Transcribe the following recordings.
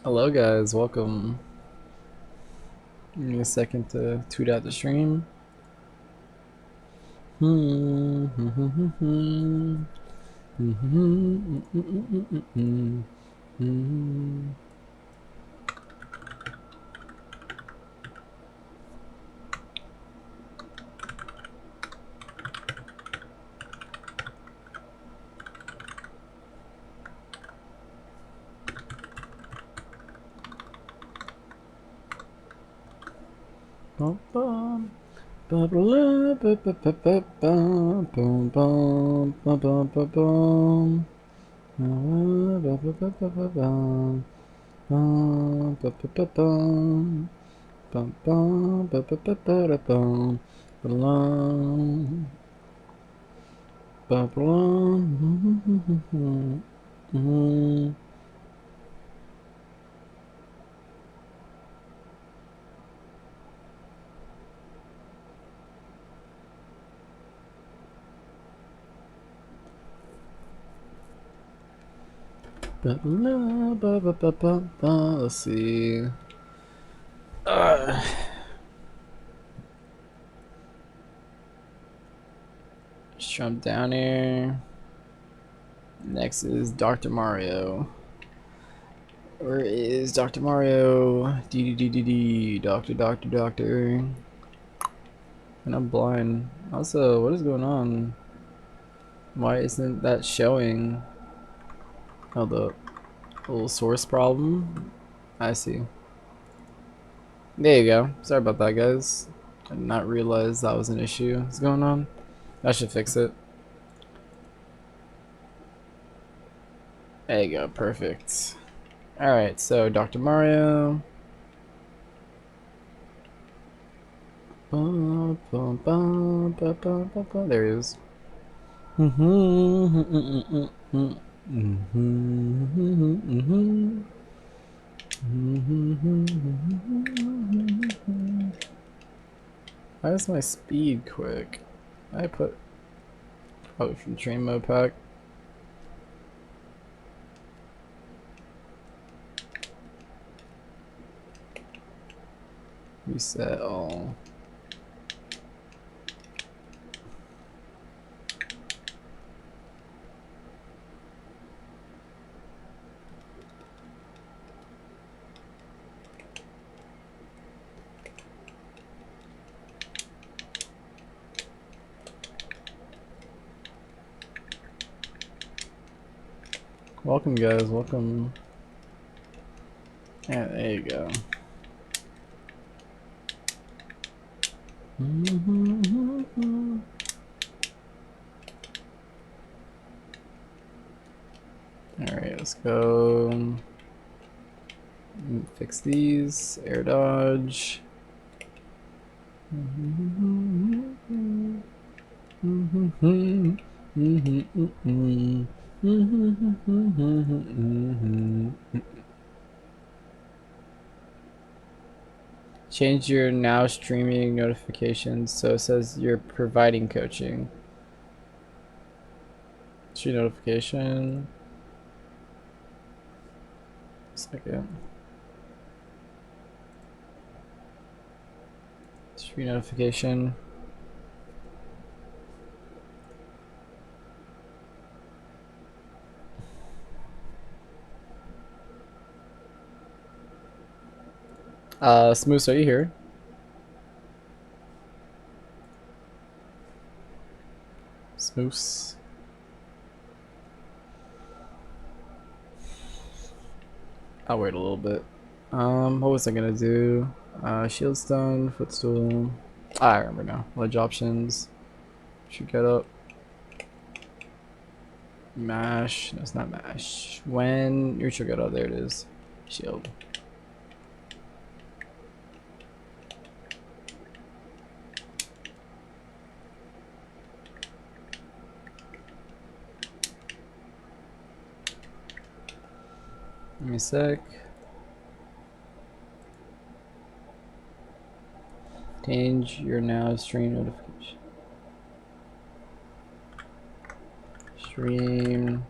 Hello guys, welcome. Give me a second to tweet out the stream. Let's see. Just jump down here. Next is Dr. Mario. Where is Dr. Mario? D Doctor. And I'm blind. Also, what is going on? Why isn't that showing? Oh, the little source problem? I see. There you go. Sorry about that, guys. I did not realize that was an issue. What's going on? I should fix it. There you go. Perfect. Alright, so Dr. Mario. There he is. Why is my speed quick? I put probably from train mode pack. Reset all. Welcome guys, welcome. Yeah, there you go. Alright, let's go. Fix these. Air dodge. Change your now streaming notifications so it says you're providing coaching. Stream notification. Second. Stream notification. Smooth, are you here? Smooth. I'll wait a little bit. What was I gonna do? Shield stone, footstool. I remember now. Ledge options. Should get up. Mash. No, it's not mash. When neutral get up, there it is. Shield. Give me a sec. Change your now stream notification. Stream.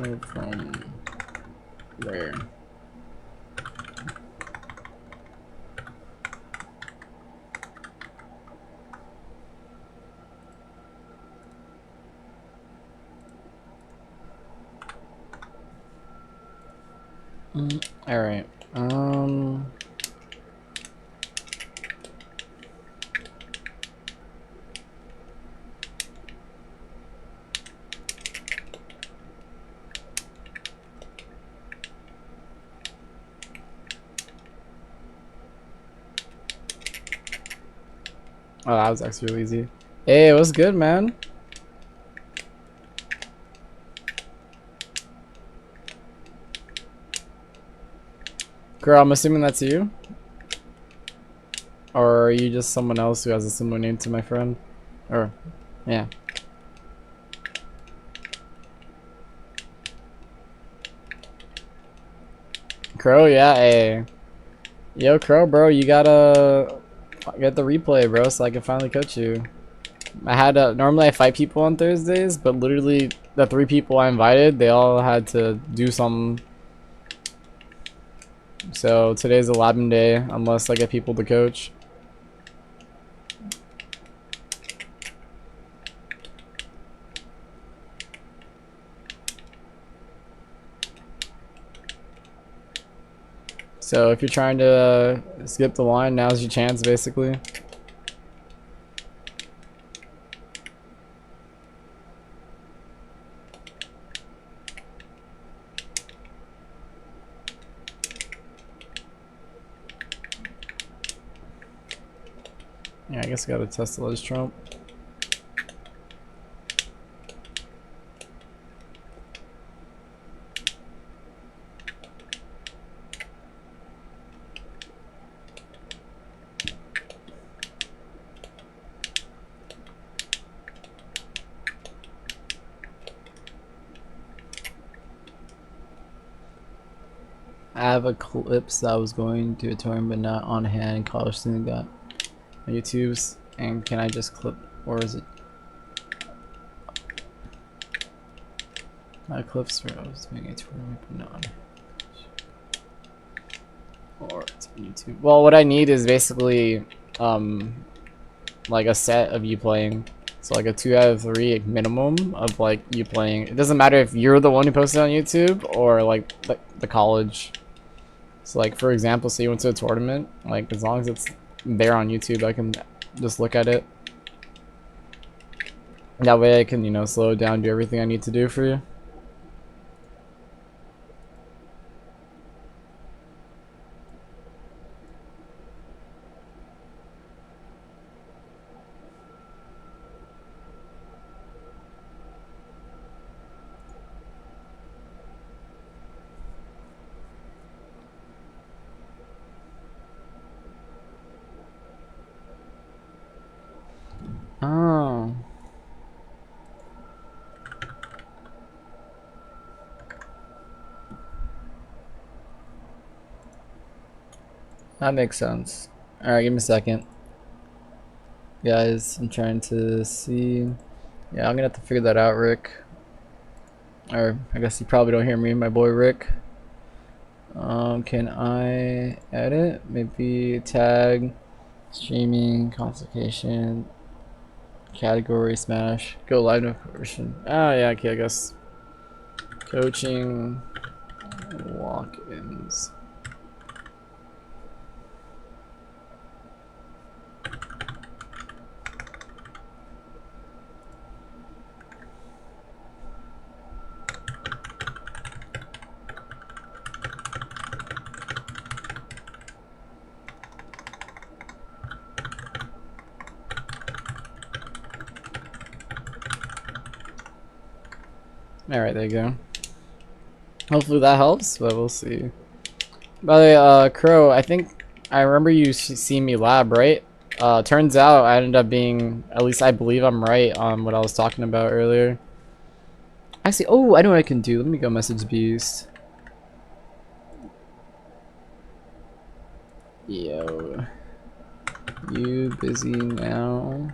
Move from where? All right. Oh, that was actually really easy. Hey, what's good, man? Girl, I'm assuming that's you? Or are you just someone else who has a similar name to my friend? Or, yeah. Crow, yeah, hey. Yo, Crow, bro, you gotta get the replay, bro, so I can finally coach you. I had normally I fight people on Thursdays, but literally the 3 people I invited, they all had to do something. So today's a labbing day, unless I get people to coach. So if you're trying to skip the line, now's your chance, basically. Yeah, I guess I gotta test the latest Trump. I have a clips that I was going to a tournament but not on hand. College student got on YouTube's, and can I just clip, or is it my clips where I was doing a tournament but not on hand? Or it's on YouTube. Well, what I need is basically like a set of you playing. So like a 2 out of 3 minimum of like you playing. It doesn't matter if you're the one who posted on YouTube or like the college. So like for example, say you went to a tournament, like as long as it's there on YouTube, I can just look at it. That way I can, you know, slow it down, do everything I need to do for you. Oh. That makes sense. Alright, give me a second. Guys, I'm trying to see. Yeah, I'm gonna have to figure that out, Rick. Or I guess you probably don't hear me, my boy Rick. Can I edit? Maybe tag, streaming, consultation, category, smash, go live notification. Ah, yeah, okay, I guess. Coaching, walk-ins. Alright, there you go. Hopefully that helps, but we'll see. By the way, Crow, I think I remember you seeing me lab, right? Turns out I ended up being, at least I believe I'm right on what I was talking about earlier. Actually, oh, I know what I can do. Let me go message Beast. Yo. You busy now?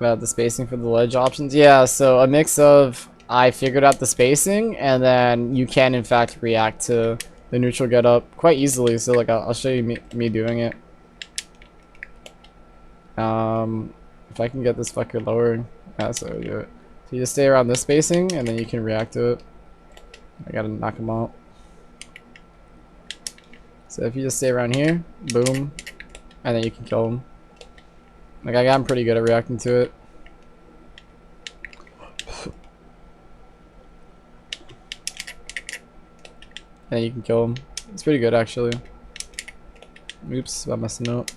About the spacing for the ledge options. Yeah, so a mix of I figured out the spacing, and then you can in fact react to the neutral get up quite easily. So like I'll show you me doing it. If I can get this fucker lower, that's how I do it. So you just stay around this spacing, and then you can react to it. I gotta knock him out. So if you just stay around here, boom, and then you can kill him. Like I got him pretty good at reacting to it. And then you can kill him. It's pretty good actually. Oops, I'm messing up.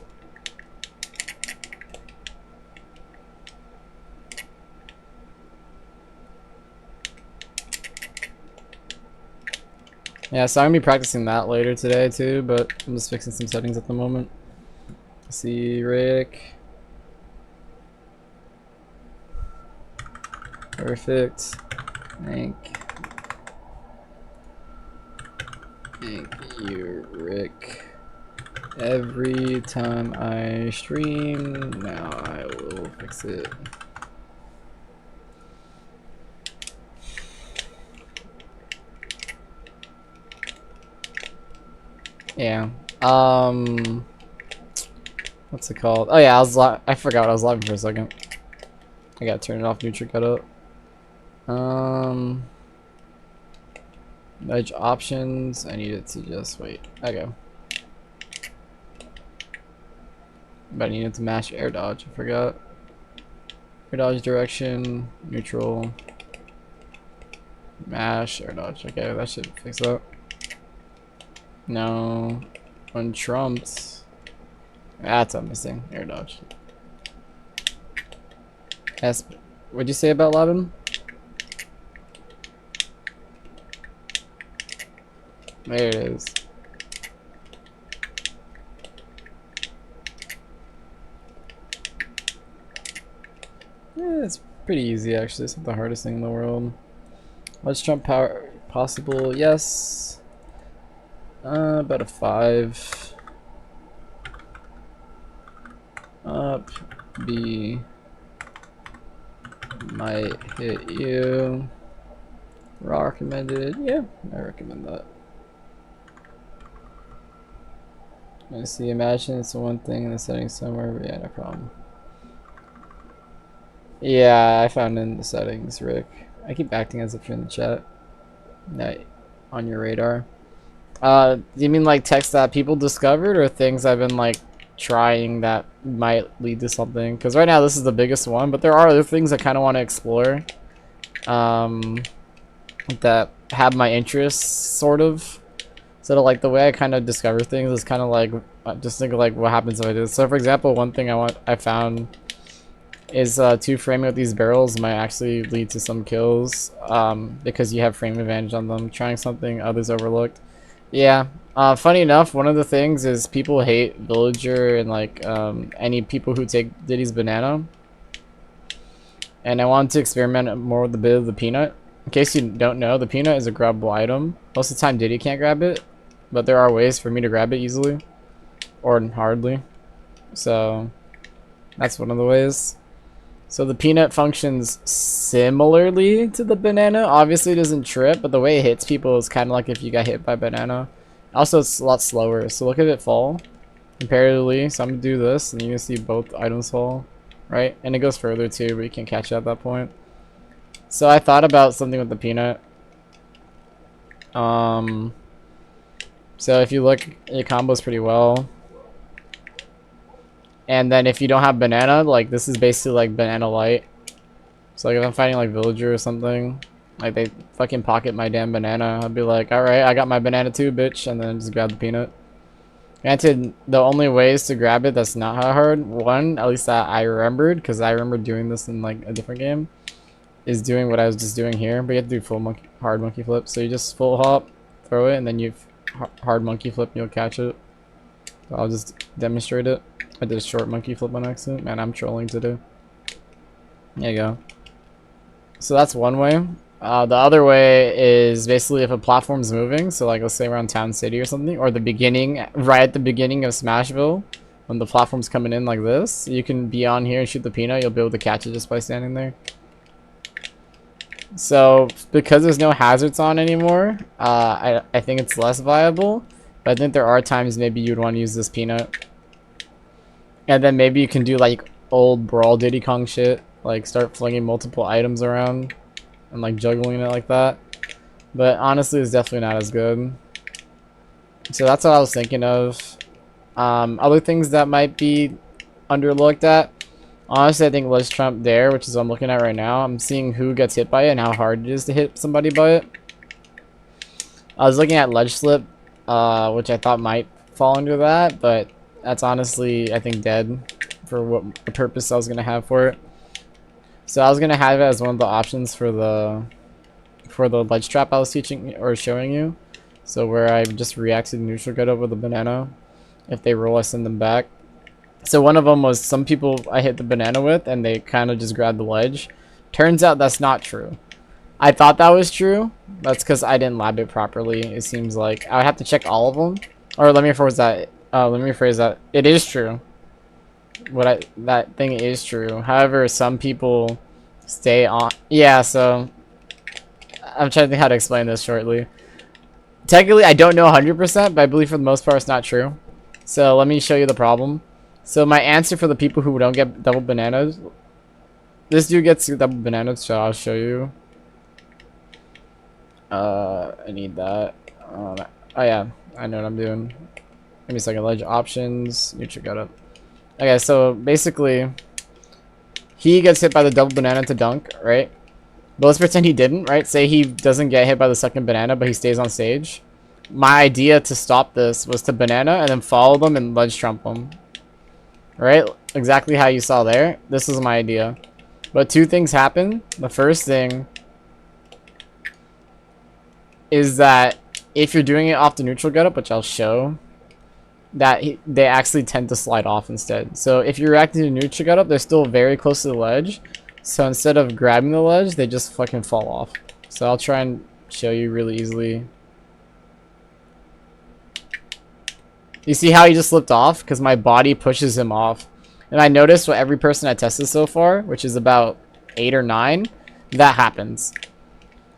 Yeah, so I'm gonna be practicing that later today too, but I'm just fixing some settings at the moment. Let's see, Rick. Perfect. Thank you, Rick. Every time I stream, now I will fix it. Yeah. What's it called? Oh yeah, I forgot I was live for a second. I gotta turn it off. Neutral cut up. Edge options. I need it to just wait. Okay. But I needed to mash air dodge. I forgot. Air dodge direction. Neutral. Mash air dodge. Okay, that should fix that. No. Untrumped. That's what I'm missing. Air dodge. What'd you say about Lavin? There it is. Yeah, it's pretty easy actually. It's not the hardest thing in the world. Let's jump power possible. Yes. About a 5. Up. B. Might hit you. Raw recommended. Yeah, I recommend that. I see. Imagine it's the one thing in the settings somewhere, but yeah, no problem. Yeah, I found in the settings, Rick. I keep acting as if you're in the chat. No, on your radar. Do you mean like text that people discovered, or things I've been like trying that might lead to something? Because right now this is the biggest one, but there are other things I kind of want to explore. That have my interests, sort of. So like the way I kind of discover things is kind of like just think of like what happens if I do this. So for example, one thing I found is 2 framing with these barrels might actually lead to some kills because you have frame advantage on them. Trying something others overlooked. Yeah. Funny enough, one of the things is people hate Villager and like any people who take Diddy's banana. And I wanted to experiment more with the bit of the peanut. In case you don't know, the peanut is a grabbable item. Most of the time Diddy can't grab it, but there are ways for me to grab it easily. Or hardly. So that's one of the ways. So the peanut functions similarly to the banana. Obviously it doesn't trip, but the way it hits people is kind of like if you got hit by banana. Also it's a lot slower, so look at it fall comparatively. So I'm gonna do this and you can see both items fall, right? And it goes further too, but you can't catch it at that point. So I thought about something with the peanut. So if you look, it combos pretty well. And then if you don't have banana, like this is basically like banana light. So like if I'm fighting like villager or something, like they fucking pocket my damn banana, I'd be like, alright, I got my banana too, bitch, and then just grab the peanut. Granted, the only ways to grab it that's not hard, one, at least that I remembered, because I remember doing this in like a different game, is doing what I was just doing here, but you have to do full hard monkey flip. So you just full hop, throw it, and then you hard monkey flip and you'll catch it. So I'll just demonstrate it. I did a short monkey flip on accident. Man, I'm trolling today. There you go. So that's one way. The other way is basically if a platform's moving, so like let's say around Town City or something, or the beginning, right at the beginning of Smashville, when the platform's coming in like this, you can be on here and shoot the peanut. You'll be able to catch it just by standing there. So because there's no hazards on anymore, I think it's less viable. But I think there are times maybe you'd want to use this peanut. And then maybe you can do like old Brawl Diddy Kong shit. Like start flinging multiple items around and like juggling it like that. But honestly, it's definitely not as good. So that's what I was thinking of. Other things that might be underlooked at. Honestly, I think Ledge Trump Dair, which is what I'm looking at right now. I'm seeing who gets hit by it and how hard it is to hit somebody by it. I was looking at Ledge Slip, which I thought might fall under that, but that's honestly, I think, dead for what the purpose I was going to have for it. So I was going to have it as one of the options for the ledge trap I was teaching or showing you. So where I just react to the neutral getup with a banana. If they roll, I send them back. So one of them was some people I hit the banana with and they kind of just grabbed the ledge. Turns out that's not true. I thought that was true. That's because I didn't lab it properly. It seems like I would have to check all of them. Or let me rephrase that. It is true. That thing is true. However, some people stay on. Yeah, so I'm trying to think how to explain this shortly. Technically, I don't know 100%, but I believe for the most part it's not true. So let me show you the problem. So my answer for the people who don't get double bananas, this dude gets double bananas, so I'll show you. I need that. Oh yeah, I know what I'm doing. Give me a second. Ledge options. Neutral getup. Okay, so basically, he gets hit by the double banana to dunk, right? But let's pretend he didn't, right? Say he doesn't get hit by the second banana, but he stays on stage. My idea to stop this was to banana and then follow them and ledge trump them. Right? Exactly how you saw there. This is my idea. But two things happen. The first thing is that if you're doing it off the neutral getup, which I'll show, that they actually tend to slide off instead. So if you're reacting to neutral getup, they're still very close to the ledge. So instead of grabbing the ledge, they just fucking fall off. So I'll try and show you really easily. You see how he just slipped off? Because my body pushes him off. And I noticed with every person I tested so far, which is about 8 or 9, that happens.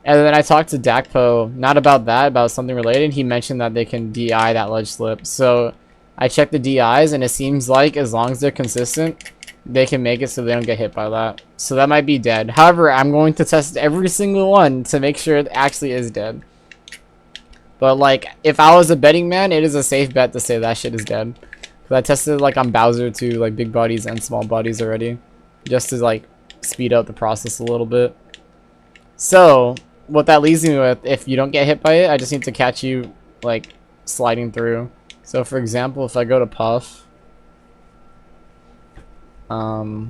And then I talked to Dakpo, not about that, about something related. He mentioned that they can DI that ledge slip. So I checked the DIs, and it seems like as long as they're consistent, they can make it so they don't get hit by that. So that might be dead. However, I'm going to test every single one to make sure it actually is dead. But like, if I was a betting man, it is a safe bet to say that shit is dead. Cause I tested like on Bowser too, like big bodies and small bodies already, just to like speed up the process a little bit. So what that leaves me with, if you don't get hit by it, I just need to catch you like sliding through. So for example, if I go to Puff, I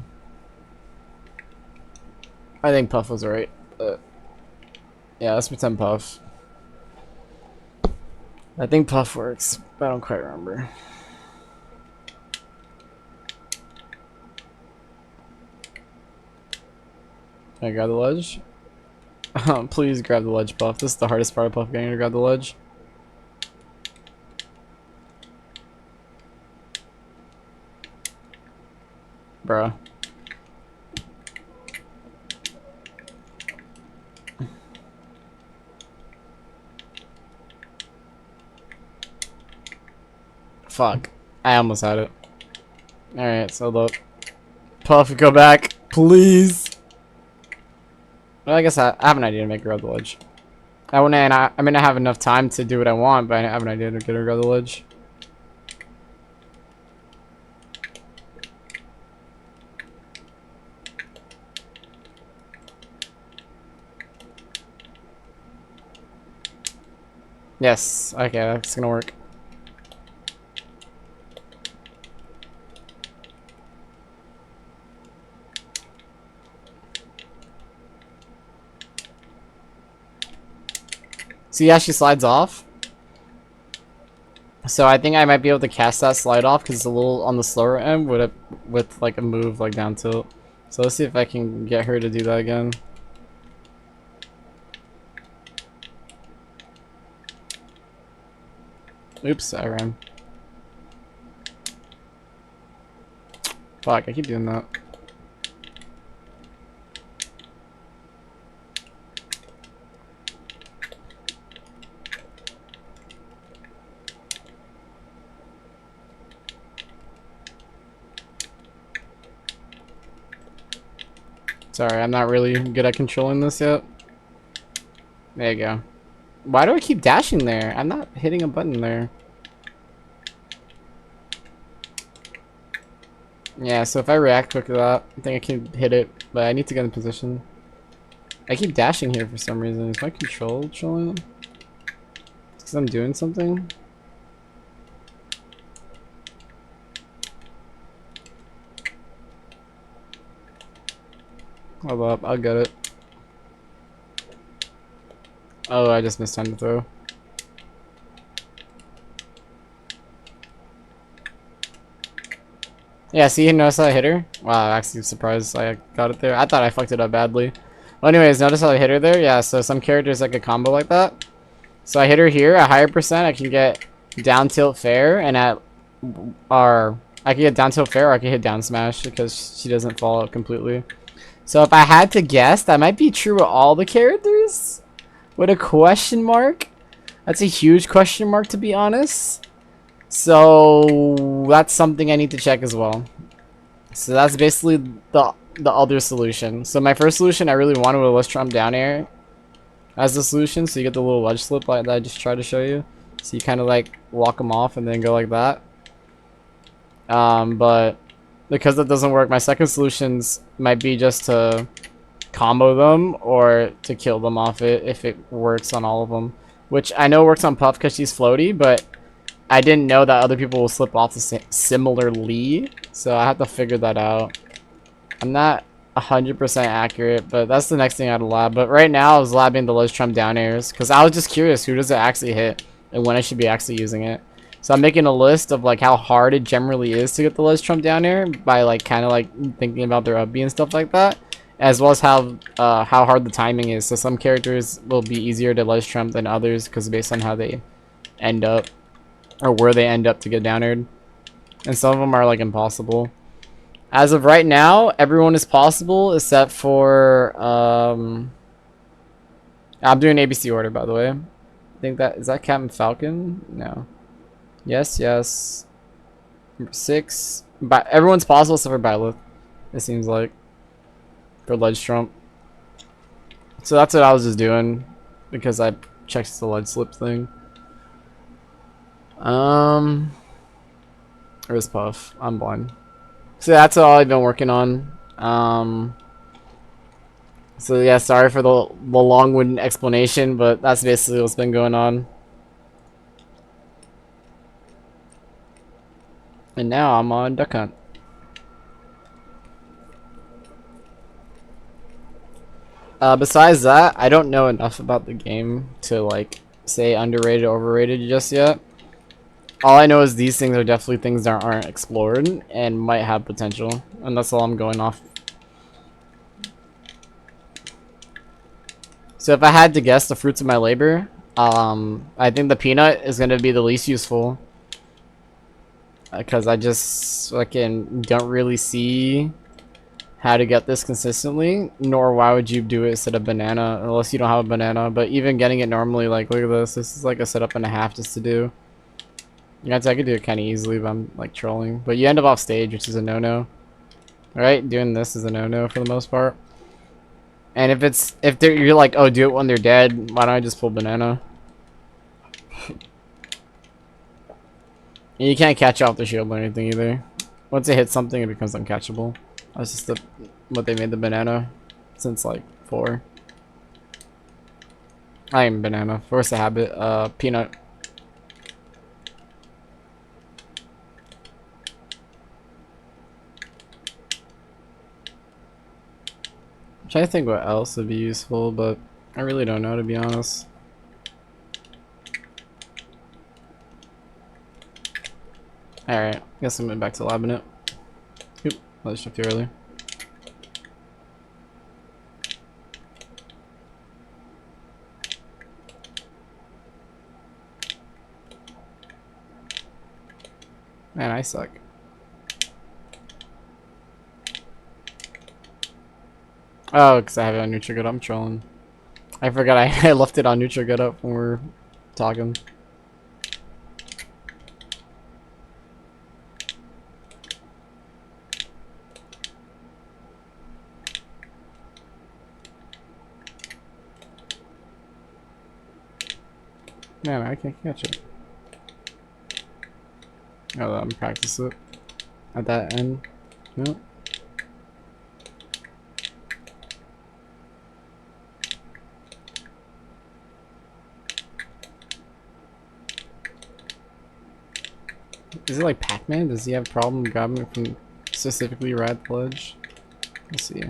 think Puff was right, but yeah, let's pretend Puff. I think Puff works, but I don't quite remember. Can I grab the ledge? Please grab the ledge, Puff. This is the hardest part of Puff, getting to grab the ledge. Bruh. Fuck. I almost had it. Alright, so look. Puff, go back. Please. Well, I guess I have an idea to make her grab the ledge. I may not have enough time to do what I want, but I have an idea to get her to grab the ledge. Yes. Okay, that's gonna work. See how she slides off? So I think I might be able to cast that slide off because it's a little on the slower end with like a move like down tilt. So let's see if I can get her to do that again. Oops, I ran. Fuck, I keep doing that. Sorry, I'm not really good at controlling this yet. There you go. Why do I keep dashing there? I'm not hitting a button there. Yeah, so if I react quick to that, I think I can hit it, but I need to get in position. I keep dashing here for some reason. Is my control showing? Because I'm doing something? Hold up, I'll get it. Oh, I just missed time to throw. Yeah, see, notice how I hit her? Wow, I'm actually surprised I got it there. I thought I fucked it up badly. Well, anyways, notice how I hit her there? Yeah, so some characters like a combo like that. So I hit her here at higher percent, I can get down tilt fair, and at I can get down tilt fair, or I can hit down smash because she doesn't fall out completely. So if I had to guess, that might be true with all the characters? With a question mark? That's a huge question mark, to be honest. So that's something I need to check as well. So that's basically the other solution. So my first solution, I really wanted a let's trump down air as the solution, so you get the little ledge slip like that I just tried to show you. So you kind of like walk them off and then go like that. But because that doesn't work, my second solutions might be just to combo them or to kill them off it if it works on all of them. Which I know works on Puff because she's floaty, but I didn't know that other people will slip off the similarly, so I have to figure that out. I'm not 100% accurate, but that's the next thing I'd lab. But right now I was labbing the ledge trump down airs because I was just curious, who does it actually hit and when I should be actually using it. So I'm making a list of like how hard it generally is to get the ledge trump down air by like kind of like thinking about their up B and stuff like that, as well as how hard the timing is. So some characters will be easier to ledge trump than others because based on how they end up or where they end up to get down aired, and some of them are like impossible. As of right now, everyone is possible except for I'm doing ABC order, by the way. I think that is that Captain Falcon? No. Yes, yes. 6. But everyone's possible except for Byleth, it seems like, for ledge trump. So that's what I was just doing because I checked the ledge slip thing. Where's Puff? I'm blind. So that's all I've been working on. So yeah, sorry for the long-winded explanation, but that's basically what's been going on. And now I'm on Duck Hunt. Besides that, I don't know enough about the game to like say underrated or overrated just yet. All I know is these things are definitely things that aren't explored and might have potential, and that's all I'm going off. So if I had to guess the fruits of my labor, I think the peanut is going to be the least useful. Because I just fucking don't really see how to get this consistently, nor why would you do it instead of banana, unless you don't have a banana. But even getting it normally, like, look at this is like a setup and a half just to do. Yeah, I could do it kind of easily, but I'm like trolling. But you end up off stage, which is a no-no. Right? Doing this is a no-no for the most part. And if you're like, oh, do it when they're dead, why don't I just pull banana? And you can't catch off the shield or anything either. Once it hits something, it becomes uncatchable. That's just what they made the banana since like 4. I am banana. Force a habit. Peanut. I'm trying to think what else would be useful, but I really don't know, to be honest. Alright, guess I'm going back to labbing it. Oop, let's shift too early. Man, I suck. Oh, because I have it on neutral good. I'm trolling. I forgot I left it on neutral good up when we were talking. Man, I can't catch it. Oh, I'm practice it at that end. No. Is it like Pac-Man? Does he have a problem grabbing it from specifically right at the ledge? Let's see.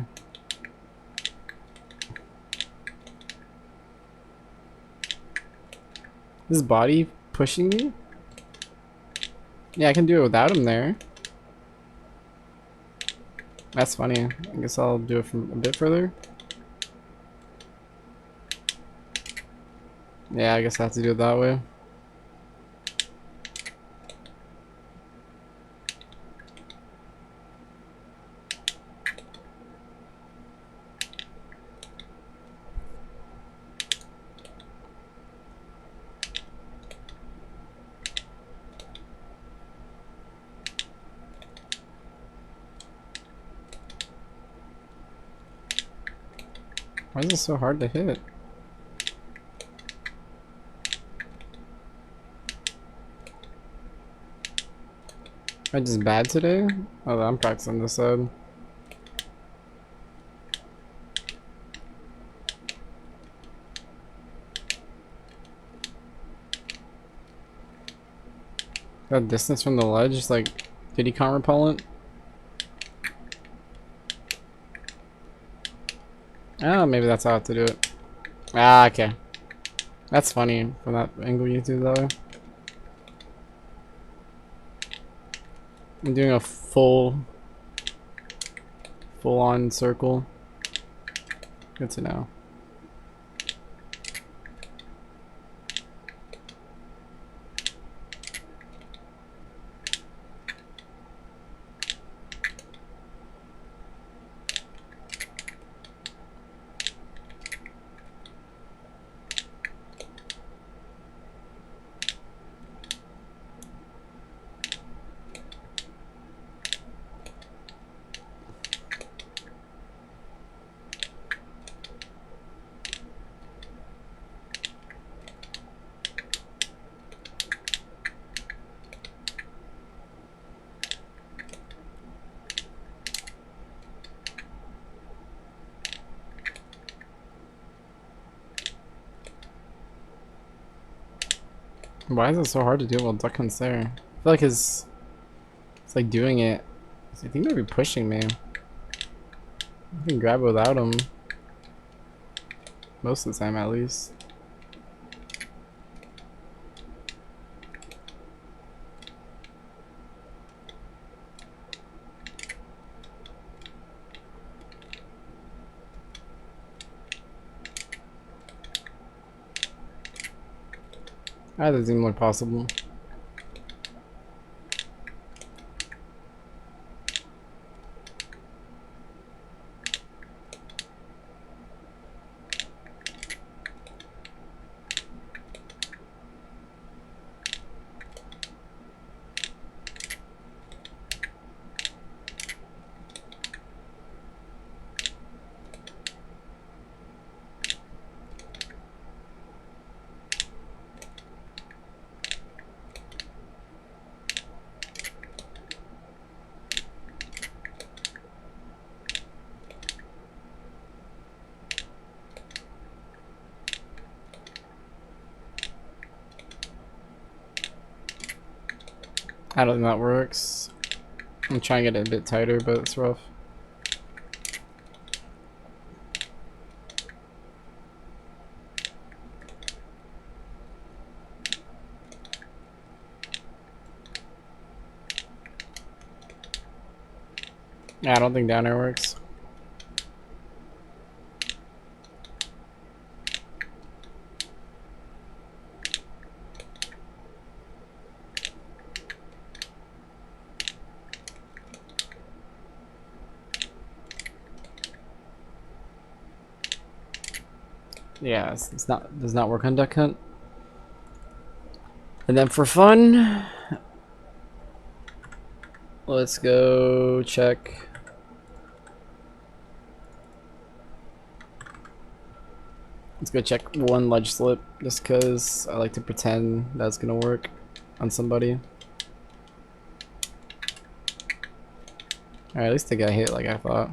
His body pushing me? Yeah, I can do it without him there. That's funny. I guess I'll do it from a bit further. Yeah, I guess I have to do it that way. Why is it so hard to hit? Am I just bad today? Oh, I'm practicing this side. That distance from the ledge is like kitty con repellent. Oh, maybe that's how I have to do it. Ah, okay. That's funny from that angle you do that way. I'm doing a full-on circle. Good to know. Why is it so hard to do while Duckman's there? I feel like it's like doing it. I think they'd be pushing me. I can grab it without him. Most of the time, at least. That doesn't even look possible. I don't think that works. I'm trying to get it a bit tighter, but it's rough. Yeah, I don't think down air works. Yeah, it's not, does not work on Duck Hunt. And then for fun, let's go check. Let's go check one ledge slip, just because I like to pretend that's gonna work on somebody. Alright, at least they got hit like I thought.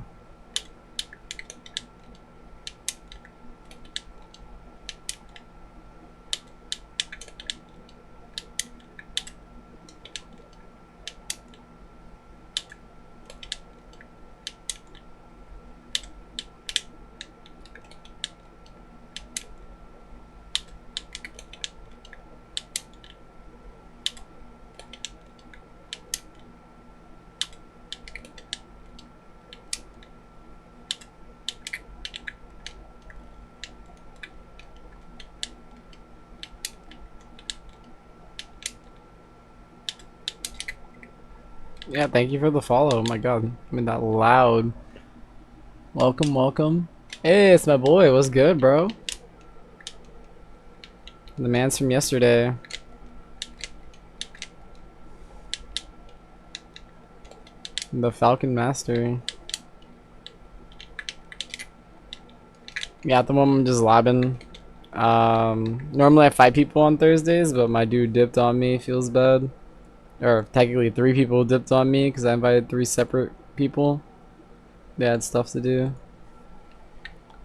Yeah, thank you for the follow. Oh my god, I mean that loud. Welcome, welcome. Hey, it's my boy. What's good, bro? The man's from yesterday. The Falcon Master. Yeah, at the moment I'm just labbing. Normally I fight people on Thursdays, but my dude dipped on me. Feels bad. Or technically 3 people dipped on me because I invited 3 separate people. They had stuff to do.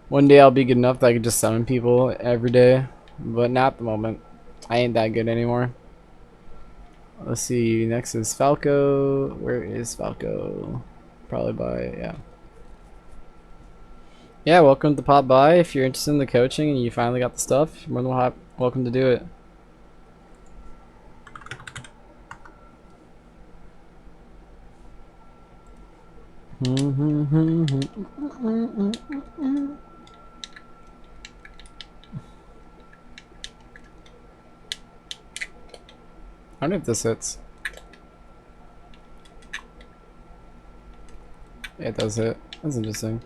One day I'll be good enough that I can just summon people every day, but not at the moment. I ain't that good anymore. Let's see, next is Falco. Where is Falco? Probably by, yeah. Yeah, welcome to pop by. If you're interested in the coaching and you finally got the stuff, you're more than welcome to do it. I wonder if this hits. Yeah, it does hit. That's interesting.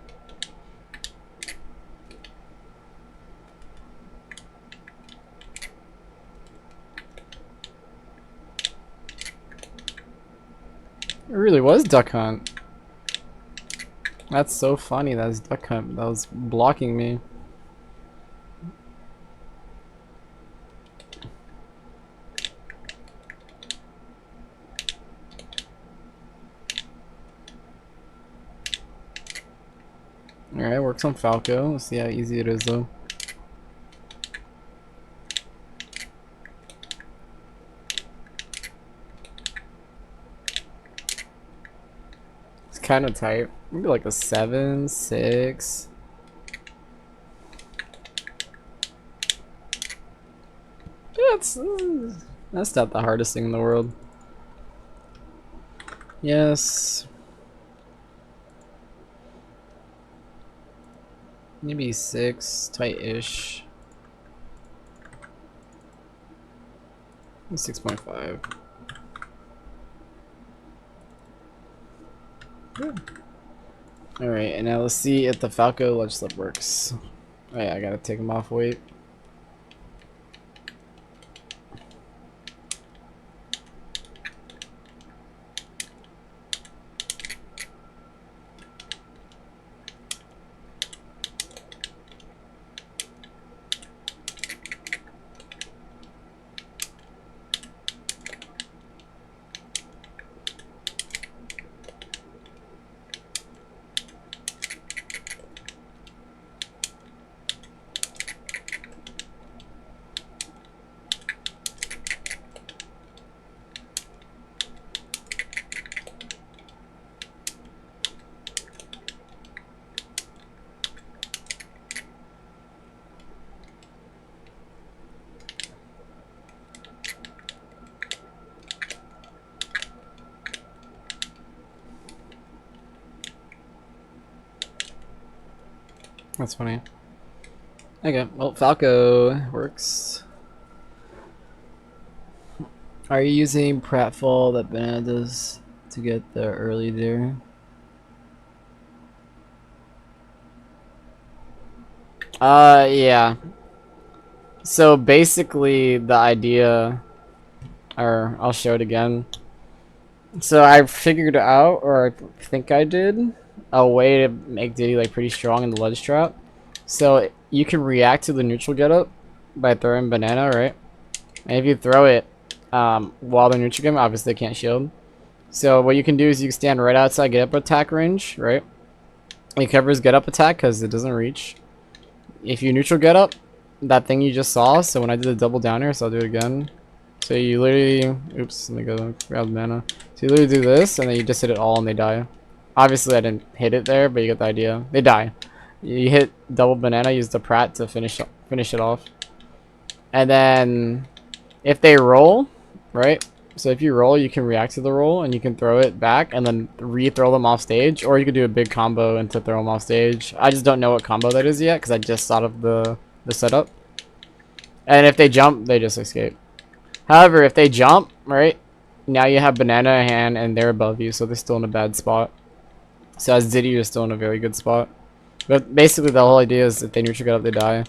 It really was Duck Hunt. That's so funny. That's Duck Hunt. That was blocking me. Alright, works on Falco. Let's see how easy it is though. It's kind of tight. Maybe like a 7, 6. That's not the hardest thing in the world. Yes. Maybe 6, tight-ish. 6.5. Alright, and now let's see if the Falco ledge slip works. Oh yeah, I gotta take him off weight. That's funny. Okay, well, Falco works. Are you using pratfall that Banana does to get the early there? Yeah. So basically the idea, or I'll show it again. So I figured out, or I think I did, a way to make Diddy like pretty strong in the ledge trap. So you can react to the neutral getup by throwing banana, right? And if you throw it while the neutral game, obviously they can't shield. So what you can do is you can stand right outside get up attack range, right? It covers get up attack because it doesn't reach. If you neutral get up, that thing you just saw. So when I did the double downer, so I'll do it again. So you literally, oops, let me go grab the mana. So you literally do this, and then you just hit it all, and they die. Obviously, I didn't hit it there, but you get the idea. They die. You hit double banana, use the Prat to finish it off. And then if they roll, right? So if you roll, you can react to the roll, and you can throw it back, and then re-throw them off stage, or you could do a big combo and to throw them off stage. I just don't know what combo that is yet, because I just thought of the setup. And if they jump, they just escape. However, if they jump, right, now you have banana in hand and they're above you, so they're still in a bad spot. So as Diddy, you're still in a very good spot. But basically, the whole idea is if they neutral get up, they die.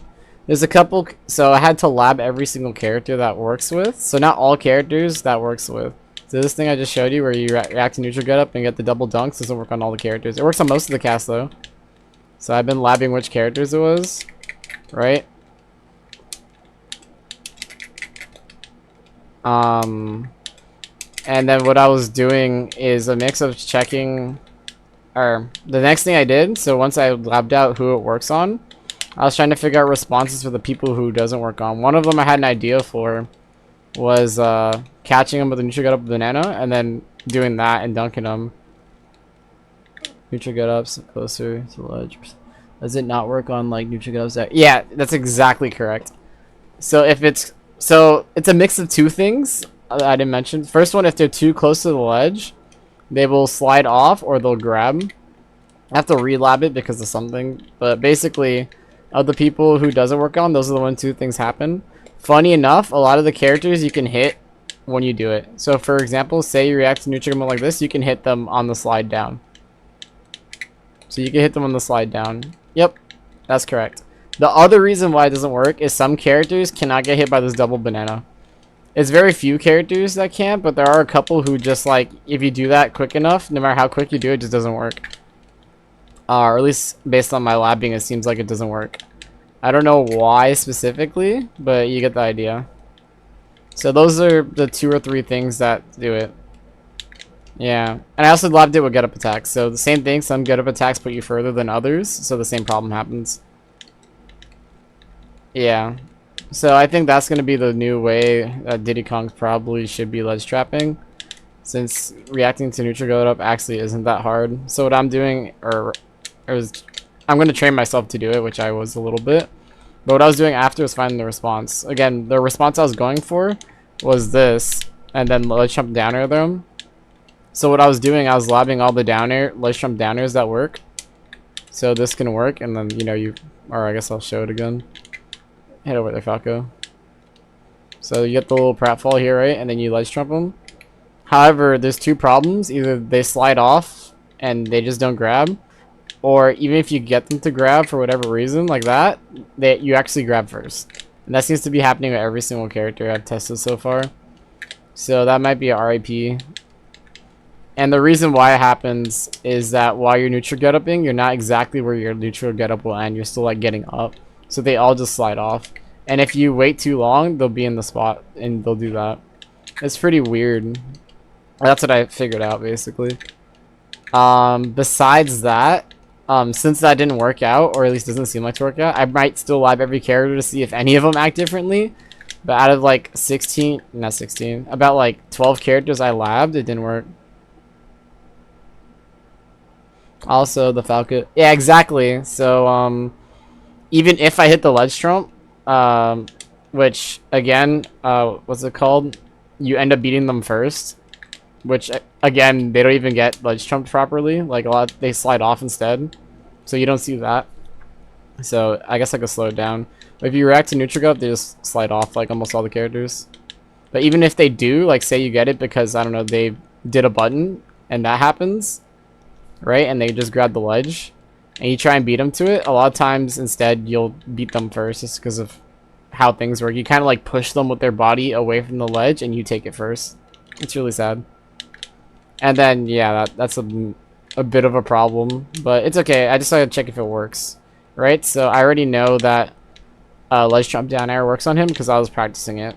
There's a couple, so I had to lab every single character that works with. So not all characters that works with. So this thing I just showed you where you react to neutral get up and get the double dunks doesn't work on all the characters. It works on most of the cast though. So I've been labbing which characters it was, right? And then what I was doing is a mix of checking, or the next thing I did, so once I labbed out who it works on, I was trying to figure out responses for the people who doesn't work on. One of them I had an idea for was catching them with a neutral get up banana and then doing that and dunking them. Neutral get ups closer to the ledge. Does it not work on like neutral get ups? Yeah, that's exactly correct. So if it's a mix of two things I didn't mention. First one, if they're too close to the ledge, they will slide off or they'll grab. I have to relab it because of something, but basically, of the people who doesn't work on, those are the one two things happen. Funny enough, a lot of the characters you can hit when you do it. So for example, say you react to neutral like this, you can hit them on the slide down. So you can hit them on the slide down. Yep, that's correct. The other reason why it doesn't work is some characters cannot get hit by this double banana. It's very few characters that can, but there are a couple who just like, if you do that quick enough, no matter how quick you do it, just doesn't work. Or at least based on my labbing, it seems like it doesn't work. I don't know why specifically, but you get the idea. So those are the 2 or 3 things that do it. Yeah, and I also labbed it with get up attacks. So the same thing, some get up attacks put you further than others, so the same problem happens. Yeah. So I think that's going to be the new way that Diddy Kong probably should be ledge trapping, since reacting to neutral go up actually isn't that hard. So what I'm doing, I'm going to train myself to do it, which I was a little bit. But what I was doing after was finding the response. Again, the response I was going for was this, and then ledge trump downer them. So what I was doing, I was labbing all the ledge trump downers that work. So this can work, and then, you know, or I guess I'll show it again. Head over there, Falco. So you get the little pratfall here, right? And then you ledge trump them. However, there's 2 problems. Either they slide off and they just don't grab, or even if you get them to grab for whatever reason, like that, you actually grab first. And that seems to be happening with every single character I've tested so far. So that might be a RIP. And the reason why it happens is that while you're neutral get-upping, you're not exactly where your neutral get-up will end. You're still like getting up. So they all just slide off. And if you wait too long, they'll be in the spot and they'll do that. It's pretty weird. That's what I figured out basically. Besides that, since that didn't work out, or at least doesn't seem like to work out, I might still lab every character to see if any of them act differently. But out of like about like 12 characters I labbed, it didn't work. Also, the Falco. Yeah, exactly. So, even if I hit the ledge trump, which again, what's it called? You end up beating them first, which again, they don't even get ledge trumped properly. Like they slide off instead, so you don't see that. So I guess I could slow it down. But if you react to neutral up, they just slide off like almost all the characters. But even if they do, like say you get it because I don't know, they did a button and that happens, right? And they just grab the ledge. They still don't get it. So it's kind of weird. But that's what I figured out basically. Besides that, since that didn't work out, or at least doesn't seem like to work out, I might still lab every character to see if any of them act differently. But out of like 16, no, 16, about like 12 characters I labbed, it didn't work. and you try and beat them to it, a lot of times instead you'll beat them first just because of how things work. You kind of like push them with their body away from the ledge and you take it first. It's really sad. And then yeah, that's a bit of a problem, but it's okay. I just gotta check if it works, right? So I already know that ledge jump down air works on him because I was practicing it.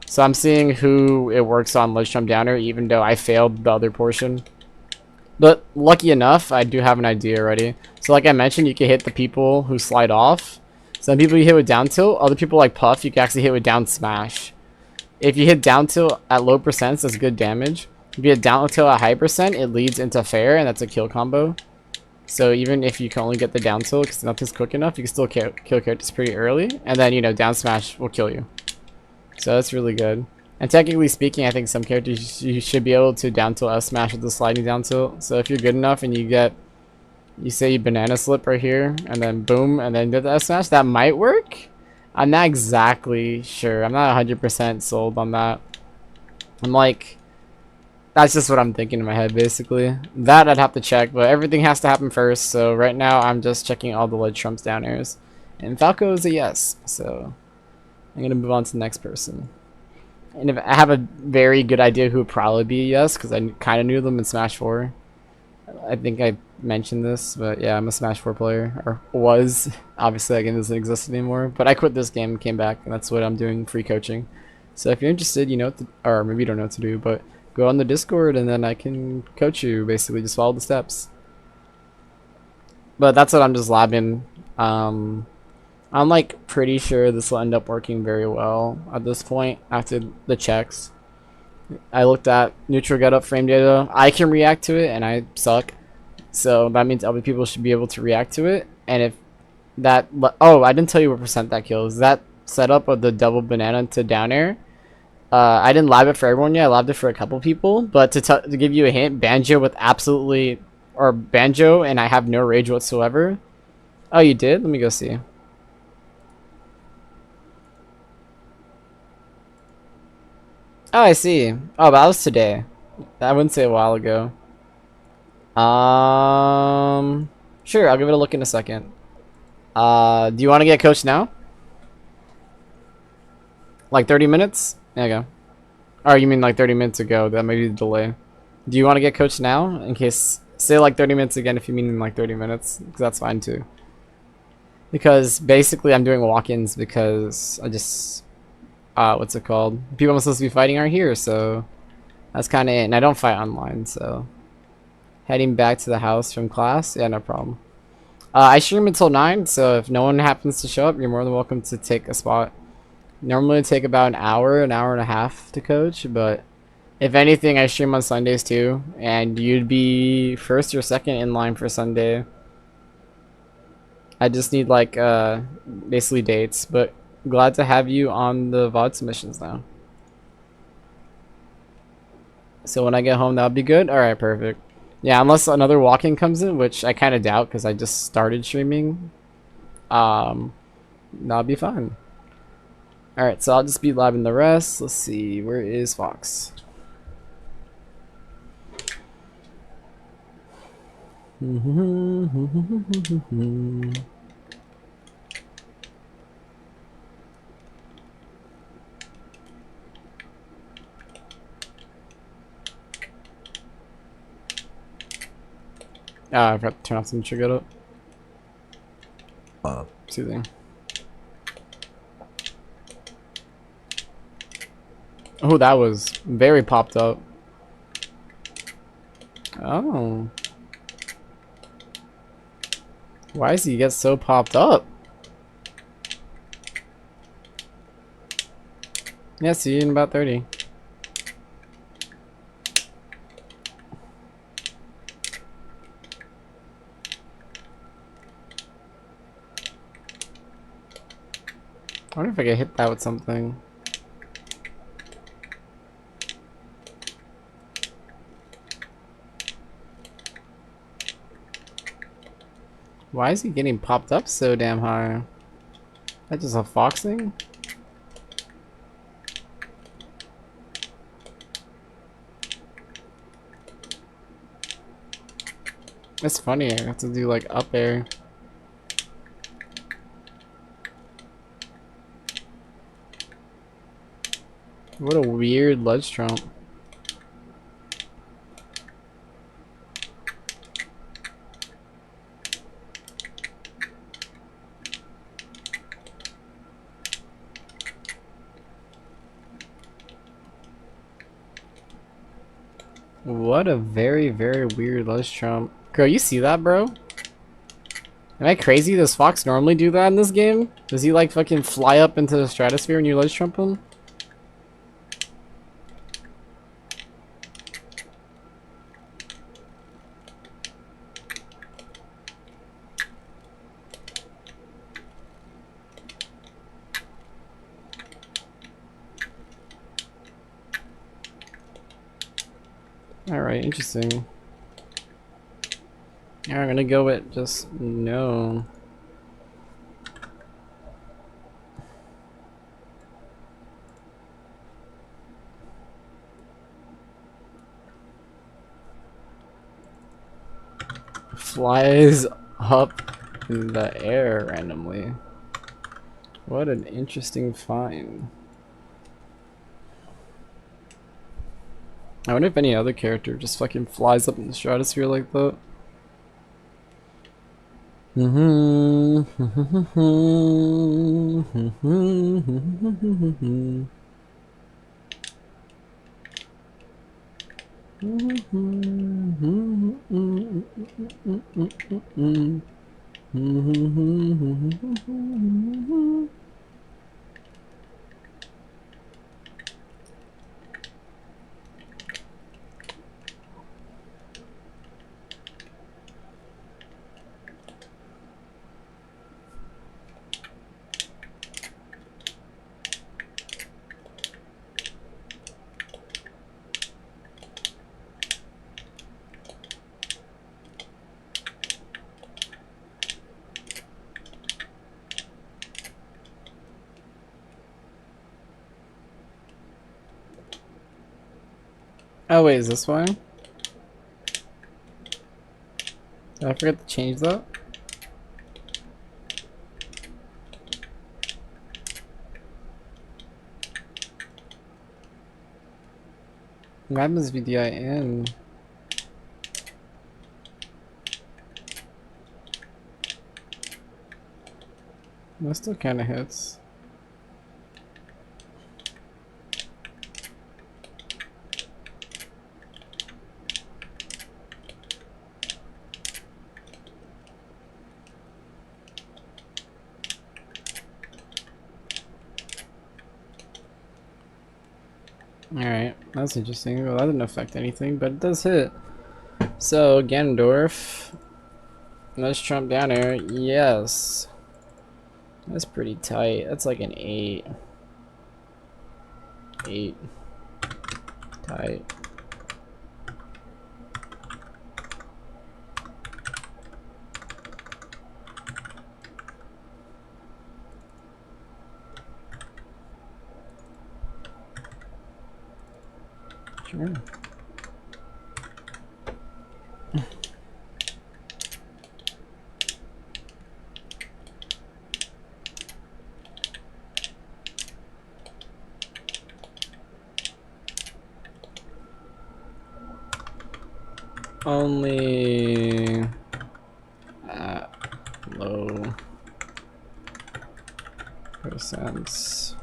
So I'm seeing who it works on ledge jump down air, even though I failed the other portion. But lucky enough, I do have an idea already. So like I mentioned, you can hit the people who slide off. Some people you hit with down tilt, other people like Puff, you can actually hit with down smash. If you hit down tilt at low percents, that's good damage. If you hit down tilt at high percent, it leads into fair, and that's a kill combo. So even if you can only get the down tilt because nothing's quick enough, you can still kill characters pretty early. And then, you know, down smash will kill you. So that's really good. And technically speaking, I think some characters you should be able to down tilt F smash with the sliding down tilt. So if you're good enough and you get, you say you banana slip right here, and then boom, and then get the F smash, that might work. I'm not exactly sure. I'm not 100% sold on that. I'm like, that's just what I'm thinking in my head, basically. That I'd have to check, but everything has to happen first. So right now, I'm just checking all the ledge trumps down airs. And Falco is a yes, so I'm going to move on to the next person. And if I have a very good idea who would probably be a yes, because I kind of knew them in Smash 4. I think I mentioned this, but yeah, I'm a Smash 4 player, or was. Obviously, that game doesn't exist anymore, but I quit this game and came back, and that's what I'm doing, free coaching. So if you're interested, you know what to, or maybe you don't know what to do, but go on the Discord, and then I can coach you, basically, just follow the steps. But that's what I'm just labbing. I'm like pretty sure this will end up working very well at this point after the checks. I looked at neutral get up frame data. I can react to it and I suck. So that means other people should be able to react to it. And if that, oh, I didn't tell you what percent that kills. That setup of the double banana to down air. I didn't lab it for everyone yet. I labbed it for a couple people. But to give you a hint, Banjo with absolutely, or Banjo and I have no rage whatsoever. Oh, you did? Let me go see. Oh, I see. Oh, but that was today. I wouldn't say a while ago. Sure, I'll give it a look in a second. Do you want to get coached now? Like 30 minutes? There you go. Or you mean like 30 minutes ago? That may be the delay. Do you want to get coached now? In case, say like 30 minutes again if you mean in like 30 minutes. Because that's fine too. Because basically I'm doing walk-ins because I just, what's it called? People I'm supposed to be fighting are here, so that's kind of it. And I don't fight online, so. Heading back to the house from class? Yeah, no problem. I stream until 9, so if no one happens to show up, you're more than welcome to take a spot. Normally it take about an hour and a half to coach, but if anything, I stream on Sundays too, and you'd be first or second in line for Sunday. I just need like basically dates, but glad to have you on the VOD submissions now. So when I get home, that'll be good. All right, perfect. Yeah, unless another walk-in comes in, which I kind of doubt because I just started streaming. That'll be fine. All right, so I'll just be labbing the rest. Let's see, where is Fox? I forgot to turn off some trigger up. Soothing. Oh, that was very popped up. Oh. Why does he get so popped up? Yeah, see you in about 30. I wonder if I can hit that with something. Why is he getting popped up so damn high? That's just a Fox thing? It's funny. I have to do like up air. What a weird ledge trump. What a very, very weird ledge trump. Girl, you see that, bro? Am I crazy? Does Fox normally do that in this game? Does he like fucking fly up into the stratosphere when you ledge trump him? Alright, interesting. Yeah, I'm gonna go with just no. Flies up in the air randomly. What an interesting find. I wonder if any other character just fucking flies up in the stratosphere like that. Oh wait, is this why? Did I forget to change that? What happens if you DIN? That still kinda hits. Alright, that's interesting. Well, that didn't affect anything, but it does hit. So, Ganondorf. Let's jump down there. Yes. That's pretty tight. That's like an 8. 8. Tight. Sure. Only at low percents.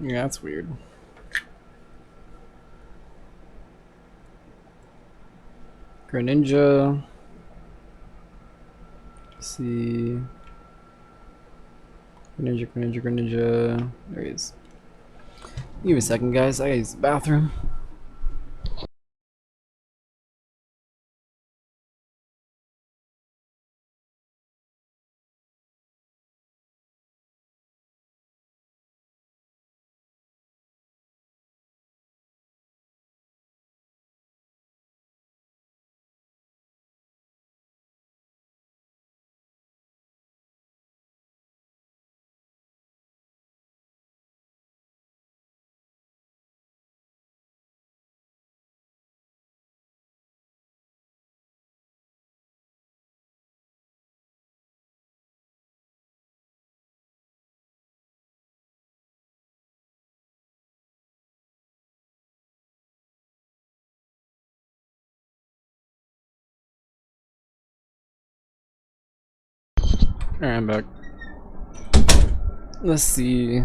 Yeah, that's weird. Greninja. Let's see. Greninja. There he is. Give me a second, guys. I gotta use the bathroom. Alright, I'm back. Let's see.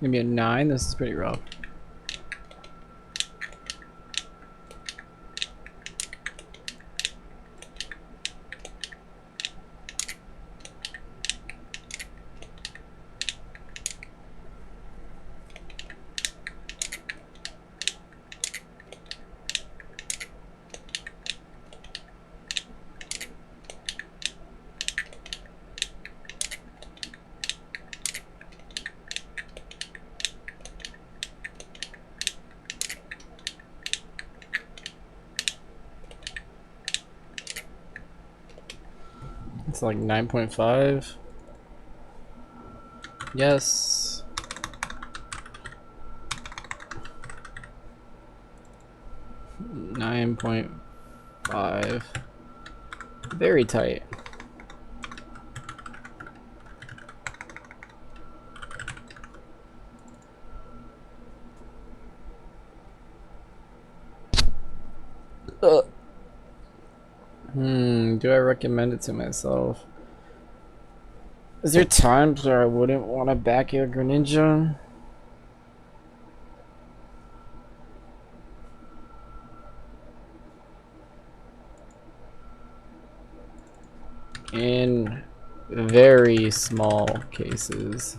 Maybe a 9. This is pretty rough. It's like 9.5. Yes. .5. Very tight. Do I recommend it to myself? Is there times where I wouldn't want to back air Greninja? In very small cases.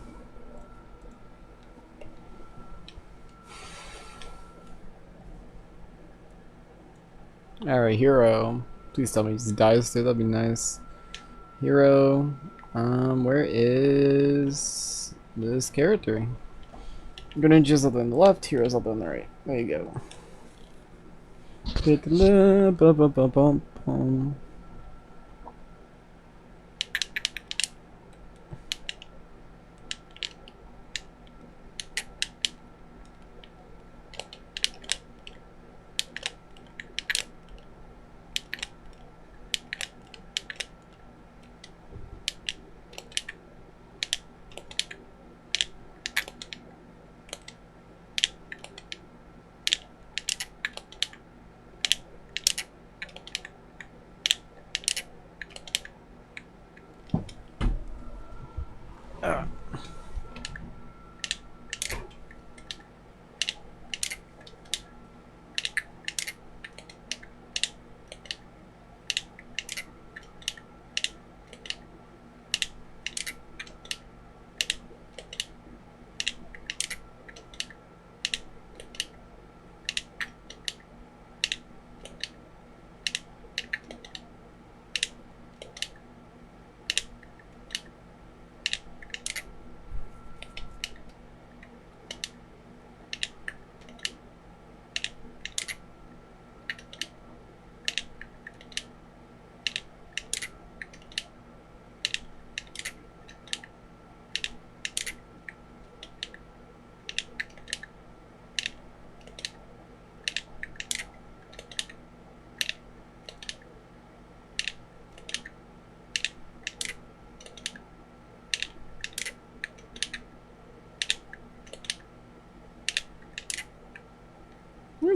Alright, Hero. Please tell me he just dies too, that'd be nice. Hero. Where is this character? Greninja's up on the left, Hero's up on the right. There you go.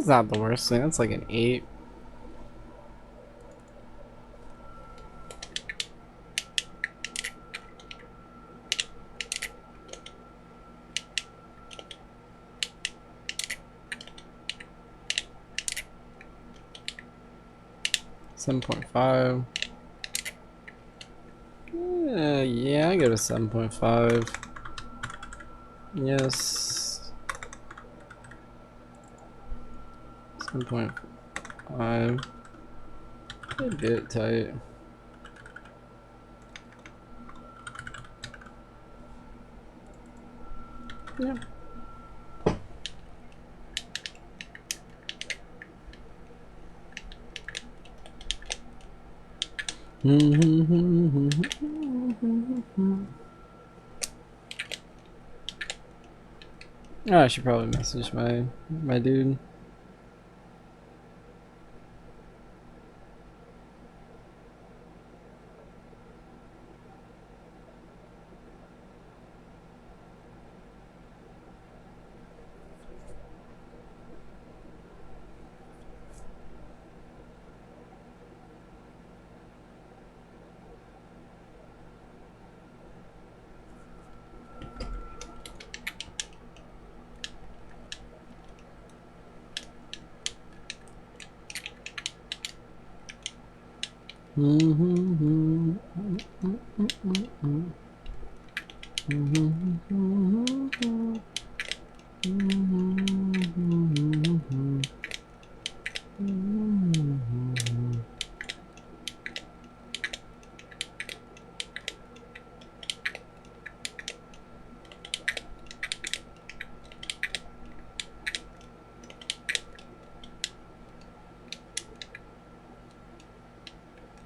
It's not the worst thing. That's like an 8. $7.5. Yeah, I go to 7.5. Yes. 7.5. A bit tight. Yeah. Oh, I should probably message my dude.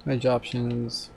Edge options.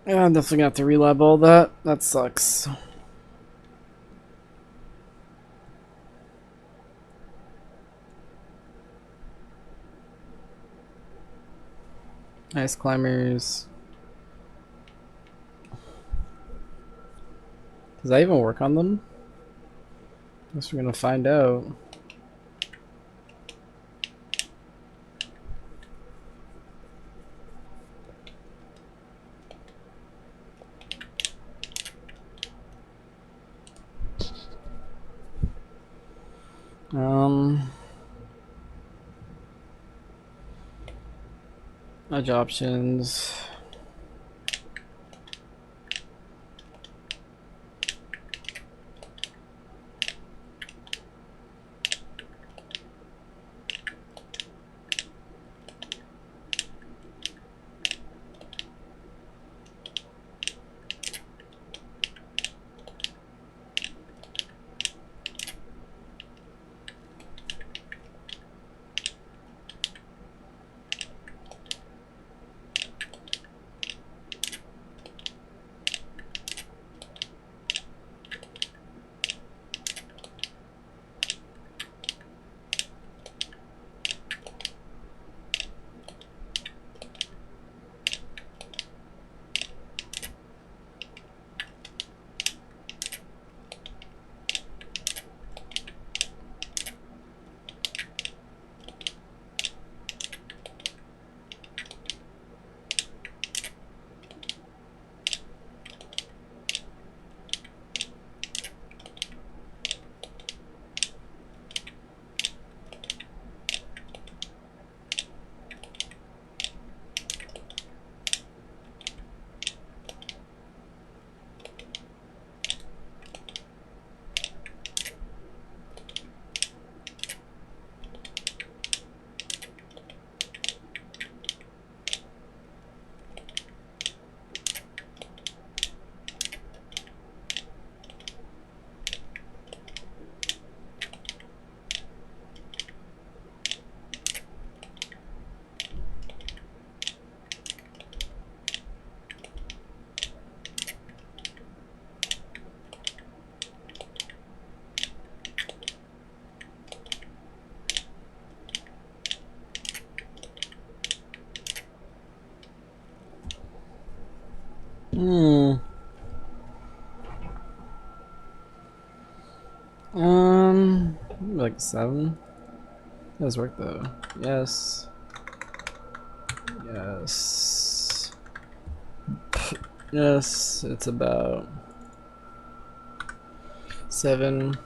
Yeah, I'm definitely gonna have to relab all that. That sucks. Ice climbers. Does that even work on them? Guess we're gonna find out. Nudge options. Like 7. Does work though. Yes. Yes. Yes, it's about 7.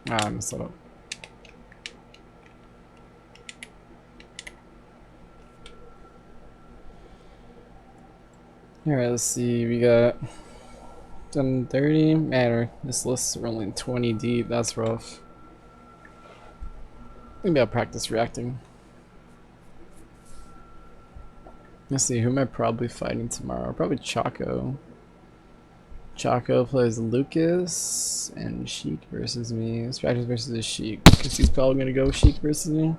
Ah, I messed that up. Alright, let's see. We got Done 30. Man, this list's only 20 deep. That's rough. Maybe I'll practice reacting. Let's see, who am I probably fighting tomorrow? Probably Chaco. Chaco plays Lucas and Sheik versus me. Let's practice versus the Sheik, because he's probably gonna go Sheik versus me.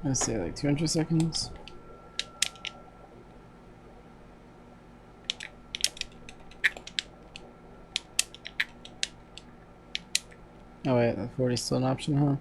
Let's say like 200 seconds. Oh wait, the 40 is still an option, huh?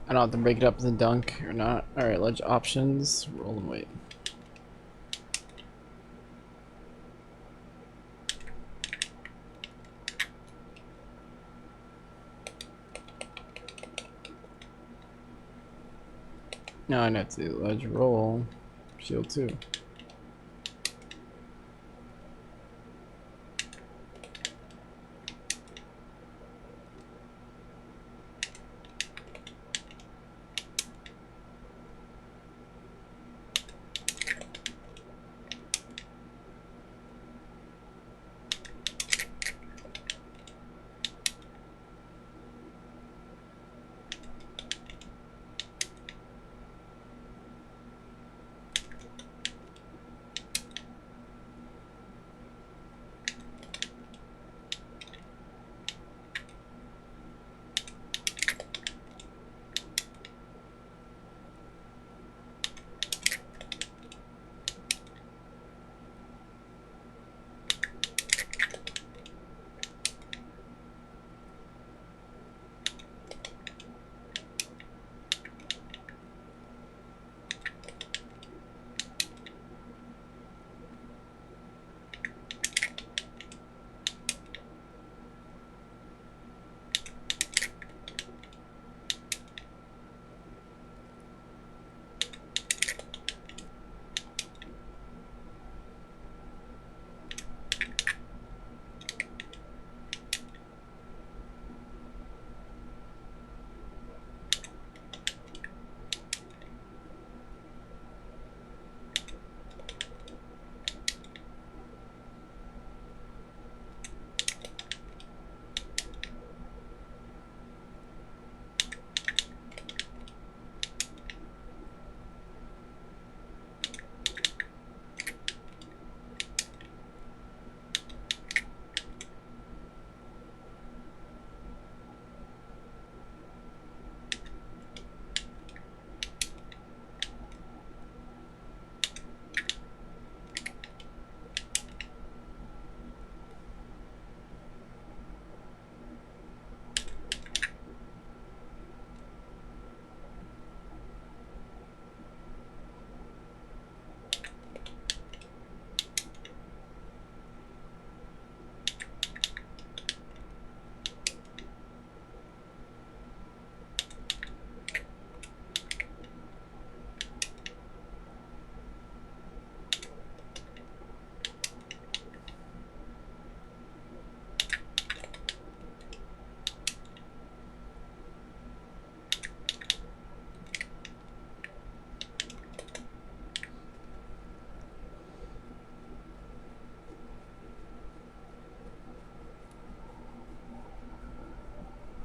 I don't have to break it up as a dunk or not. Alright, ledge options, roll and wait. Now I need to ledge roll, shield 2.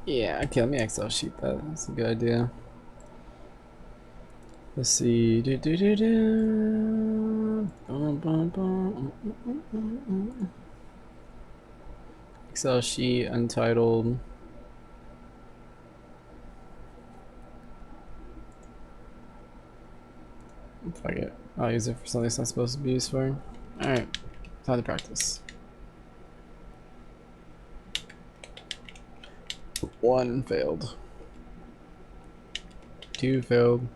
Yeah, okay, let me Excel sheet that. That's a good idea. Let's see. Excel sheet untitled. Fuck it. I'll use it for something it's not supposed to be used for. Alright, time to practice. 1 failed. 2 failed.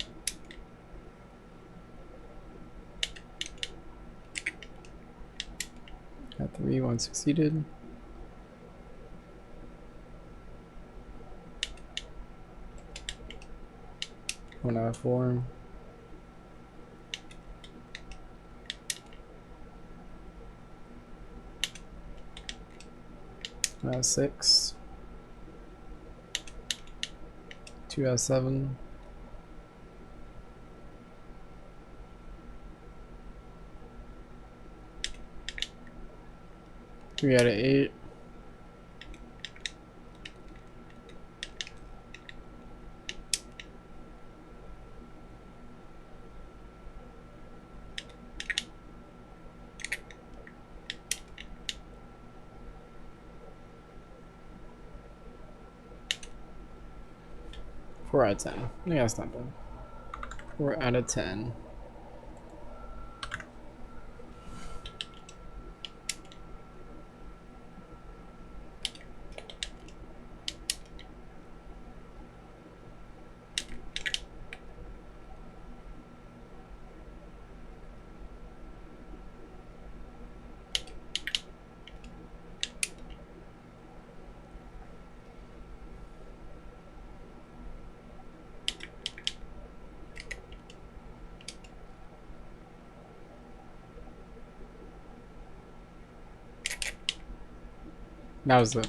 Got 3, 1 succeeded. 1 out of 4. One out of 6. 2 out of 7. 3 out of 8. 4 out of 10. Yeah, that's not bad. 4 out of 10. That was it.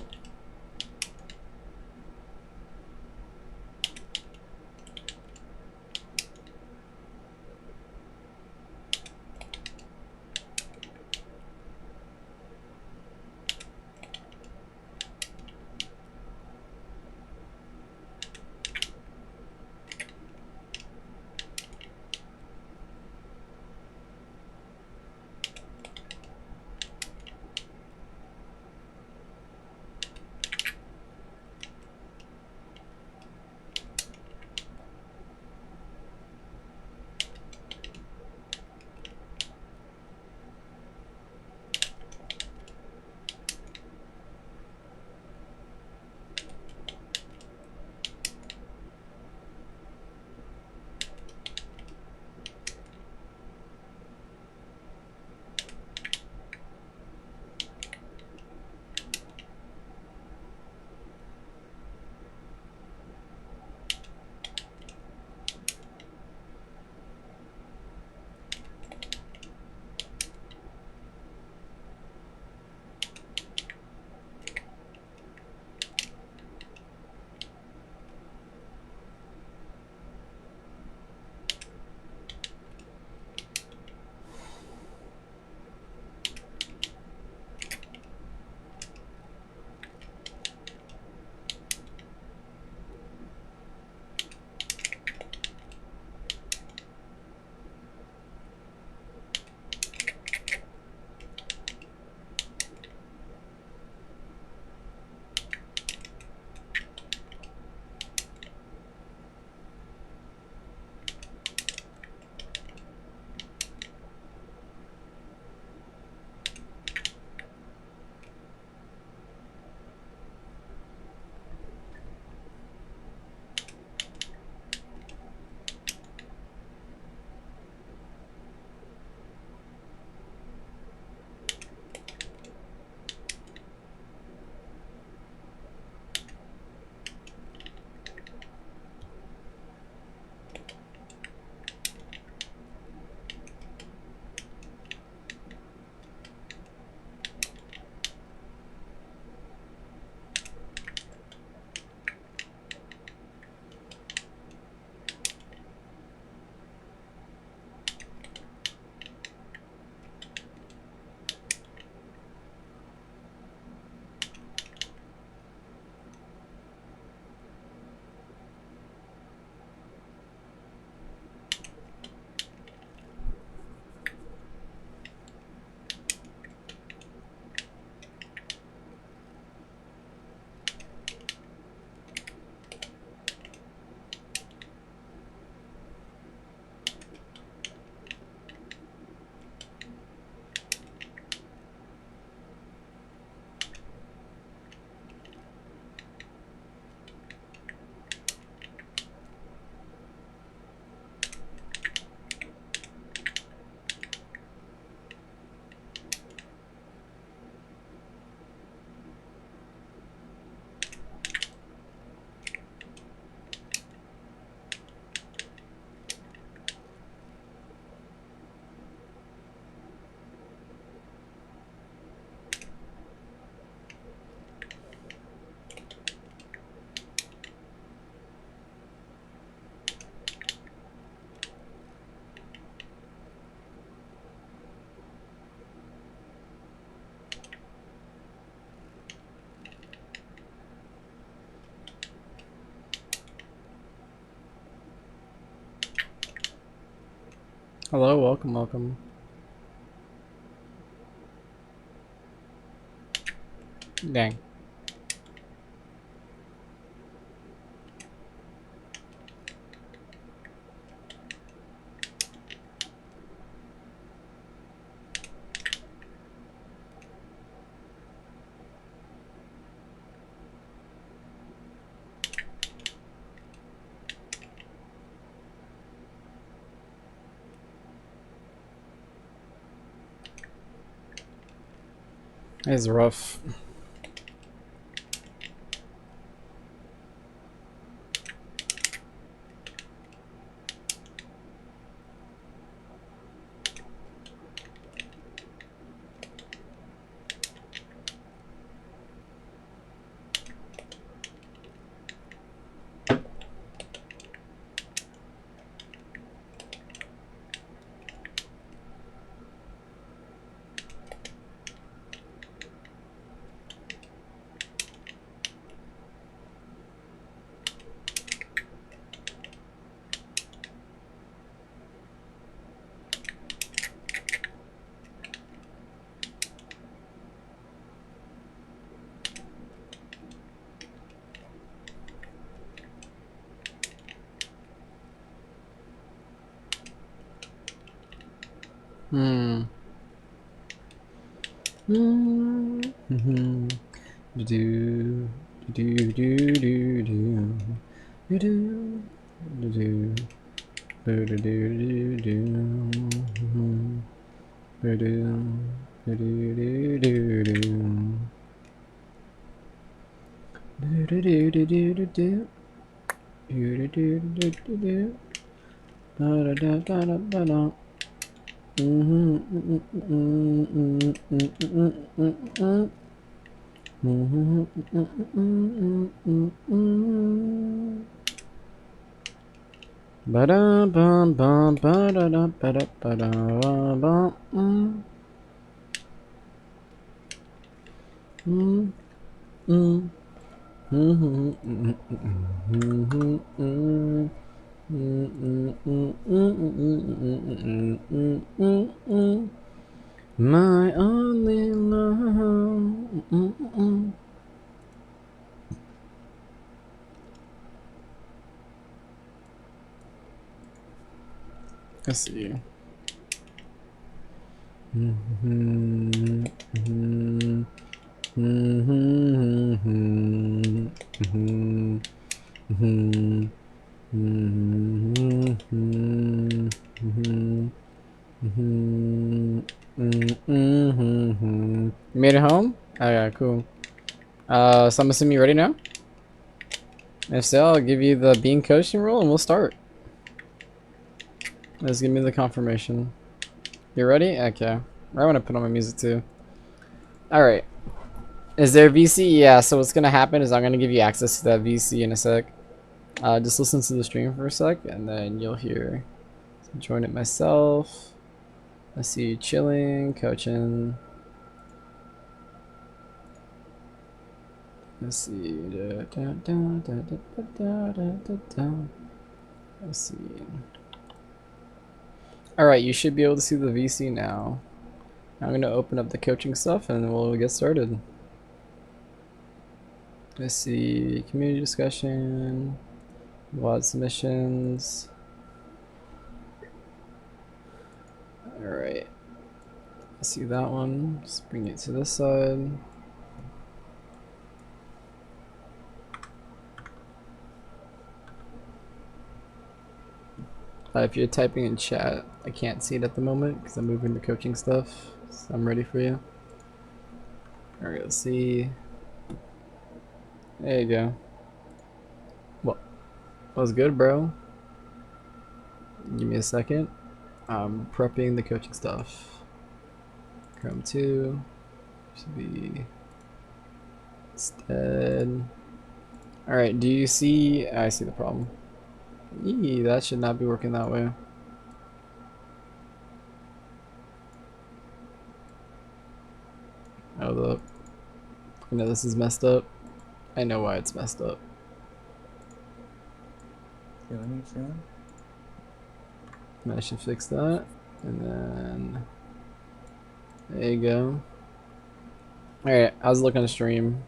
Hello, welcome, welcome. Dang. It's rough. Hmm. Hmm. Hmm. Do do do do do do do do do do do do do. Do do do do do do. Do do do do do do do. Do do do do do do. Da da da da da da da. Ba-da bum bum ba-da-da ba-da ba-da bum mm mm my only love. Let's see. You made it home? Oh yeah, cool. So I'm assuming you're ready now? If so, I'll give you the bean coaching roll and we'll start. Just give me the confirmation. You ready? Okay. I want to put on my music too. Alright. Is there VC? Yeah, so what's gonna happen is I'm gonna give you access to that VC in a sec. Just listen to the stream for a sec and then you'll hear. Join it myself. Let's see, chilling, coaching. Let's see. Let's see. Alright, you should be able to see the VC now. I'm going to open up the coaching stuff and we'll get started. Let's see. Community discussion. VOD submissions. Alright. Let's see that one. Just bring it to this side. If you're typing in chat, I can't see it at the moment because I'm moving the coaching stuff. So I'm ready for you. Alright, let's see. There you go. Well, was good, bro. Give me a second. I'm prepping the coaching stuff. Chrome 2 should be instead. Alright, do you see? I see the problem. Eee, that should not be working that way. Hold up. I know this is messed up. I know why it's messed up. Okay, let me try. I should fix that. And then there you go. Alright, how's it looking to stream?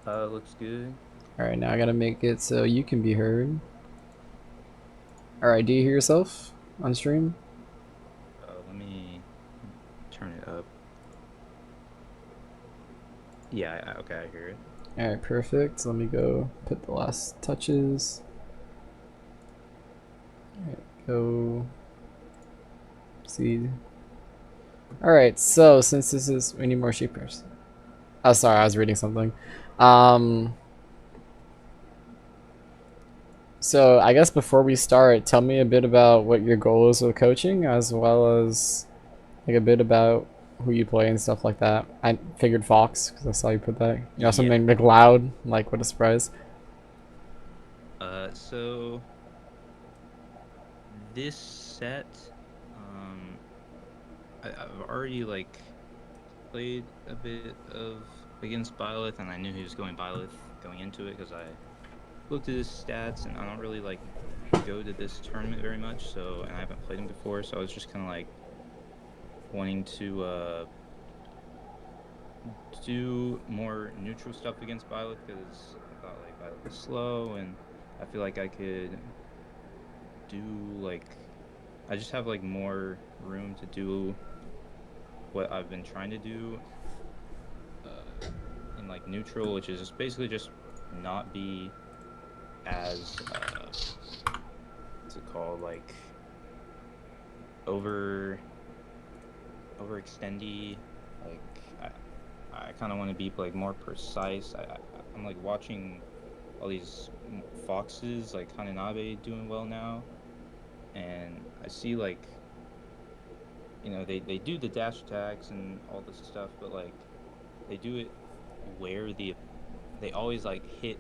Looks good. Alright, now I gotta make it so you can be heard. Alright, do you hear yourself on stream? Let me turn it up. Yeah, okay, I hear it. Alright, perfect. So let me go put the last touches. Alright, go see. Alright, so since this is, we need more sheep pairs. Oh, sorry, I was reading something. Um, so I guess before we start, tell me a bit about what your goal is with coaching, as well as like a bit about who you play and stuff like that. I figured Fox because I saw you put that. You also Yeah. named Makloud. Like, what a surprise! So this set, um, I've already like played a bit of against Byleth, and I knew he was going Byleth going into it because I looked at his stats, and I don't really like go to this tournament very much. So, and I haven't played him before, so I was just kind of like wanting to do more neutral stuff against Byleth because I thought like Byleth was slow, and I feel like I could do like I just have like more room to do what I've been trying to do uh, in like neutral, which is just basically just not be as what's it called, like over overextendy. Like I kind of want to be like more precise. I'm like watching all these foxes like Hananabe doing well now, and I see like they do the dash attacks and all this stuff, but like they do it where they always like hit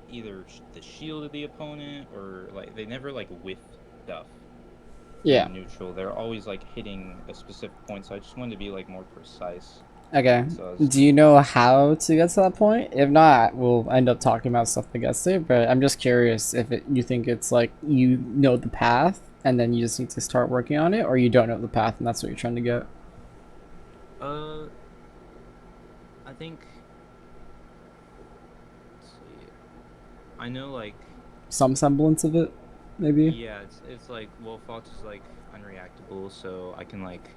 either the shield of the opponent or like they never like whiff stuff Yeah. in neutral. They're always like hitting a specific point, so I just wanted to be like more precise. Okay. So I was Do you know how to get to that point? If not, we'll end up talking about stuff that gets there. But I'm just curious if you think it's like you know the path and then you just need to start working on it, or you don't know the path and that's what you're trying to get. uh I think let's see. I know like Some semblance of it, maybe. yeah, it's like well Fox is like unreactable, so I can like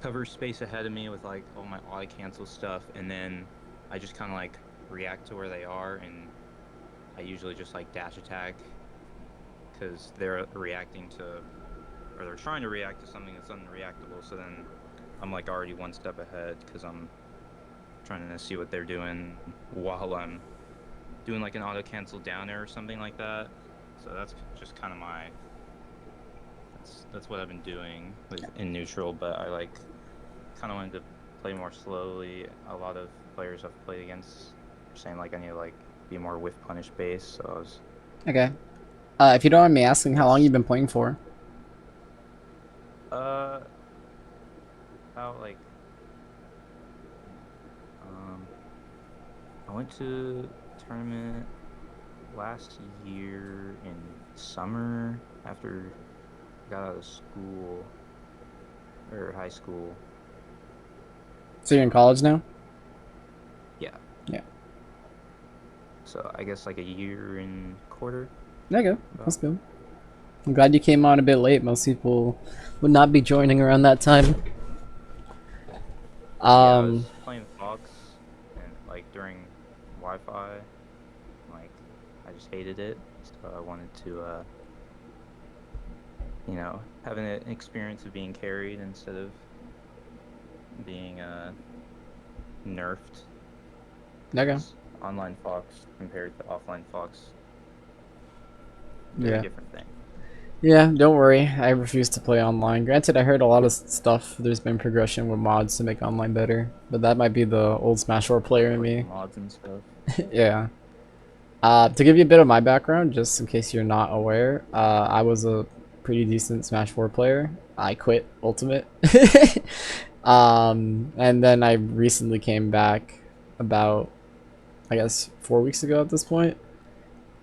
cover space ahead of me with like all my auto cancel stuff, and then I just kind of like react to where they are, and I usually just like dash attack because they're reacting to or they're trying to react to something that's unreactable. So then I'm like already one step ahead because I'm trying to see what they're doing while I'm doing like an auto cancel down air or something like that. So that's just kind of that's what I've been doing with in neutral, but I like kind of wanted to play more slowly. A lot of players I've played against are saying like I need to like be more whiff punish based. So Okay. If you don't mind me asking, how long that's you been playing for? uh about like um I went to tournament last year in summer after I got out of school or high school. So you're in college now? Yeah. Yeah. So I guess like a year and quarter There you go. That's about. good. I'm glad you came on a bit late. Most people would not be joining around that time. Yeah, I Um, was playing Fox and like during Wi-Fi, like I just hated it. So I wanted to have an experience of being carried instead of being nerfed okay. because online Fox compared to offline Fox, very Yeah. different thing. Yeah, don't worry. I refuse to play online. Granted, I heard a lot of stuff. There's been progression with mods to make online better, but that might be the old Smash 4 player in Like me. mods and stuff. Yeah. To give you a bit of my background, just in case you're not aware, I was a pretty decent Smash 4 player. I quit Ultimate. And then I recently came back about, I guess, 4 weeks ago at this point,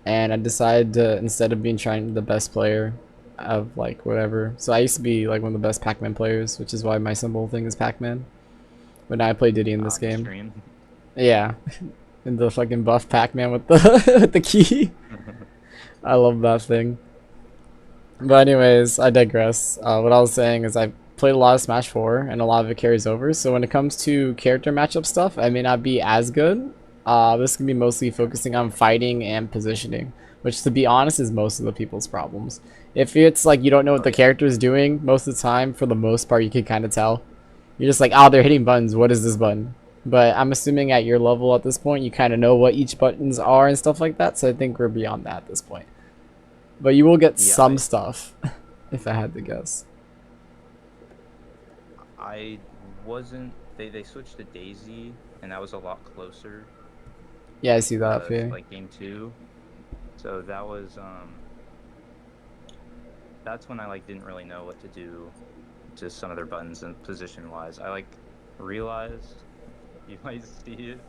and I decided to, instead of being trying the best player, of like whatever. So I used to be like one of the best Pac-Man players, which is why my symbol thing is Pac-Man. But now I play Diddy in this On game. stream. Yeah, and the fucking buff Pac-Man with the with the key. I love that thing. But anyways, I digress. What I was saying is I played a lot of Smash 4 and a lot of it carries over. So when it comes to character matchup stuff, I may not be as good. This can be mostly focusing on fighting and positioning, which to be honest is most of the people's problems. If it's like you don't know what Oh the yeah. character is doing, most of the time, for the most part, you can kind of tell. You're just like, oh, they're hitting buttons. What is this button? But I'm assuming at your level at this point, you kind of know what each buttons are and stuff like that. So I think we're beyond that at this point. But you will get Yeah, some stuff, if I had to guess. I wasn't. They switched to Daisy, and that was a lot closer Yeah, I see that up to here. like game two. So that was that's when I like didn't really know what to do to some of their buttons and position wise. I like realized you might see it.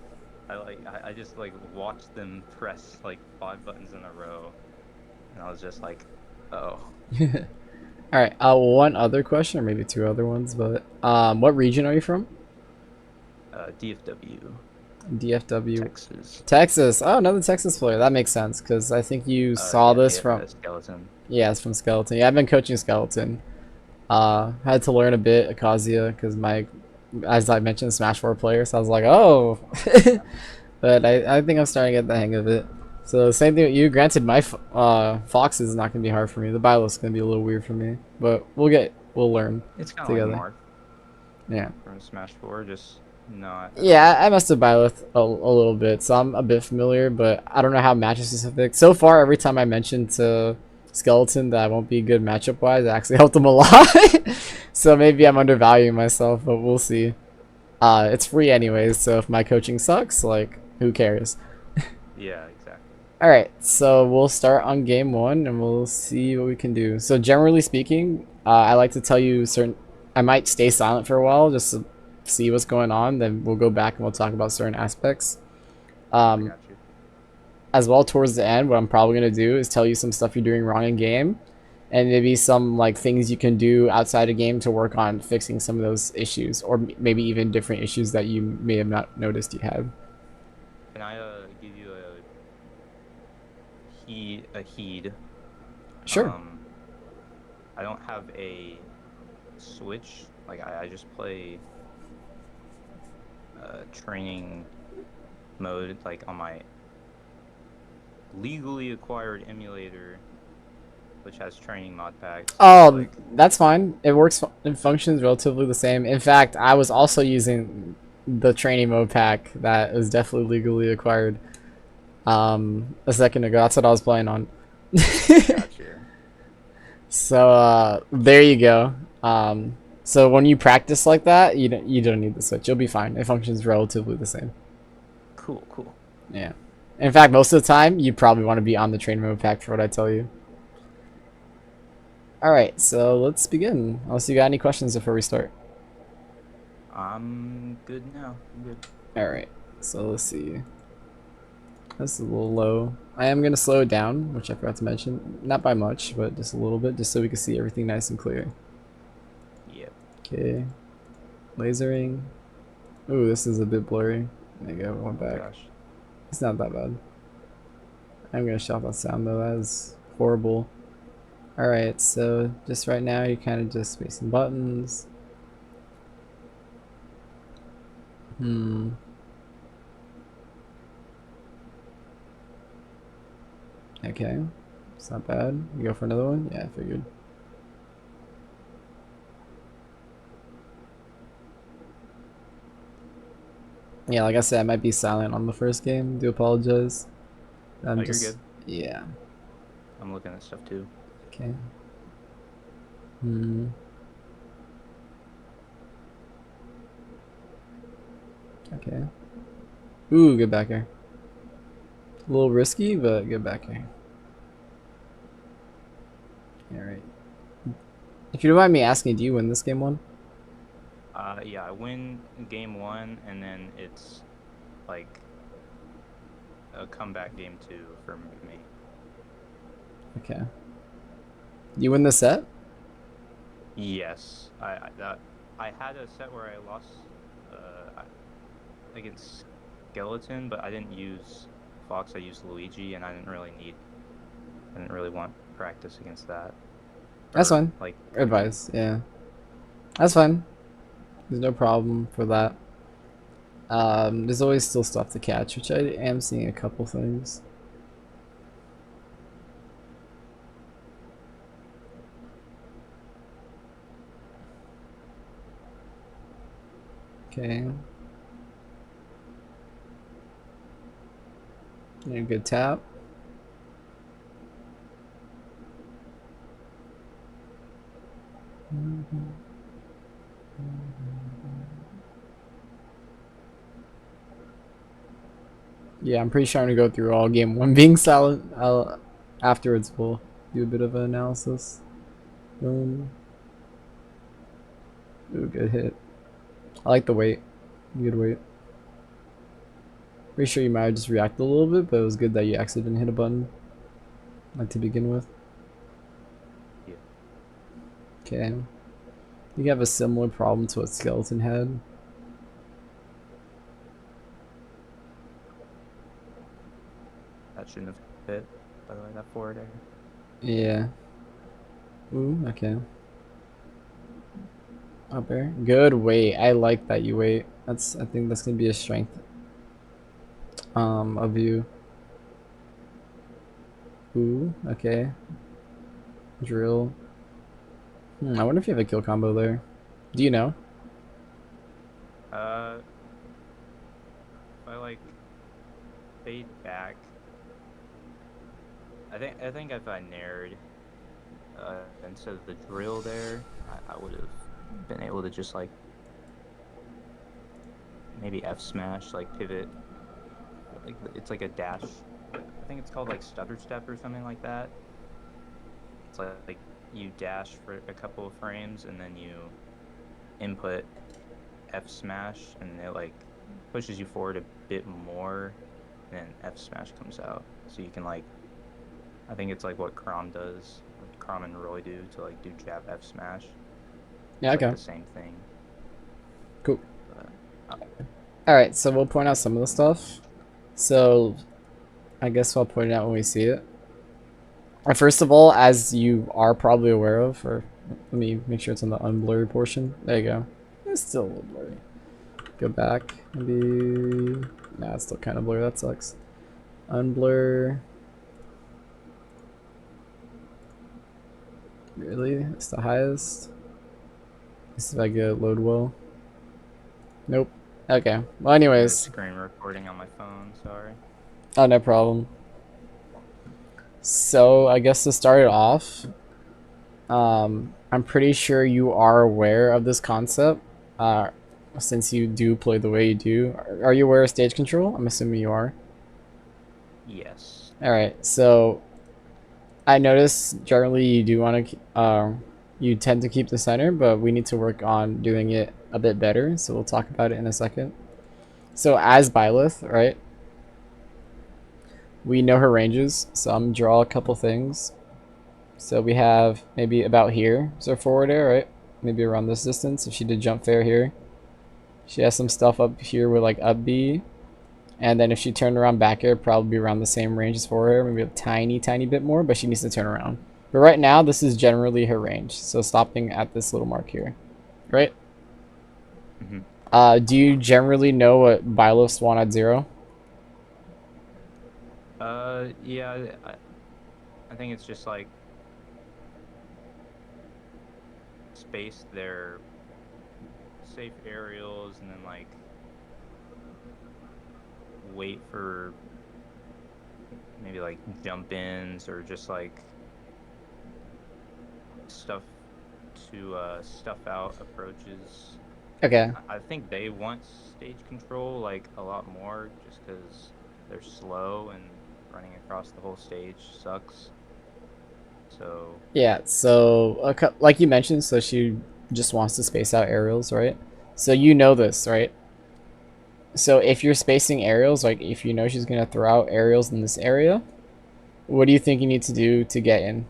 I just like watched them press like 5 buttons in a row, and I was just like, oh, All right. One other question, or maybe two other ones, but what region are you from? DFW, DFW, Texas. Texas. Oh, another Texas player. That makes sense because I think you saw Yeah, this from. skeleton. Yeah, it's from Skeleton. Yeah, I've been coaching Skeleton. Had to learn a bit Akasia because my, as I mentioned, Smash 4 player. So I was like, oh, Yeah. but I think I'm starting to get the hang of it. So same thing with you. Granted, my Fox is not gonna be hard for me. The Byleth's gonna be a little weird for me, but we'll learn It's kind of like together. Marth Yeah. from Smash 4, just not Yeah, I must have Byleth a little bit, so I'm a bit familiar, but I don't know how matchup specific. So far, every time I mentioned to Skeleton that I won't be good matchup wise, I actually helped him a lot. So maybe I'm undervaluing myself, but we'll see. It's free anyways, so if my coaching sucks, like, who cares? Yeah, exactly. Alright, so we'll start on game one and we'll see what we can do. So generally speaking, I like to tell you certain... I might stay silent for a while just to see what's going on, then we'll go back and we'll talk about certain aspects. I Um, got you. as well, towards the end, what I'm probably going to do is tell you some stuff you're doing wrong in game, and maybe some like things you can do outside of game to work on fixing some of those issues, or maybe even different issues that you may have not noticed you had. Can I give you a heed? Sure. Um, I don't have a Switch. Like I just play training mode like on my legally acquired emulator, which has training mod packs. So Oh, like, that's fine. It works. It functions relatively the same. In fact, I was also using the training mode pack that was definitely legally acquired. A second ago. That's what I was playing on. gotcha. So there you go. So when you practice like that, you don't need the switch. You'll be fine. It functions relatively the same. Cool, cool. Yeah. In fact, most of the time, you probably want to be on the train mode pack for what I tell you. All right, so let's begin. Unless you got any questions before we start. I'm good now. I'm good. All right. So let's see. That's a little low. I am gonna slow it down, which I forgot to mention. Not by much, but just a little bit, just so we can see everything nice and clear. Yep. Okay. Lasering. Ooh, this is a bit blurry. There you go. Went Oh back. gosh. It's not that bad. I'm gonna shut off that sound though. That is horrible. Alright, so just right now you're kind of just spacing buttons. Hmm. Okay. It's not bad. You go for another one? Yeah, I figured. Yeah, like I said, I might be silent on the first game. Do apologize. Oh, I'm you're just... good. Yeah. I'm looking at stuff too. Okay. Hmm. Okay. Ooh, good back here. A little risky, but good back here. Alright. If you don't mind me asking, do you win this game one? Yeah, I win game one, and then it's like a comeback game two for me. Okay. You win the set? Yes, I had a set where I lost against Skeleton, but I didn't use Fox. I used Luigi, and I didn't really want practice against that, That's or fine. like coaching. Advice, yeah. That's fine. There's no problem for that. There's always still stuff to catch, which I am seeing a couple things. Okay. Yeah, good tap. Yeah, I'm pretty sure I'm gonna go through all game one being silent. Afterwards we'll do a bit of an analysis. Boom. Ooh, good hit. I like the weight. Good weight. Pretty sure you might have just reacted a little bit, but it was good that you actually didn't hit a button. Like to begin with. Yeah, Okay. You have a similar problem to what Skeleton had. that shouldn't have hit. By the way, that forward air. Yeah. Ooh, okay. Up air. Good weight. I like that you wait. I think that's gonna be a strength of you. Ooh, okay. Drill. I wonder if you have a kill combo there. Do you know? Uh, if I like fade back, I think if I nared instead of the drill there, I would have been able to just like maybe F smash, like pivot, like it's like a dash. I think it's called like stutter step or something like that. It's like you dash for a couple of frames and then you input F smash and it like pushes you forward a bit more, and then F smash comes out. So you can like, I think it's like what Crom does, what Crom and Roy do to like do jab F smash. Yeah, It's like okay. the same thing. Cool. But Alright, so we'll point out some of the stuff. So I guess I'll point it out when we see it. First of all, as you are probably aware of, or let me make sure it's on the unblurry portion. There you go. It's still a little blurry. Go back. Maybe. Nah, it's still kind of blurry. That sucks. Unblur. Really? It's the highest? Let's see if I get it load well. Nope. Okay. Well, yeah, it's anyways. screen recording on my phone. Sorry. Oh, no problem. So, I guess to start it off, I'm pretty sure you are aware of this concept, since you do play the way you do. Are you aware of stage control? I'm assuming you are. Yes. Alright, so I notice generally you do want to, you tend to keep the center, but we need to work on doing it a bit better, so we'll talk about it in a second. So as Byleth, right, we know her ranges, so I'm gonna draw a couple things. So we have maybe about here, so forward air, right? Maybe around this distance, if she did jump fair here. She has some stuff up here with like up B. And then if she turned around back air, probably around the same range as forward air, maybe a tiny bit more, but she needs to turn around. But right now, this is generally her range. So stopping at this little mark here, right? Hmm. Do you generally know what Byleths want at 0? Yeah, I think it's just like space their safe aerials and then like wait for maybe like jump ins or just like stuff to stuff out approaches. Okay. I think they want stage control like a lot more just because they're slow and running across the whole stage sucks. So Yeah, so like you mentioned, so she just wants to space out aerials, right? So you know this, right? So if you're spacing aerials, like if you know she's gonna throw out aerials in this area, what do you think you need to do to get in?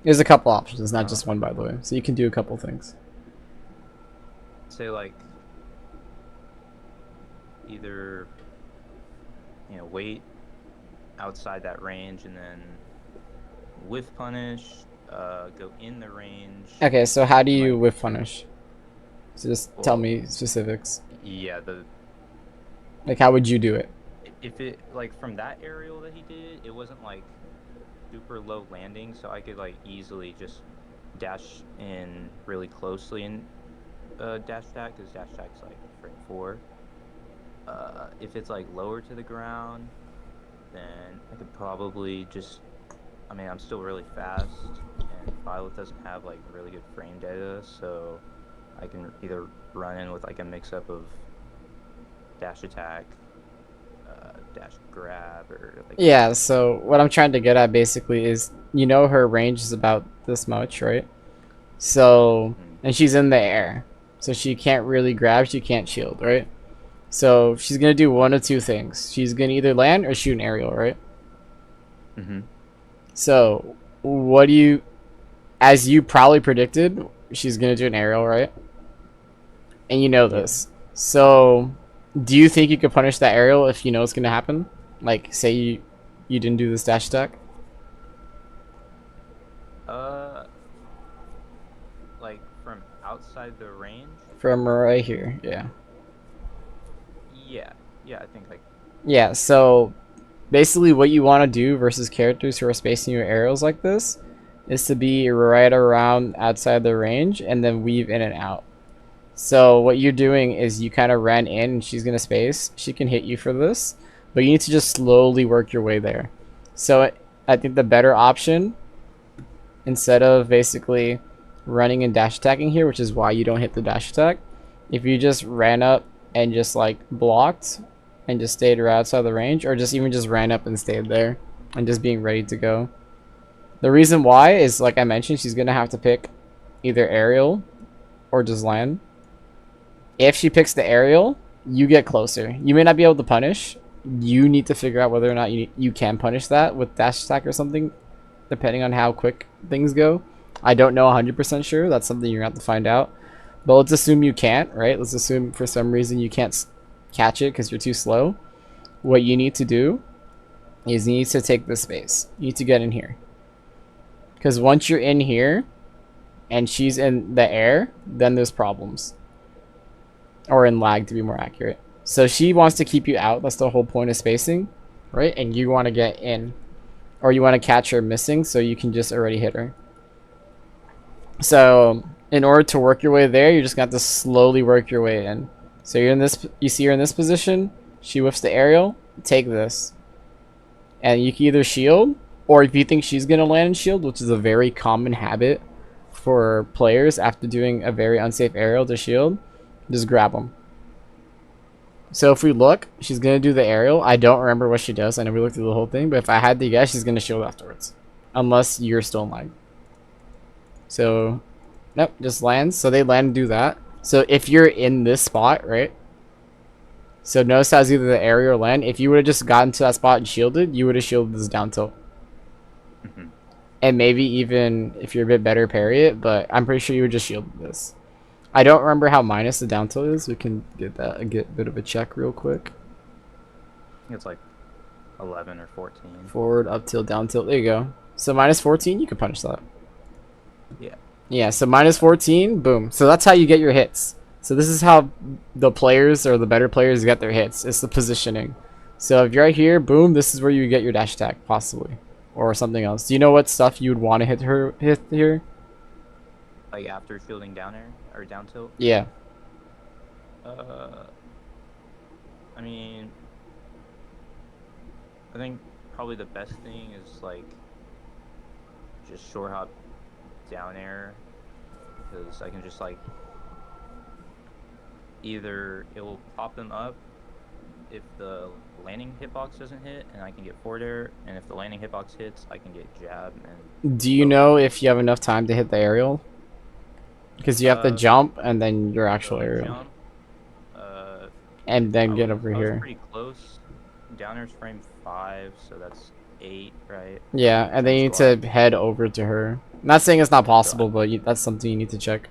There's a couple options. It's not Uh, just one, by the way. So you can do a couple things. say like either wait outside that range and then whiff punish, go in the range. Okay, so how do And you like, whiff punish? So just tell well, me specifics. yeah, the Like, how would you do it? if it like from that aerial that he did, it wasn't like super low landing, so I could like easily just dash in really closely in dash attack because dash attack's like frame 4. If it's like lower to the ground, then I could probably just. I mean, I'm still really fast, and Violet doesn't have like really good frame data, so I can either run in with like a mix-up of dash attack, dash grab, or like. Yeah, so what I'm trying to get at basically is, her range is about this much, right? So, Mm-hmm. and she's in the air. So she can't really grab, she can't shield, right? So she's going to do one of two things. She's going to either land or shoot an aerial, right? Mm-hmm. So, what do you, as you probably predicted, she's going to do an aerial, right? And you know Yeah. this. So, do you think you could punish that aerial if you know it's going to happen? Like, say you didn't do this dash attack? Uh, like from outside the range. From right here, yeah. Yeah. Yeah, I think like. Yeah, so basically what you want to do versus characters who are spacing your arrows like this is to be right around outside the range and then weave in and out. So what you're doing is you kind of ran in and she's going to space. She can hit you for this, but you need to just slowly work your way there. So I think the better option, instead of basically running and dash attacking here, which is why you don't hit the dash attack, if you just ran up and just like blocked and just stayed right outside the range, or just even just ran up and stayed there and just being ready to go. The reason why is, like I mentioned, she's gonna have to pick either aerial or just land. If she picks the aerial, you get closer. You may not be able to punish. You need to figure out whether or not you can punish that with dash attack or something, depending on how quick things go. I don't know 100% sure. That's something you're gonna have to find out. But let's assume you can't, right? Let's assume for some reason you can't catch it because you're too slow. What you need to do is you need to take this space. You need to get in here. Because once you're in here and she's in the air, then there's problems. Or in lag, to be more accurate. So she wants to keep you out. That's the whole point of spacing, right? And you want to get in. Or you want to catch her missing so you can just already hit her. So in order to work your way there, you're just going to have to slowly work your way in. So you're in this, you see her in this position. She whiffs the aerial. Take this. And you can either shield, or if you think she's going to land and shield, which is a very common habit for players after doing a very unsafe aerial to shield, just grab them. So if we look, she's going to do the aerial. I don't remember what she does. I know we looked through the whole thing, but if I had to guess, she's going to shield afterwards. Unless you're still in lag. So, nope, just lands. So they land and do that. So if you're in this spot, right? So notice how it's either the area or land. If you would have just gotten to that spot and shielded, you would have shielded this down tilt. Mm-hmm. And maybe even if you're a bit better, parry it. But I'm pretty sure you would just shield this. I don't remember how minus the down tilt is. We can get a bit of a check real quick. It's like 11 or 14. Forward, up tilt, down tilt. There you go. So minus 14, you can punish that. Yeah. Yeah, so minus 14, boom. So that's how you get your hits. So this is how the players or the better players get their hits. It's the positioning. So if you're right here, boom, this is where you get your dash attack, possibly. Or something else. Do you know what stuff you would want to hit here? Like after shielding down air or down tilt. Yeah. I mean, I think probably the best thing is like just short hop down air, because I can just like either it will pop them up if the landing hitbox doesn't hit, and I can get forward air, and if the landing hitbox hits, I can get jab. And Do you know if you have enough time to hit the aerial? Because you have to jump and then your actual aerial. Jump, and then get over I was here. pretty close. Down air's frame 5, so that's 8, right? Yeah, and then you need to head over to her. Not saying it's not So possible, but that's something you need to check.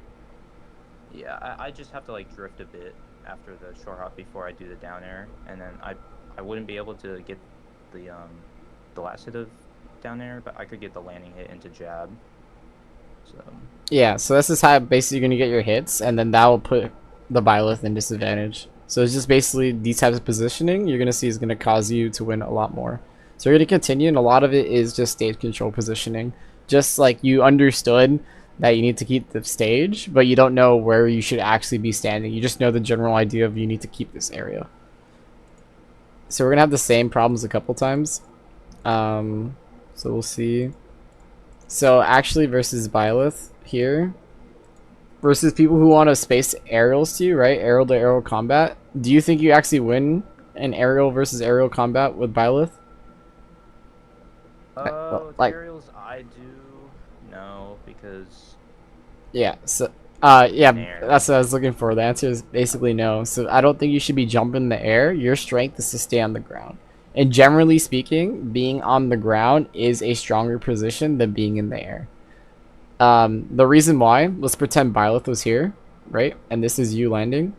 yeah, I just have to like drift a bit after the short hop before I do the down air, and then I wouldn't be able to get the last hit of down air, but I could get the landing hit into jab. So Yeah, so this is how basically you're gonna get your hits, and then that will put the Byleth in disadvantage. So it's just basically these types of positioning you're gonna see is gonna cause you to win a lot more. So you're gonna continue, and a lot of it is just stage control positioning. Just like you understood that you need to keep the stage, but you don't know where you should actually be standing. You just know the general idea of you need to keep this area. So we're gonna have the same problems a couple times. So we'll see. So actually versus Byleth here, versus people who want to space aerials to you, right? Aerial to aerial combat. Do you think you actually win an aerial versus aerial combat with Byleth? with Like, aerials, I do no because yeah. So, in yeah, air. that's what I was looking for. The answer is basically no. So I don't think you should be jumping in the air. Your strength is to stay on the ground. And generally speaking, being on the ground is a stronger position than being in the air. The reason why, let's pretend Byleth was here, right? And this is you landing.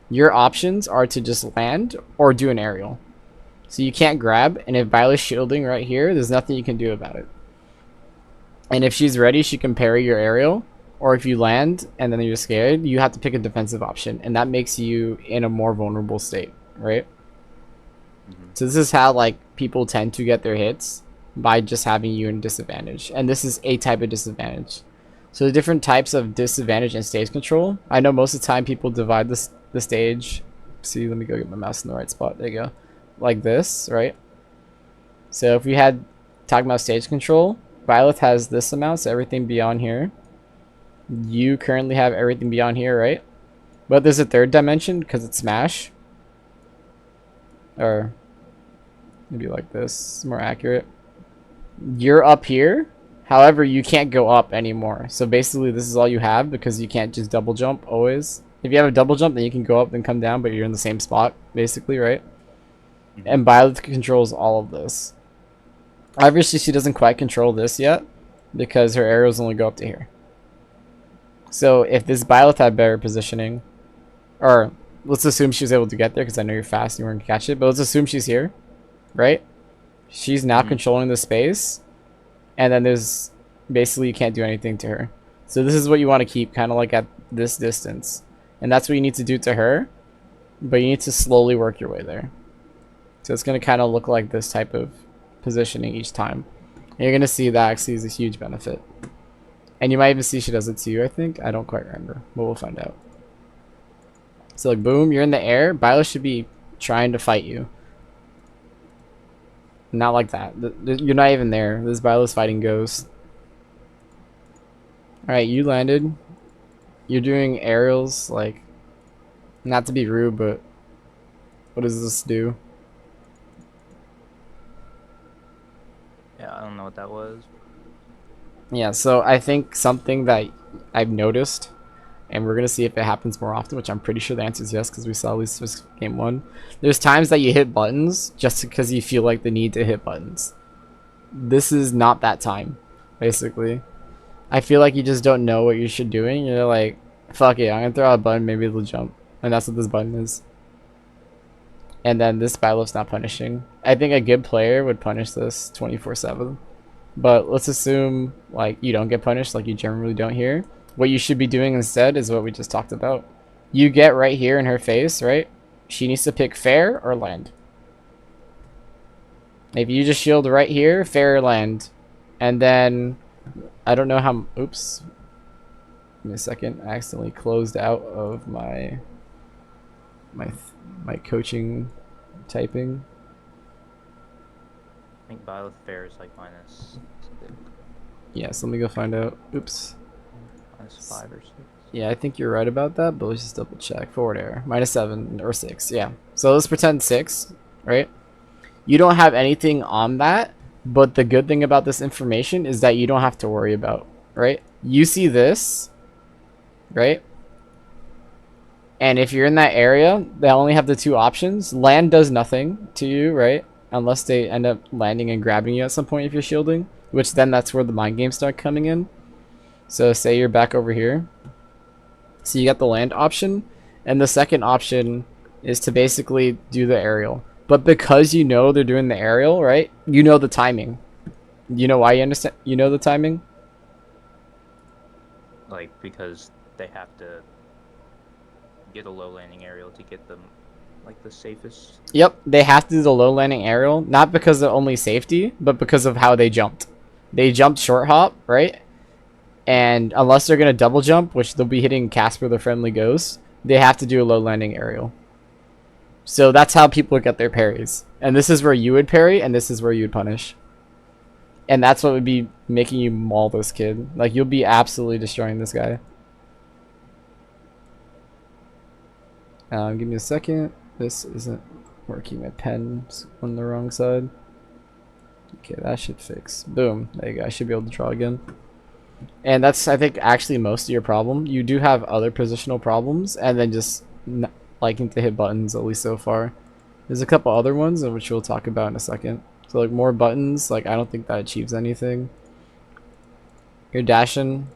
Your options are to just land or do an aerial. So you can't grab, and if Byleth's shielding right here, there's nothing you can do about it. And if she's ready, she can parry your aerial. Or if you land and then you're scared, you have to pick a defensive option, and that makes you in a more vulnerable state, right? So this is how like people tend to get their hits, by just having you in disadvantage. And this is a type of disadvantage. So the different types of disadvantage and stage control. I know most of the time people divide the stage. See, let me go get my mouse in the right spot. There you go. Like this, right? So if we had talking about stage control, Byleth has this amount, so everything beyond here. You currently have everything beyond here, right? But there's a third dimension because it's Smash. Or maybe like this, more accurate. You're up here, however you can't go up anymore. So basically this is all you have, because you can't just double jump always. If you have a double jump, then you can go up and come down, but you're in the same spot basically, right? And Byleth controls all of this. Obviously she doesn't quite control this yet, because her arrows only go up to here. So if this Byleth had better positioning, or let's assume she was able to get there, because I know you're fast and you weren't gonna catch it, but let's assume she's here, right? She's now controlling the space, and then there's basically you can't do anything to her. So this is what you want to keep kind of like at this distance, and that's what you need to do to her, but you need to slowly work your way there. So it's going to kind of look like this type of positioning each time, and you're going to see that actually is a huge benefit. And you might even see she does it to you, I think. I don't quite remember, but we'll find out. So like boom, you're in the air. Byleth should be trying to fight you. Not like that. You're not even there. This Byleth's fighting Ghost. Alright, you landed. You're doing aerials, like, not to be rude, but what does this do? Yeah, I don't know what that was. Yeah, so I think something that I've noticed, and we're going to see if it happens more often, which I'm pretty sure the answer is yes, because we saw at least this game 1. There's times that you hit buttons just because you feel like the need to hit buttons. This is not that time, basically. I feel like you just don't know what you should be doing. You're like, fuck it, I'm going to throw out a button, maybe it'll jump. And that's what this button is. And then this Byleth's not punishing. I think a good player would punish this 24/7. But let's assume like you don't get punished, like you generally don't here. What you should be doing instead is what we just talked about. You get right here in her face, right? She needs to pick fair or land. If you just shield right here, fair or land. And then, I don't know how, oops. Give me a second, I accidentally closed out of my coaching typing. I think Byleth fair is like minus Yeah, so let me go find out. Oops. -5 or 6. Yeah, I think you're right about that, but let's just double check. Forward error. -7 or 6, yeah. So let's pretend 6, right? You don't have anything on that, but the good thing about this information is that you don't have to worry about, right? You see this, right? And if you're in that area, they only have the 2 options. Land does nothing to you, right? Unless they end up landing and grabbing you at some point if you're shielding, which then that's where the mind games start coming in. So say you're back over here. So you got the land option, and the second option is to basically do the aerial. But because you know they're doing the aerial, right? You know the timing. You know why you understand? You know the timing? Like because they have to get a low landing aerial to get them like the safest. Yep, they have to do the low landing aerial, not because of only safety, but because of how they jumped. They jumped short hop, right? And unless they're gonna double jump, which they'll be hitting Casper the Friendly Ghost, they have to do a low landing aerial. So that's how people get their parries. And this is where you would parry, and this is where you would punish. And that's what would be making you maul this kid. Like, you'll be absolutely destroying this guy. Give me a second. This isn't working. My pen's on the wrong side. Okay, that should fix. Boom. There you go. I should be able to draw again. And that's, I think, actually most of your problem. You do have other positional problems, and then just liking to hit buttons, at least so far. There's a couple other ones, which we'll talk about in a second. So, like, more buttons, like, I don't think that achieves anything. You're dashing.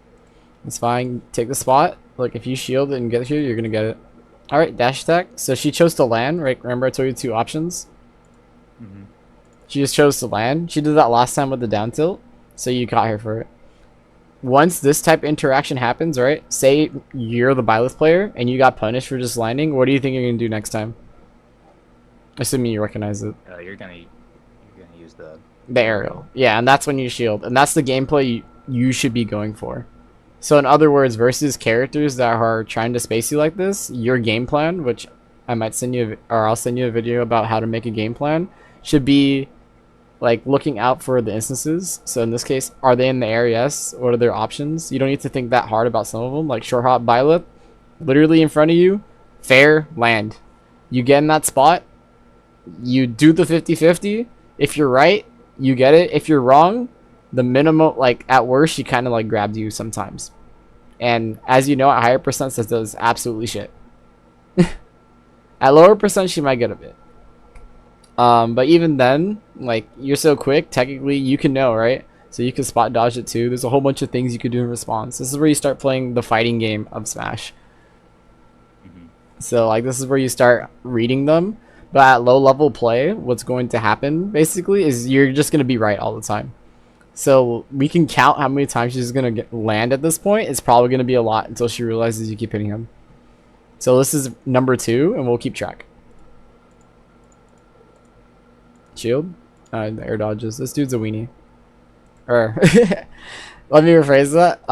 It's fine. Take the spot. Like, if you shield it and get here, you're going to get it. Alright, dash attack. So she chose to land, right? Remember I told you 2 options? Mm-hmm. She just chose to land. She did that last time with the down tilt, so you got her for it. Once this type of interaction happens, right? Say you're the Byleth player and you got punished for just landing. What do you think you're going to do next time? Assuming you recognize it. You're gonna use the Aerial. Yeah, and that's when you shield. And that's the gameplay you should be going for. So in other words, versus characters that are trying to space you like this, your game plan, which I might send you, or I'll send you a video about how to make a game plan, should be like looking out for the instances. So in this case, are they in the air? Yes. What are their options? You don't need to think that hard about some of them. Like short hop, Byleth, literally in front of you, fair, land. You get in that spot, you do the 50-50. If you're right, you get it. If you're wrong, the minimum, like at worst, she kind of like grabbed you sometimes. And as you know, at higher percents, that does absolutely shit. At lower percent, she might get a bit. But even then, like, you're so quick, technically, you can know, right? So you can spot dodge it too. There's a whole bunch of things you could do in response. This is where you start playing the fighting game of Smash. Mm-hmm. So, like, this is where you start reading them. But at low level play, what's going to happen, basically, is you're just going to be right all the time. So we can count how many times she's going to land at this point. It's probably going to be a lot until she realizes you keep hitting him. So this is number 2, and we'll keep track. Shield. Air dodges. This dude's a weenie. Or let me rephrase that.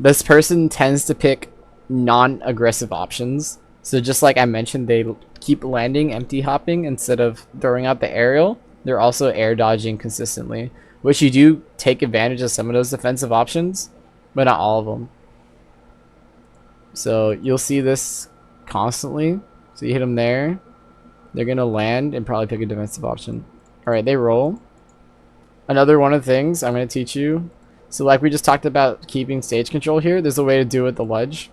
This person tends to pick non-aggressive options. So just like I mentioned, they keep landing, empty hopping instead of throwing out the aerial. They're also air dodging consistently, which you do take advantage of some of those defensive options, but not all of them. So you'll see this constantly. So you hit them there. They're going to land and probably pick a defensive option. Alright, they roll. Another one of the things I'm going to teach you. So like we just talked about keeping stage control here, there's a way to do it with the ledge.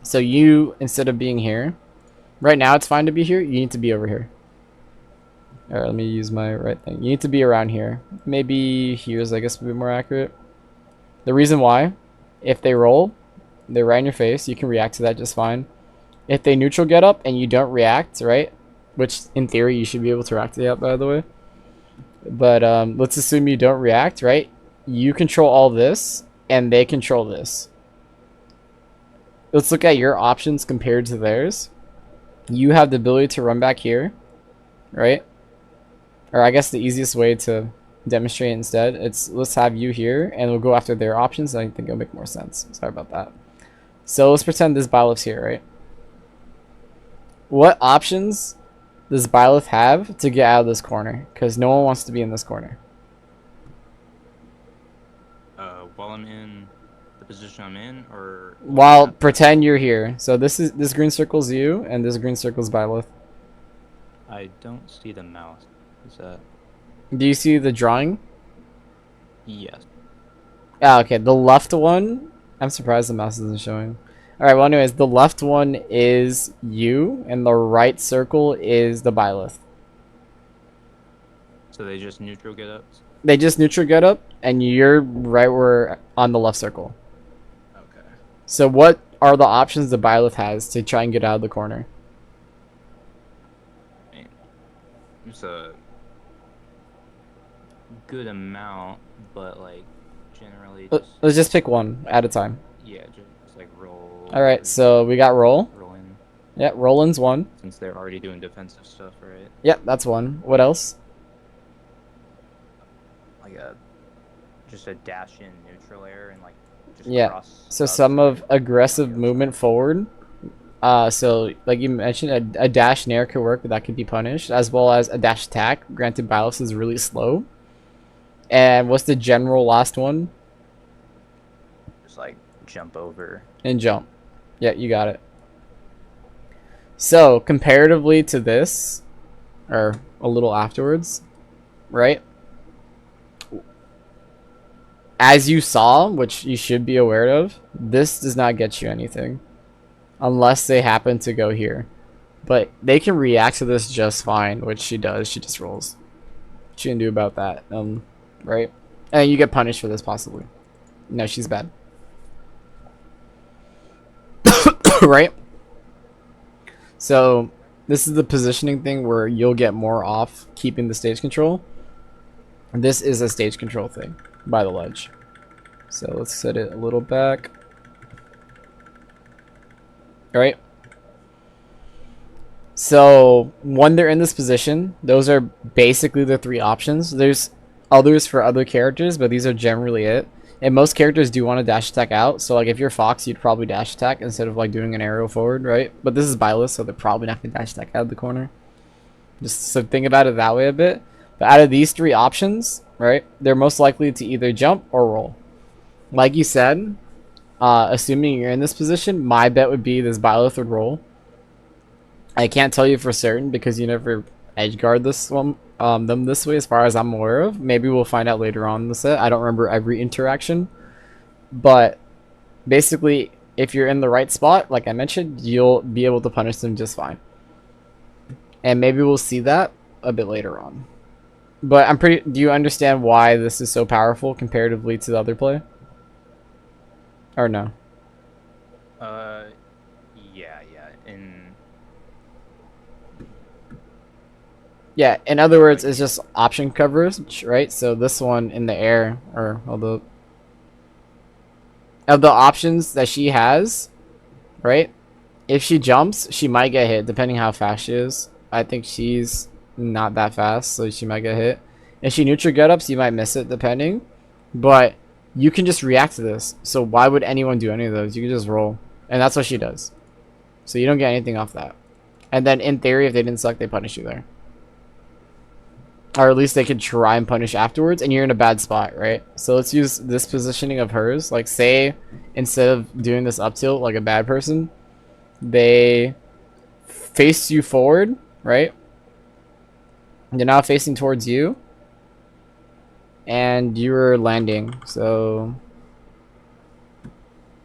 So you, instead of being here, right now it's fine to be here, you need to be over here. Alright, let me use my right thing. You need to be around here. Maybe here's, I guess, a bit more accurate. The reason why, if they roll, they're right in your face, you can react to that just fine. If they neutral get up and you don't react, right? Which, in theory, you should be able to react to that, by the way. But let's assume you don't react, right? You control all this, and they control this. Let's look at your options compared to theirs. You have the ability to run back here, right? Or I guess the easiest way to demonstrate instead, it's let's have you here, and we'll go after their options. I think it'll make more sense. Sorry about that. So let's pretend this Byleth's here, right? What options does Byleth have to get out of this corner? Because no one wants to be in this corner. While I'm in the position I'm in, or While pretend you're here. So this green circle's you, and this green circle's Byleth. I don't see the mouse. Is that? Do you see the drawing? Yes. Ah, okay. The left one. I'm surprised the mouse isn't showing. All right. Well, anyways, the left one is you, and the right circle is the Byleth. So they just neutral get ups? They just neutral get up. and you're right where on the left circle. Okay. So what are the options the Byleth has to try and get out of the corner? I mean, it's a good amount, but like generally just Let's just pick one at a time. yeah, just like roll All right, or so we got roll. roll in Yeah, Roland's one. since they're already doing defensive stuff, right? Yep, that's one. What else? Like a just a dash in neutral air and like just Yeah. cross So up some to of like on the aggressive other movement side. forward. So like you mentioned, a dash nair could work, but that could be punished, as well as a dash attack. Granted, Byleth is really slow. And what's the general last one? Just like jump over. And jump. Yeah, you got it. So comparatively to this, or a little afterwards, right? As you saw, which you should be aware of, this does not get you anything unless they happen to go here. But they can react to this just fine, which she does. She just rolls. She can do about that. Right? And you get punished for this possibly. No, she's bad. Right? So this is the positioning thing where you'll get more off keeping the stage control. This is a stage control thing by the ledge. So let's set it a little back. All right. So when they're in this position, those are basically the three options. There's others for other characters, but these are generally it. And most characters do want to dash attack out. So like if you're Fox, you'd probably dash attack instead of like doing an arrow forward, right? But this is Byleth, so they're probably not going to dash attack out of the corner. Just so think about it that way a bit. But out of these three options, right, they're most likely to either jump or roll. Like you said, assuming you're in this position, my bet would be this Byleth would roll. I can't tell you for certain because you never edge guard this one, them this way, as far as I'm aware of. Maybe we'll find out later on in the set. I don't remember every interaction, but basically, if you're in the right spot, like I mentioned, you'll be able to punish them just fine. And maybe we'll see that a bit later on. But I'm pretty. Do you understand why this is so powerful comparatively to the other play? Or no? Uh, yeah, yeah. In Yeah. In other so words, like it's just option coverage, right? So this one in the air, or although of the options that she has, right? If she jumps, she might get hit, depending how fast she is. I think she's not that fast, so she might get hit. If she neutral get ups, you might miss it, depending. But you can just react to this. So why would anyone do any of those? You can just roll. And that's what she does. So you don't get anything off that. And then in theory, if they didn't suck, they punish you there. Or at least they could try and punish afterwards, and you're in a bad spot, right? So let's use this positioning of hers. Like, say, instead of doing this up tilt like a bad person, they face you forward, right? They're now facing towards you, and you're landing. So,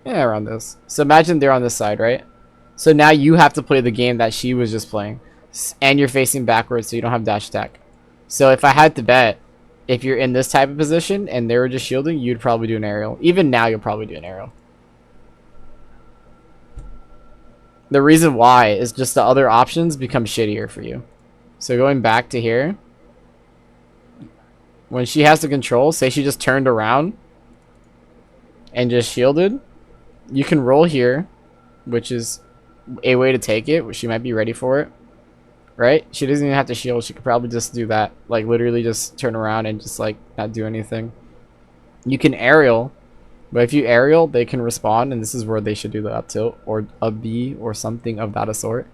yeah, around this. So imagine they're on this side, right? So now you have to play the game that she was just playing, and you're facing backwards, so you don't have dash attack. So if I had to bet, if you're in this type of position and they were just shielding, you'd probably do an aerial. Even now, you'll probably do an aerial. The reason why is just the other options become shittier for you. So going back to here, when she has the control, say she just turned around and just shielded, you can roll here, which is a way to take it, which she might be ready for it, right? She doesn't even have to shield. She could probably just do that, like literally just turn around and just like not do anything. You can aerial, but if you aerial, they can respond, and this is where they should do the up tilt or a B or something of that sort.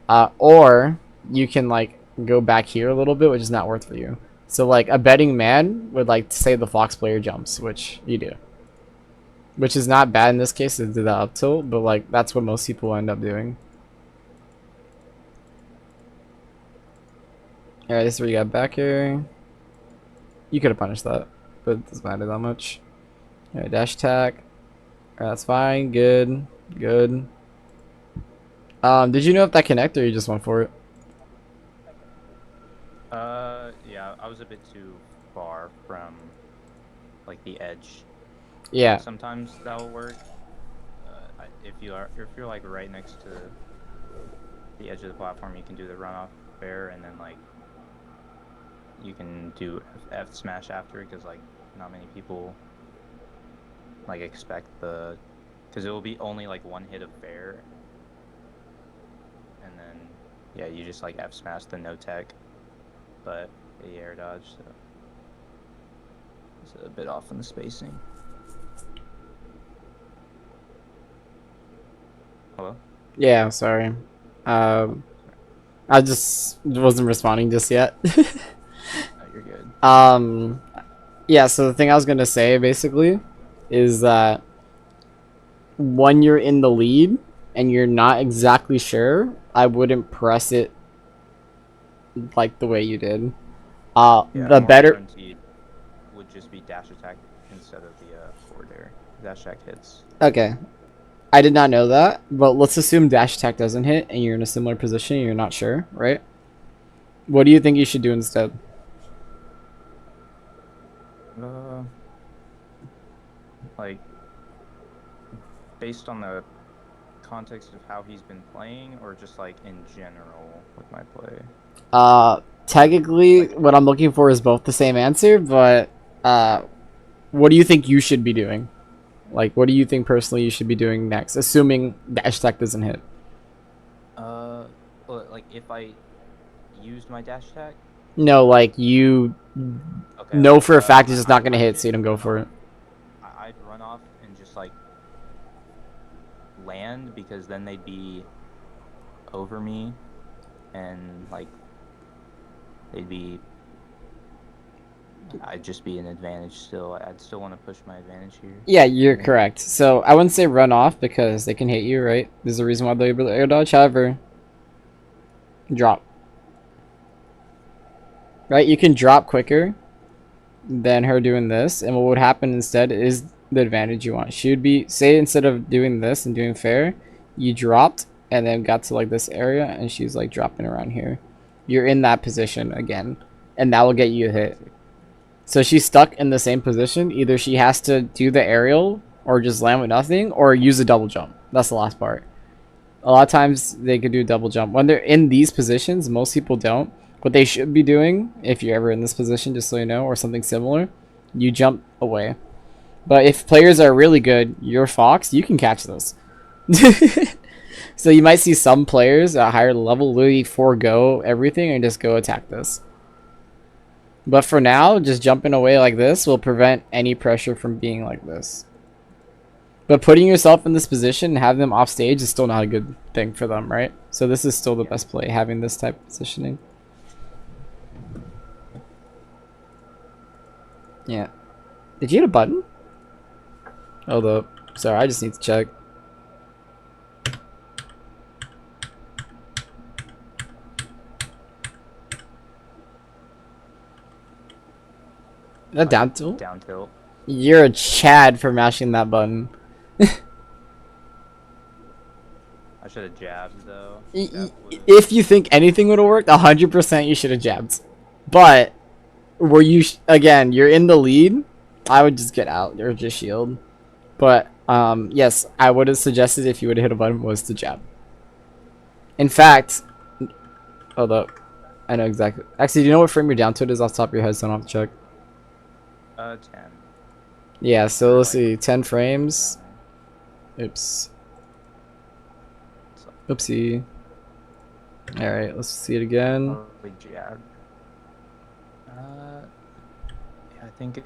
Or you can like go back here a little bit, which is not worth for you. So like a betting man would like to say the Fox player jumps, which you do, which is not bad in this case to do the up tilt, but like that's what most people end up doing. All right, this is what you got back here. You could have punished that, but it doesn't matter that much. All right, dash attack. All right, that's fine. Good. Good. Did you know if that connect or you just went for it? yeah, I was a bit too far from like the edge. Yeah. Sometimes that will work. If you're like right next to the edge of the platform, you can do the runoff fair, and then like you can do F smash after, because like not many people like expect because it will be only like one hit of fair, and then yeah, you just like F smash the no tech, but the air dodge, so it's a bit off in the spacing. Hello? Yeah, sorry. Oh, I just wasn't responding just yet. no, you're good. Yeah, so the thing I was gonna say basically is that when you're in the lead and you're not exactly sure, I wouldn't press it like the way you did. Yeah, The more better. guaranteed would just be dash attack instead of the forward air. Dash attack hits. Okay, I did not know that, but let's assume dash attack doesn't hit and you're in a similar position and you're not sure, right? What do you think you should do instead? Uh, like based on the context of how he's been playing, or just like in general with my play? Technically, Like, what I'm looking for is both the same answer, but uh, what do you think you should be doing? Like, what do you think personally you should be doing next, assuming dash attack doesn't hit? well, like if I used my dash attack, No, like you okay, know like for a fact it's just not I gonna I'd hit, so you just don't go run for off. it. I'd run off and just like land, because then they'd be over me, and like they'd be I'd just be an advantage still. I'd still want to push my advantage here. Yeah, you're correct. So I wouldn't say run off because they can hit you, right? There's a reason why they're able to air dodge. However, drop. Right? You can drop quicker than her doing this, and what would happen instead is the advantage you want. She would be, say, instead of doing this and doing fair, you dropped and then got to like this area, and she's like dropping around here. You're in that position again, and that will get you a hit. So she's stuck in the same position. Either she has to do the aerial or just land with nothing, or use a double jump. That's the last part. A lot of times they could do a double jump. When they're in these positions, most people don't. What they should be doing, if you're ever in this position, just so you know, or something similar, you jump away. But if players are really good, you're Fox, you can catch those. So you might see some players at a higher level literally forego everything and just go attack this. But for now, just jumping away like this will prevent any pressure from being like this. But putting yourself in this position and having them off stage is still not a good thing for them, right? So this is still the best play, having this type of positioning. Yeah. Did you hit a button? Hold up. Sorry, I just need to check. That down tilt? Down tilt. You're a Chad for mashing that button. I should have jabbed though. If you think anything would have worked, 100% you should have jabbed. But were you again? You're in the lead. I would just get out or just shield. But yes, I would have suggested if you would have hit a button was to jab. In fact, hold up. I know exactly. Actually, do you know what frame your down to it is off the top of your head? So I don't have to check. 10. Yeah. So Or let's like see. 10 frames. 9. Oops. Oopsie. All right. Let's see it again. Probably jabbed. Yeah, I think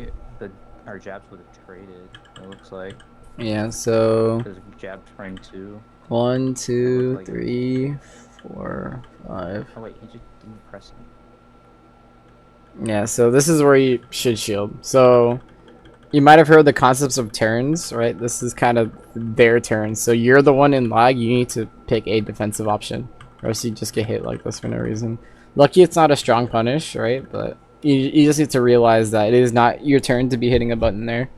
our jabs would have traded. It looks like. Yeah. So Because jabbed frame 2. 1, 2, like 3, 4, 5. Oh wait, he just didn't press it. Yeah, so this is where you should shield. So you might have heard the concepts of turns, right? This is kind of their turn. So you're the one in lag, you need to pick a defensive option, or else you just get hit like this for no reason. Lucky it's not a strong punish, right? But you just need to realize that it is not your turn to be hitting a button there.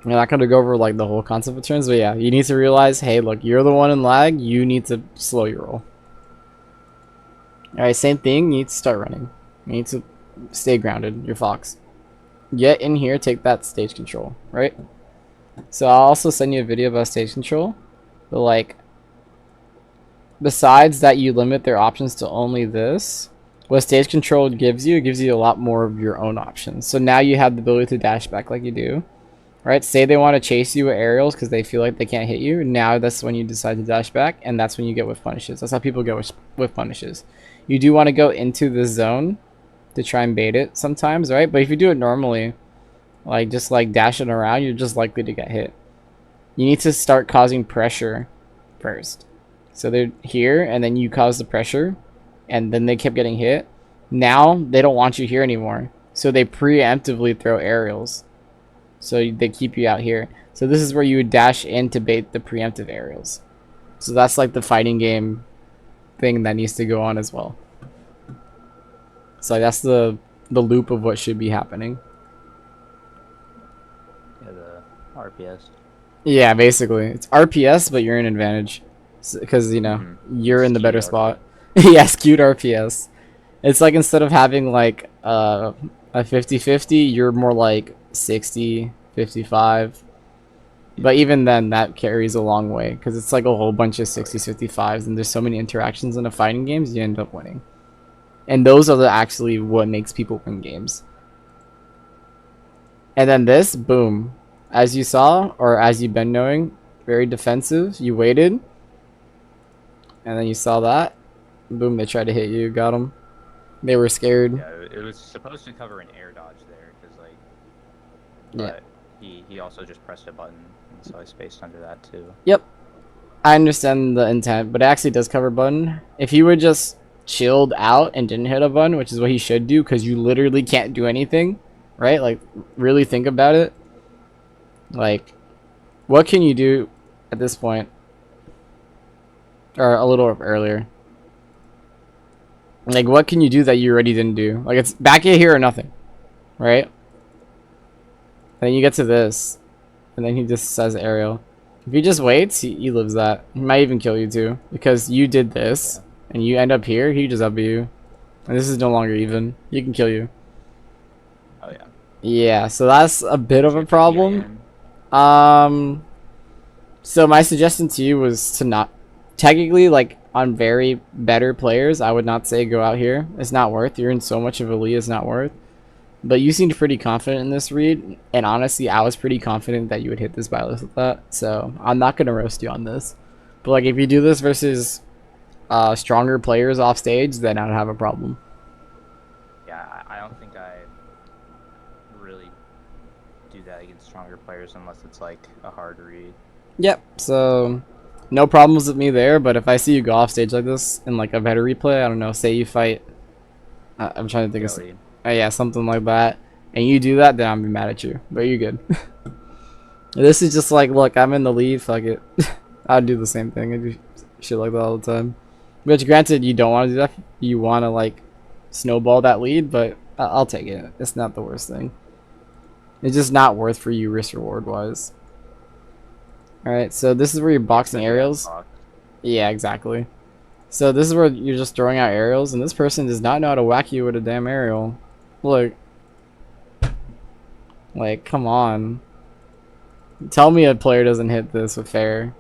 I'm not going to go over like the whole concept of turns, but yeah, you need to realize, hey, look, you're the one in lag, you need to slow your roll. Alright, same thing, you need to start running. You need to stay grounded, you're Fox. get in here, take that stage control, right? So I'll also send you a video about stage control. But like, besides that, you limit their options to only this. What stage control gives you, it gives you a lot more of your own options. So now you have the ability to dash back like you do. Right? Say they want to chase you with aerials because they feel like they can't hit you. Now that's when you decide to dash back, and that's when you get with punishes. That's how people go with punishes. You do want to go into the zone to try and bait it sometimes, right? But if you do it normally, like just like dashing around, you're just likely to get hit. You need to start causing pressure first. So they're here, and then you cause the pressure, and then they kept getting hit. Now they don't want you here anymore, so they preemptively throw aerials. So they keep you out here. So this is where you would dash in to bait the preemptive aerials. So that's like the fighting game thing that needs to go on as well. So that's the loop of what should be happening. Yeah, the RPS. Yeah, basically. It's RPS, but you're in advantage. Because, you know, you're in the better spot. Yeah, skewed RPS. It's like instead of having like a 50-50, you're more like 60-55. But even then, that carries a long way because it's like a whole bunch of 60s, 55s, and there's so many interactions in the fighting games, you end up winning. And those are actually what makes people win games. And then this, boom. As you saw, or as you've been knowing, very defensive. You waited. And then you saw that. Boom, they tried to hit you. Got them. They were scared. Yeah, it was supposed to cover an air dodge there, because, like... But yeah. He also just pressed a button, and so I spaced under that, too. Yep. I understand the intent, but it actually does cover button. If he would just chilled out and didn't hit a button, which is what he should do, because you literally can't do anything, right? Like, really think about it. Like, what can you do at this point? Or a little earlier. Like, what can you do that you already didn't do? Like, it's back in here or nothing, right? Then you get to this, and then he just says aerial. If he just waits, he lives that. He might even kill you too, because you did this, and you end up here, he just up you. And this is no longer even. He can kill you. Oh, yeah. Yeah, so that's a bit of a problem. So my suggestion to you was to not... Technically, like, on very better players, I would not say go out here. It's not worth. You're in so much of a lead, it's not worth. But you seemed pretty confident in this read, and honestly, I was pretty confident that you would hit this bylist with that. So I'm not gonna roast you on this. But like, if you do this versus stronger players off stage, then I'd have a problem. Yeah, I don't think I really do that against stronger players unless it's like a hard read. Yep. So no problems with me there. But if I see you go off stage like this in like a better replay, I don't know. Say you fight. I'm trying to think of. Yeah, something like that. And you do that, then I'm be mad at you. But you're good. This is just like, look, I'm in the lead. Fuck it. I'd do the same thing. I do shit like that all the time. Which, granted, you don't want to do that. You want to like snowball that lead, but I'll take it. It's not the worst thing. It's just not worth for you risk reward wise. All right, so this is where you're boxing aerials. Yeah, exactly. So this is where you're just throwing out aerials, and this person does not know how to whack you with a damn aerial. Look. Like, come on. Tell me a player doesn't hit this with fair.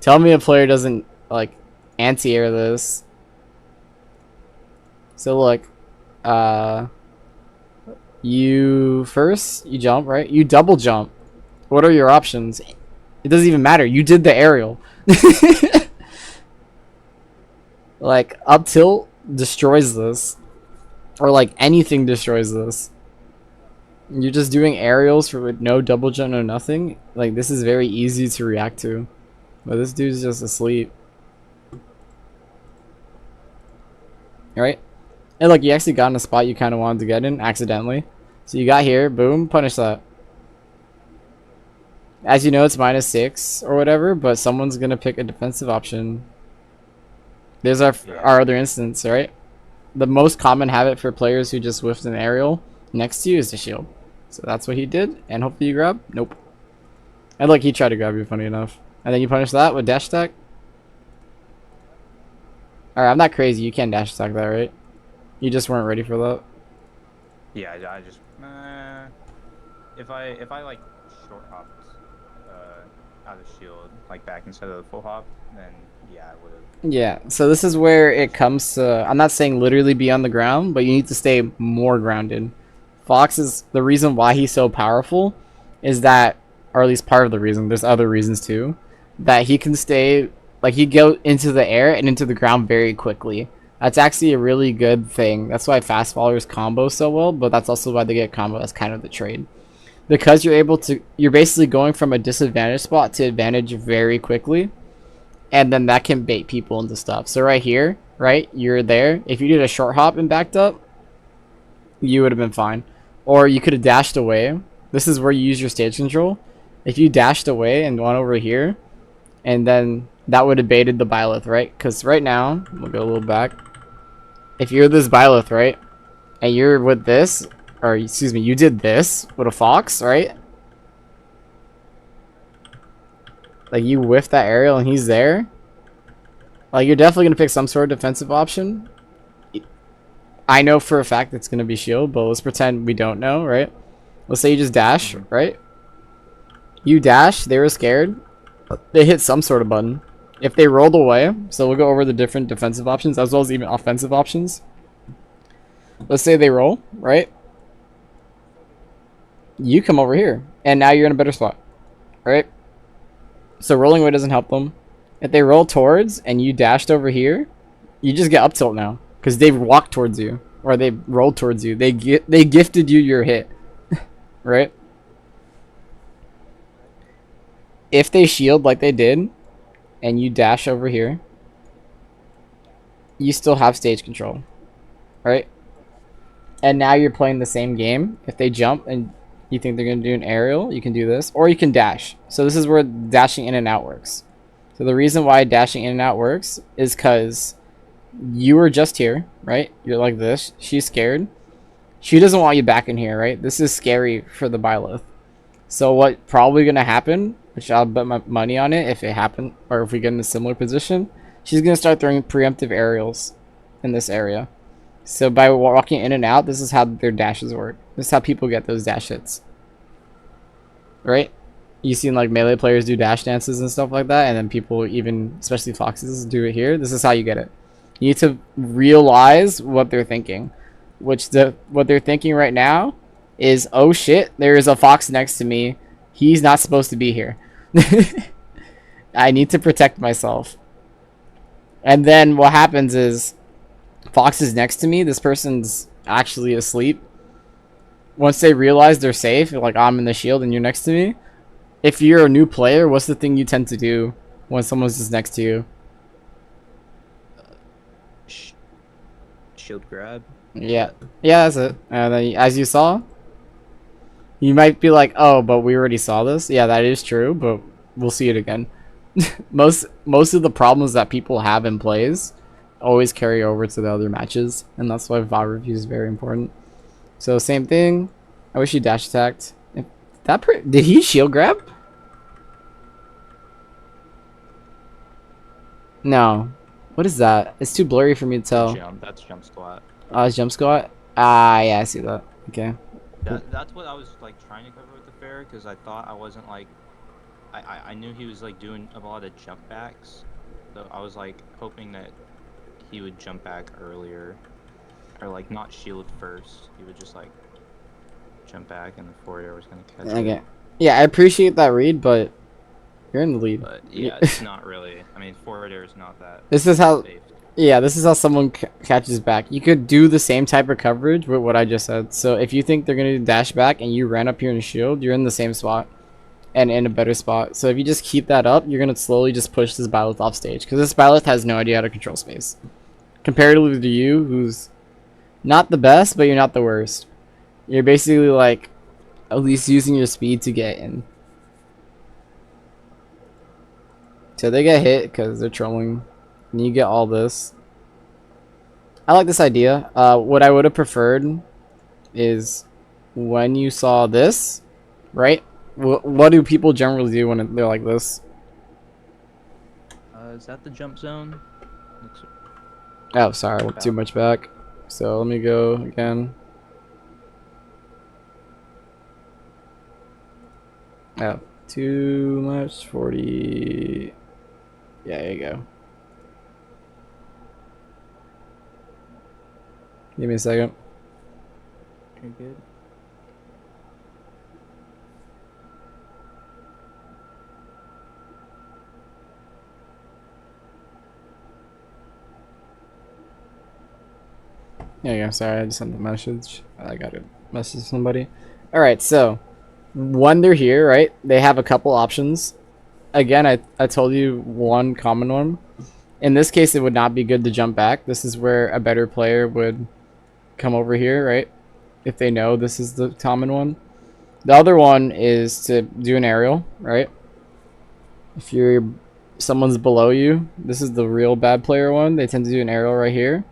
Tell me a player doesn't, like, anti-air this. So look. You jump, right? You double jump. What are your options? It doesn't even matter. You did the aerial. Like, up tilt destroys this. Or, like, anything destroys this. You're just doing aerials with no double jump, no nothing. Like, this is very easy to react to. But this dude's just asleep. Alright? And look, you actually got in a spot you kind of wanted to get in, accidentally. So you got here, boom, punish that. As you know, it's -6 or whatever, but someone's going to pick a defensive option. There's our other instance, right? The most common habit for players who just whiffed an aerial next to you is to shield. So that's what he did, and hopefully you grab. Nope. And look, he tried to grab you, funny enough. And then you punish that with dash attack. Alright, I'm not crazy. You can't dash attack that, right? You just weren't ready for that. Yeah, I just if I like short hopped out of shield like back instead of the full hop, then yeah, I would have. Yeah, so this is where it comes to, I'm not saying literally be on the ground, but you need to stay more grounded. Fox is, the reason why he's so powerful is that, or at least part of the reason, there's other reasons too, that he can stay, like he go into the air and into the ground very quickly. That's actually a really good thing. That's why fast followers combo so well, but that's also why they get combo as kind of the trade. Because you're able to, you're basically going from a disadvantage spot to advantage very quickly, and then that can bait people into stuff. So right here, right, you're there. If you did a short hop and backed up, you would have been fine. Or you could have dashed away. This is where you use your stage control. If you dashed away and went over here, and then that would have baited the Byleth, right? Because right now, we'll go a little back. If you're this Byleth, right, and you're with this, or excuse me, you did this with a Fox, right? Like you whiff that aerial and he's there. Like you're definitely gonna pick some sort of defensive option. I know for a fact it's gonna be shield, but let's pretend we don't know, right? Let's say you just dash, right? You dash, they were scared. They hit some sort of button. If they rolled away, so we'll go over the different defensive options as well as even offensive options. Let's say they roll, right? You come over here, and now you're in a better spot, right? So rolling away doesn't help them. If they roll towards and you dashed over here, you just get up tilt now because they walked towards you or they rolled towards you. They gifted you your hit, right? If they shield like they did, and you dash over here, you still have stage control, right? And now you're playing the same game. If they jump and you think they're gonna do an aerial, you can do this, or you can dash. So this is where dashing in and out works. So the reason why dashing in and out works is because you were just here, right? You're like this. She's scared. She doesn't want you back in here, right? This is scary for the Byleth. So what probably gonna happen, which I'll bet my money on it if it happened, or if we get in a similar position, she's gonna start throwing preemptive aerials in this area. So by walking in and out, this is how their dashes work. This is how people get those dash hits, right? You seen like melee players do dash dances and stuff like that, and then people, even especially foxes, do it here. This is how you get it. You need to realize what they're thinking, what they're thinking right now is, oh shit, there is a fox next to me. He's not supposed to be here. I need to protect myself. And then what happens is, fox is next to me. This person's actually asleep. Once they realize they're safe, like I'm in the shield and you're next to me. If you're a new player, what's the thing you tend to do when someone's just next to you? Shield grab. Yeah, yeah, that's it. And then, as you saw, you might be like, "Oh, but we already saw this." Yeah, that is true, but we'll see it again. Most of the problems that people have in plays always carry over to the other matches, and that's why VOD review is very important. So same thing. I wish he dash attacked. If did he shield grab? No. What is that? It's too blurry for me to tell. That's jump squat. It's jump squat. Ah, yeah, I see that. Okay. That's what I was like trying to cover with the fair, because I thought I wasn't like, I knew he was like doing a lot of jump backs, so I was like hoping that he would jump back earlier, or like not shield first. He would just like jump back, and the forward air was gonna catch it. Okay. Yeah, I appreciate that read, but you're in the lead. But yeah, it's not really. I mean, forward air is not that. This is how. Safe. Yeah, this is how someone catches back. You could do the same type of coverage with what I just said. So if you think they're gonna do dash back and you ran up here in shield, you're in the same spot and in a better spot. So if you just keep that up, you're gonna slowly just push this Byleth off stage, because this Byleth has no idea how to control space. Comparatively to you, who's not the best, but you're not the worst. You're basically like at least using your speed to get in. So they get hit because they're trolling, and you get all this. I like this idea. What I would have preferred is when you saw this, right? What do people generally do when they're like this? Is that the jump zone? Looks... Oh, sorry, I went too much back. So let me go again. Oh, too much. 40. Yeah, there you go. Give me a second. You're good. There you go. Sorry, I just sent the message. I got to message somebody. All right, so when they're here, right, they have a couple options. Again, I told you one common one. In this case, it would not be good to jump back. This is where a better player would come over here, right? If they know this is the common one. The other one is to do an aerial, right? If you're someone's below you, this is the real bad player one. They tend to do an aerial right here.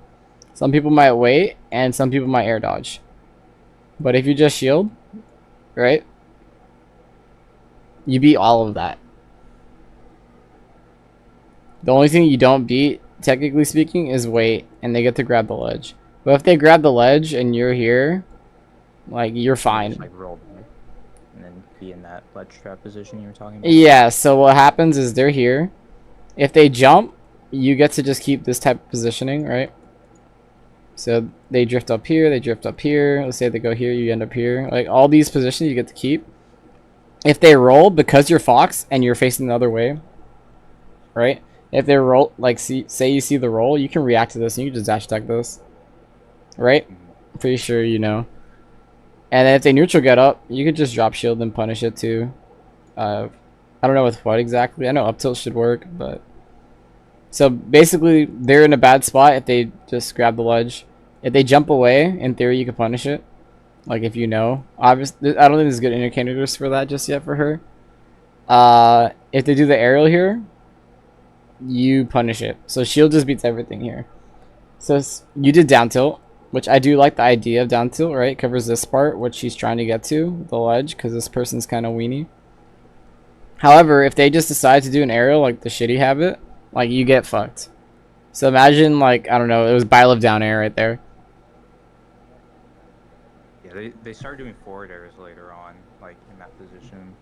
Some people might wait, and some people might air dodge. But if you just shield, right? You beat all of that. The only thing you don't beat, technically speaking, is wait, and they get to grab the ledge. But if they grab the ledge and you're here, like, you're fine. Just like roll back and then be in that ledge trap position you were talking about. Yeah, so what happens is they're here. If they jump, you get to just keep this type of positioning, right? So they drift up here, they drift up here. Let's say they go here, you end up here. Like, all these positions you get to keep. If they roll, because you're Fox and you're facing the other way, right? If they roll, like, say you see the roll, you can react to this and you can just dash attack this. Right? I'm pretty sure you know. And then if they neutral get up, you could just drop shield and punish it too. I don't know with what exactly. I know up tilt should work, but... So basically, they're in a bad spot if they just grab the ledge. If they jump away, in theory, you can punish it. Like, if you know. Obviously, I don't think there's good indicators for that just yet for her. If they do the aerial here, you punish it. So shield just beats everything here. So you did down tilt, which I do like the idea of down tilt, right? Covers this part, which she's trying to get to, the ledge, because this person's kind of weenie. However, if they just decide to do an aerial, like the shitty habit, like, you get fucked. So imagine, like, I don't know, it was Bile of down air right there. Yeah, they started doing forward airs later on, like in that position.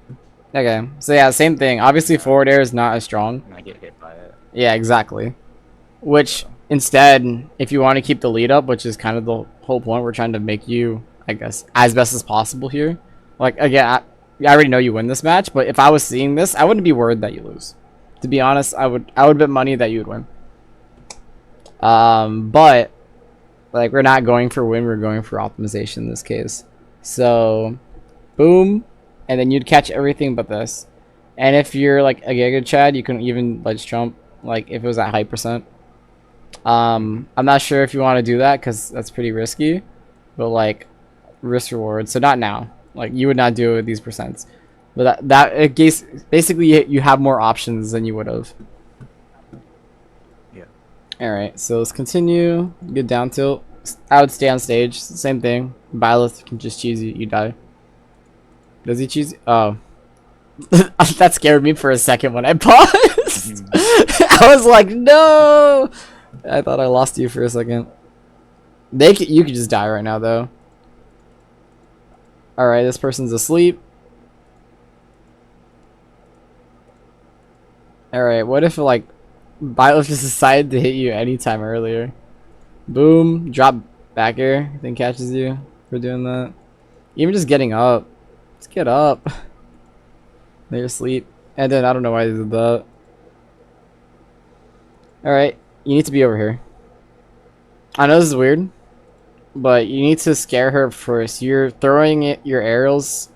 Okay, so yeah, same thing. Obviously, forward air is not as strong. And I get hit by it. Yeah, exactly. Which, instead, if you want to keep the lead up, which is kind of the whole point, we're trying to make you, I guess, as best as possible here. Like, again, I already know you win this match, but if I was seeing this, I wouldn't be worried that you lose. To be honest, I would bet money that you would win. But like, we're not going for win, we're going for optimization in this case. So boom, and then you'd catch everything but this. And if you're like a Giga Chad, you can even ledge jump, like if it was at high percent. I'm not sure if you want to do that because that's pretty risky, but like, risk reward. So not now. Like, you would not do it with these percents. But that basically you have more options than you would have. Yeah. Alright, so let's continue. Good down tilt. I would stay on stage. Same thing. Byleth can just cheese you. You die. Does he cheese? Oh. That scared me for a second when I paused. I was like, no! I thought I lost you for a second. You could just die right now, though. Alright, this person's asleep. Alright, what if, like, Byleth just decided to hit you anytime earlier? Boom, drop back air, then catches you for doing that. Even just getting up. Let's get up. They're asleep. And then I don't know why they did that. Alright, you need to be over here. I know this is weird, but you need to scare her first. You're throwing your aerials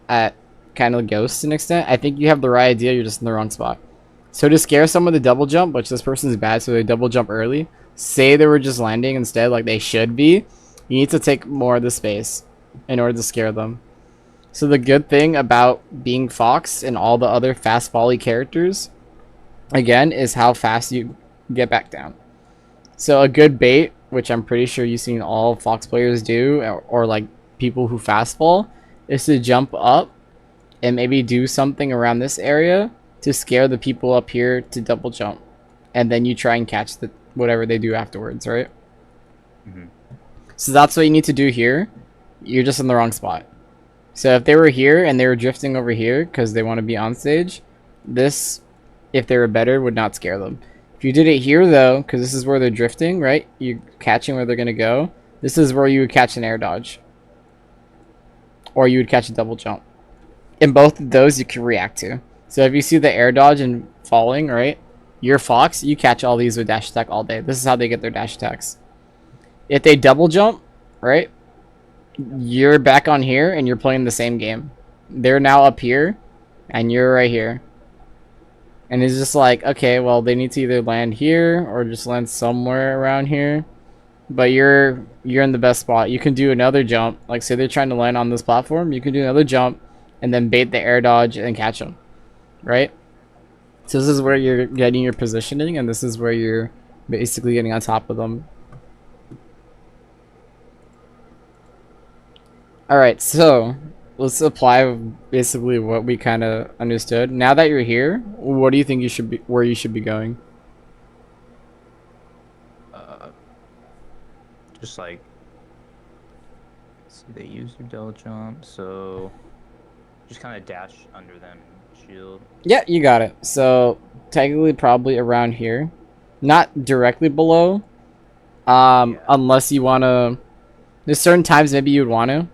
at kind of ghosts to an extent. I think you have the right idea, you're just in the wrong spot. So to scare someone to double jump, which this person's bad, so they double jump early. Say they were just landing instead, like they should be. You need to take more of the space in order to scare them. So the good thing about being Fox and all the other fast volley characters, again, is how fast you get back down. So a good bait, which I'm pretty sure you've seen all Fox players do, or like people who fast fall, is to jump up and maybe do something around this area to scare the people up here to double jump, and then you try and catch whatever they do afterwards, right? Mm-hmm. So that's what you need to do here. You're just in the wrong spot. So if they were here and they were drifting over here because they want to be on stage, this, if they were better, would not scare them. If you did it here though, because this is where they're drifting, right? You're catching where they're gonna go. This is where you would catch an air dodge, or you would catch a double jump. In both of those, you can react to. So if you see the air dodge and falling, right? You're Fox, you catch all these with dash attack all day. This is how they get their dash attacks. If they double jump, right? You're back on here and you're playing the same game. They're now up here and you're right here. And it's just like, okay, well, they need to either land here or just land somewhere around here. But you're in the best spot. You can do another jump. Like, say they're trying to land on this platform, you can do another jump and then bait the air dodge and catch them, right? So this is where you're getting your positioning, and this is where you're basically getting on top of them. Alright, so let's apply basically what we kind of understood. Now that you're here, what do you think you should be, where you should be going? Just like, see, they use their double jump, so just kind of dash under them, shield. Yeah, you got it. So technically probably around here. Not directly below. Yeah. Unless you want to, there's certain times maybe you'd want to,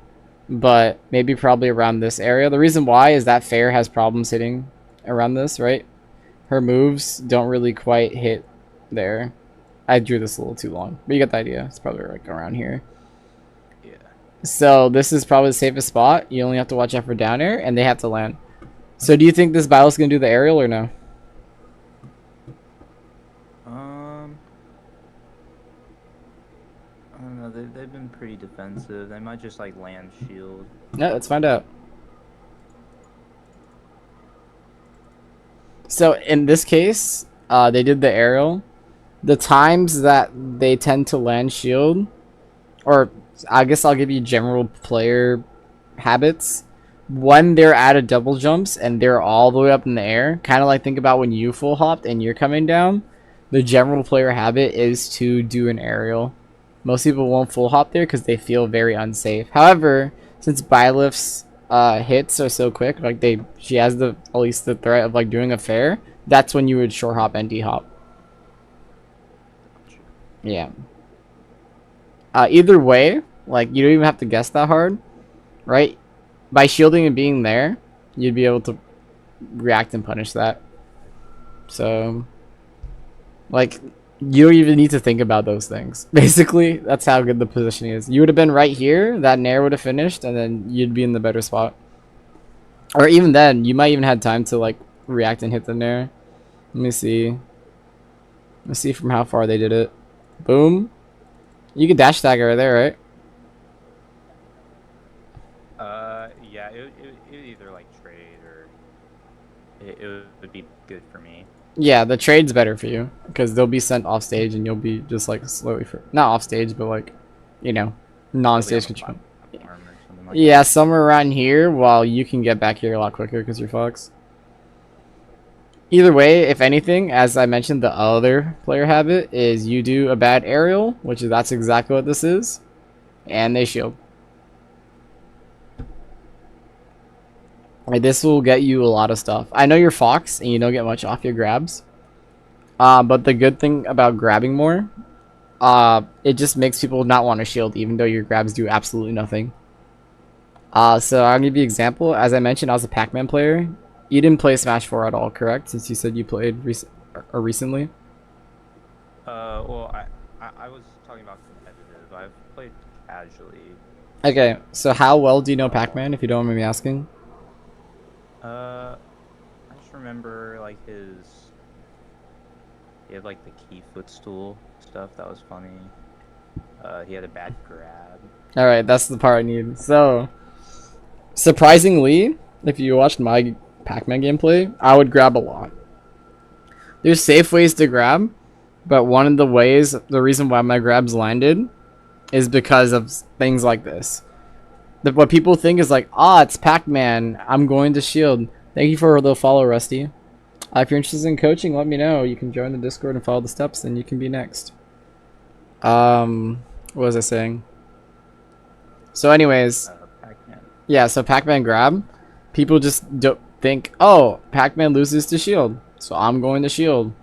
but maybe probably around this area. The reason why is that Fair has problems hitting around this, right? Her moves don't really quite hit there. I drew this a little too long, but you get the idea. It's probably like around here. Yeah. So this is probably the safest spot. You only have to watch out for down air, and they have to land. So do you think this battle's gonna do the aerial or no? I don't know. They've been pretty defensive. They might just like land shield. No, let's find out. So in this case, they did the aerial. The times that they tend to land shield, or I guess I'll give you general player habits. When they're out of double jumps and they're all the way up in the air, kind of like think about when you full hopped and you're coming down, the general player habit is to do an aerial. Most people won't full hop there because they feel very unsafe. However, since Bylif's hits are so quick, like she has at least the threat of like doing a fair, that's when you would short hop and D hop. Yeah. Either way, like you don't even have to guess that hard, right? By shielding and being there, you'd be able to react and punish that. So, like, you don't even need to think about those things. Basically, that's how good the positioning is. You would have been right here, that Nair would have finished, and then you'd be in the better spot. Or even then, you might even have time to, like, react and hit the Nair. Let me see. Let's see from how far they did it. Boom. You can dash tag right there, right? Yeah, it would either like trade or it would be good for me. Yeah, the trade's better for you because they'll be sent off stage and you'll be just like slowly not off stage, but like, you know, non-stage control. Like yeah, somewhere around here while you can get back here a lot quicker because you're Fox. Either way, if anything, as I mentioned, the other player habit is you do a bad aerial, which is that's exactly what this is, and they shield. Right, this will get you a lot of stuff. I know you're Fox and you don't get much off your grabs. But the good thing about grabbing more, it just makes people not want to shield even though your grabs do absolutely nothing. So I'll give you an example. As I mentioned, I was a Pac-Man player. You didn't play Smash 4 at all, correct? Since you said you played recently? Well, I was talking about competitive. I've played casually. Okay, so how well do you know Pac-Man, if you don't mind me asking? I just remember like he had like the key footstool stuff that was funny. He had a bad grab. Alright, that's the part I need. So, surprisingly, if you watched my Pac-Man gameplay, I would grab a lot. There's safe ways to grab, but one of the ways, the reason why my grabs landed is because of things like this. What people think is like, it's Pac-Man, I'm going to shield. Thank you for the follow, Rusty. If you're interested in coaching, let me know. You can join the Discord and follow the steps, and you can be next. What was I saying? So anyways, Pac-Man. Yeah, so Pac-Man grab, people just don't think, oh, Pac-Man loses to shield, so I'm going to shield.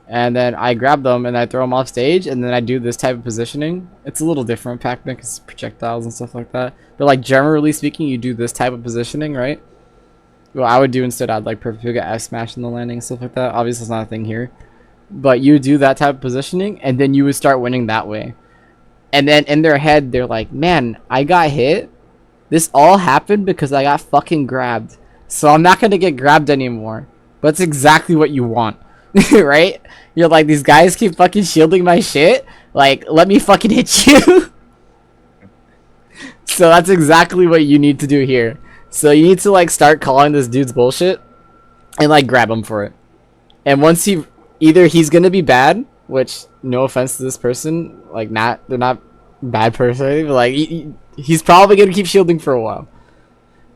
And then I grab them and I throw them off stage, and then I do this type of positioning. It's a little different Pac-Man because projectiles and stuff like that. But like generally speaking, you do this type of positioning, right? Well, I would do instead, I'd like perfect get F smash in the landing and stuff like that. Obviously, it's not a thing here, but you do that type of positioning, and then you would start winning that way. And then in their head, they're like, "Man, I got hit. This all happened because I got fucking grabbed. So I'm not gonna get grabbed anymore." But it's exactly what you want, right? You're like, these guys keep fucking shielding my shit. Like, let me fucking hit you. So that's exactly what you need to do here. So you need to like start calling this dude's bullshit and like grab him for it. And once he, either he's gonna be bad, which no offense to this person, like they're not bad person, but like he's probably gonna keep shielding for a while,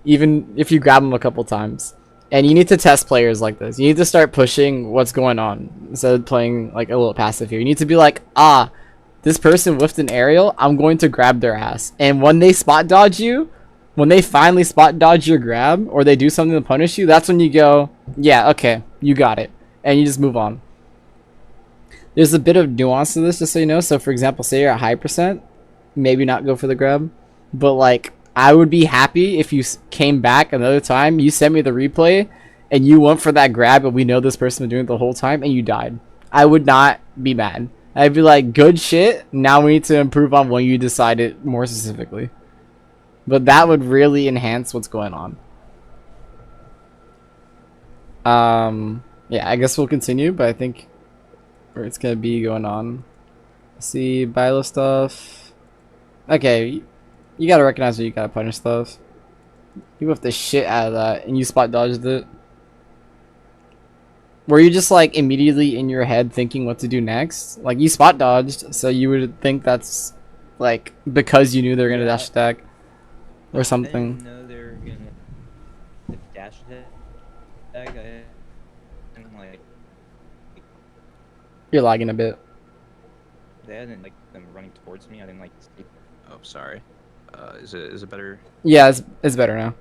even if you grab him a couple times. And you need to test players like this. You need to start pushing what's going on instead of playing like a little passive here. You need to be like, ah, this person whiffed an aerial, I'm going to grab their ass. And when they spot dodge you, when they finally spot dodge your grab, or they do something to punish you, that's when you go, yeah, okay, you got it. And you just move on. There's a bit of nuance to this, just so you know. So for example, say you're at high percent, maybe not go for the grab. But like, I would be happy if you came back another time, you sent me the replay, and you went for that grab, and we know this person was doing it the whole time, and you died. I would not be mad. I'd be like, good shit, now we need to improve on when you decide it more specifically. But that would really enhance what's going on. Yeah, I guess we'll continue, but I think where it's gonna be going on. See, Bilo stuff. Okay, you gotta recognize that you gotta punish stuff. You whiffed the shit out of that, and you spot dodged it. Were you just like immediately in your head thinking what to do next? Like you spot dodged, so you would think that's like because you knew they were gonna dash attack or something. I didn't know they were gonna dash attack. I didn't like. You're lagging a bit. They hadn't like them running towards me. I didn't like. Oh, sorry. Is it better? Yeah, it's better now.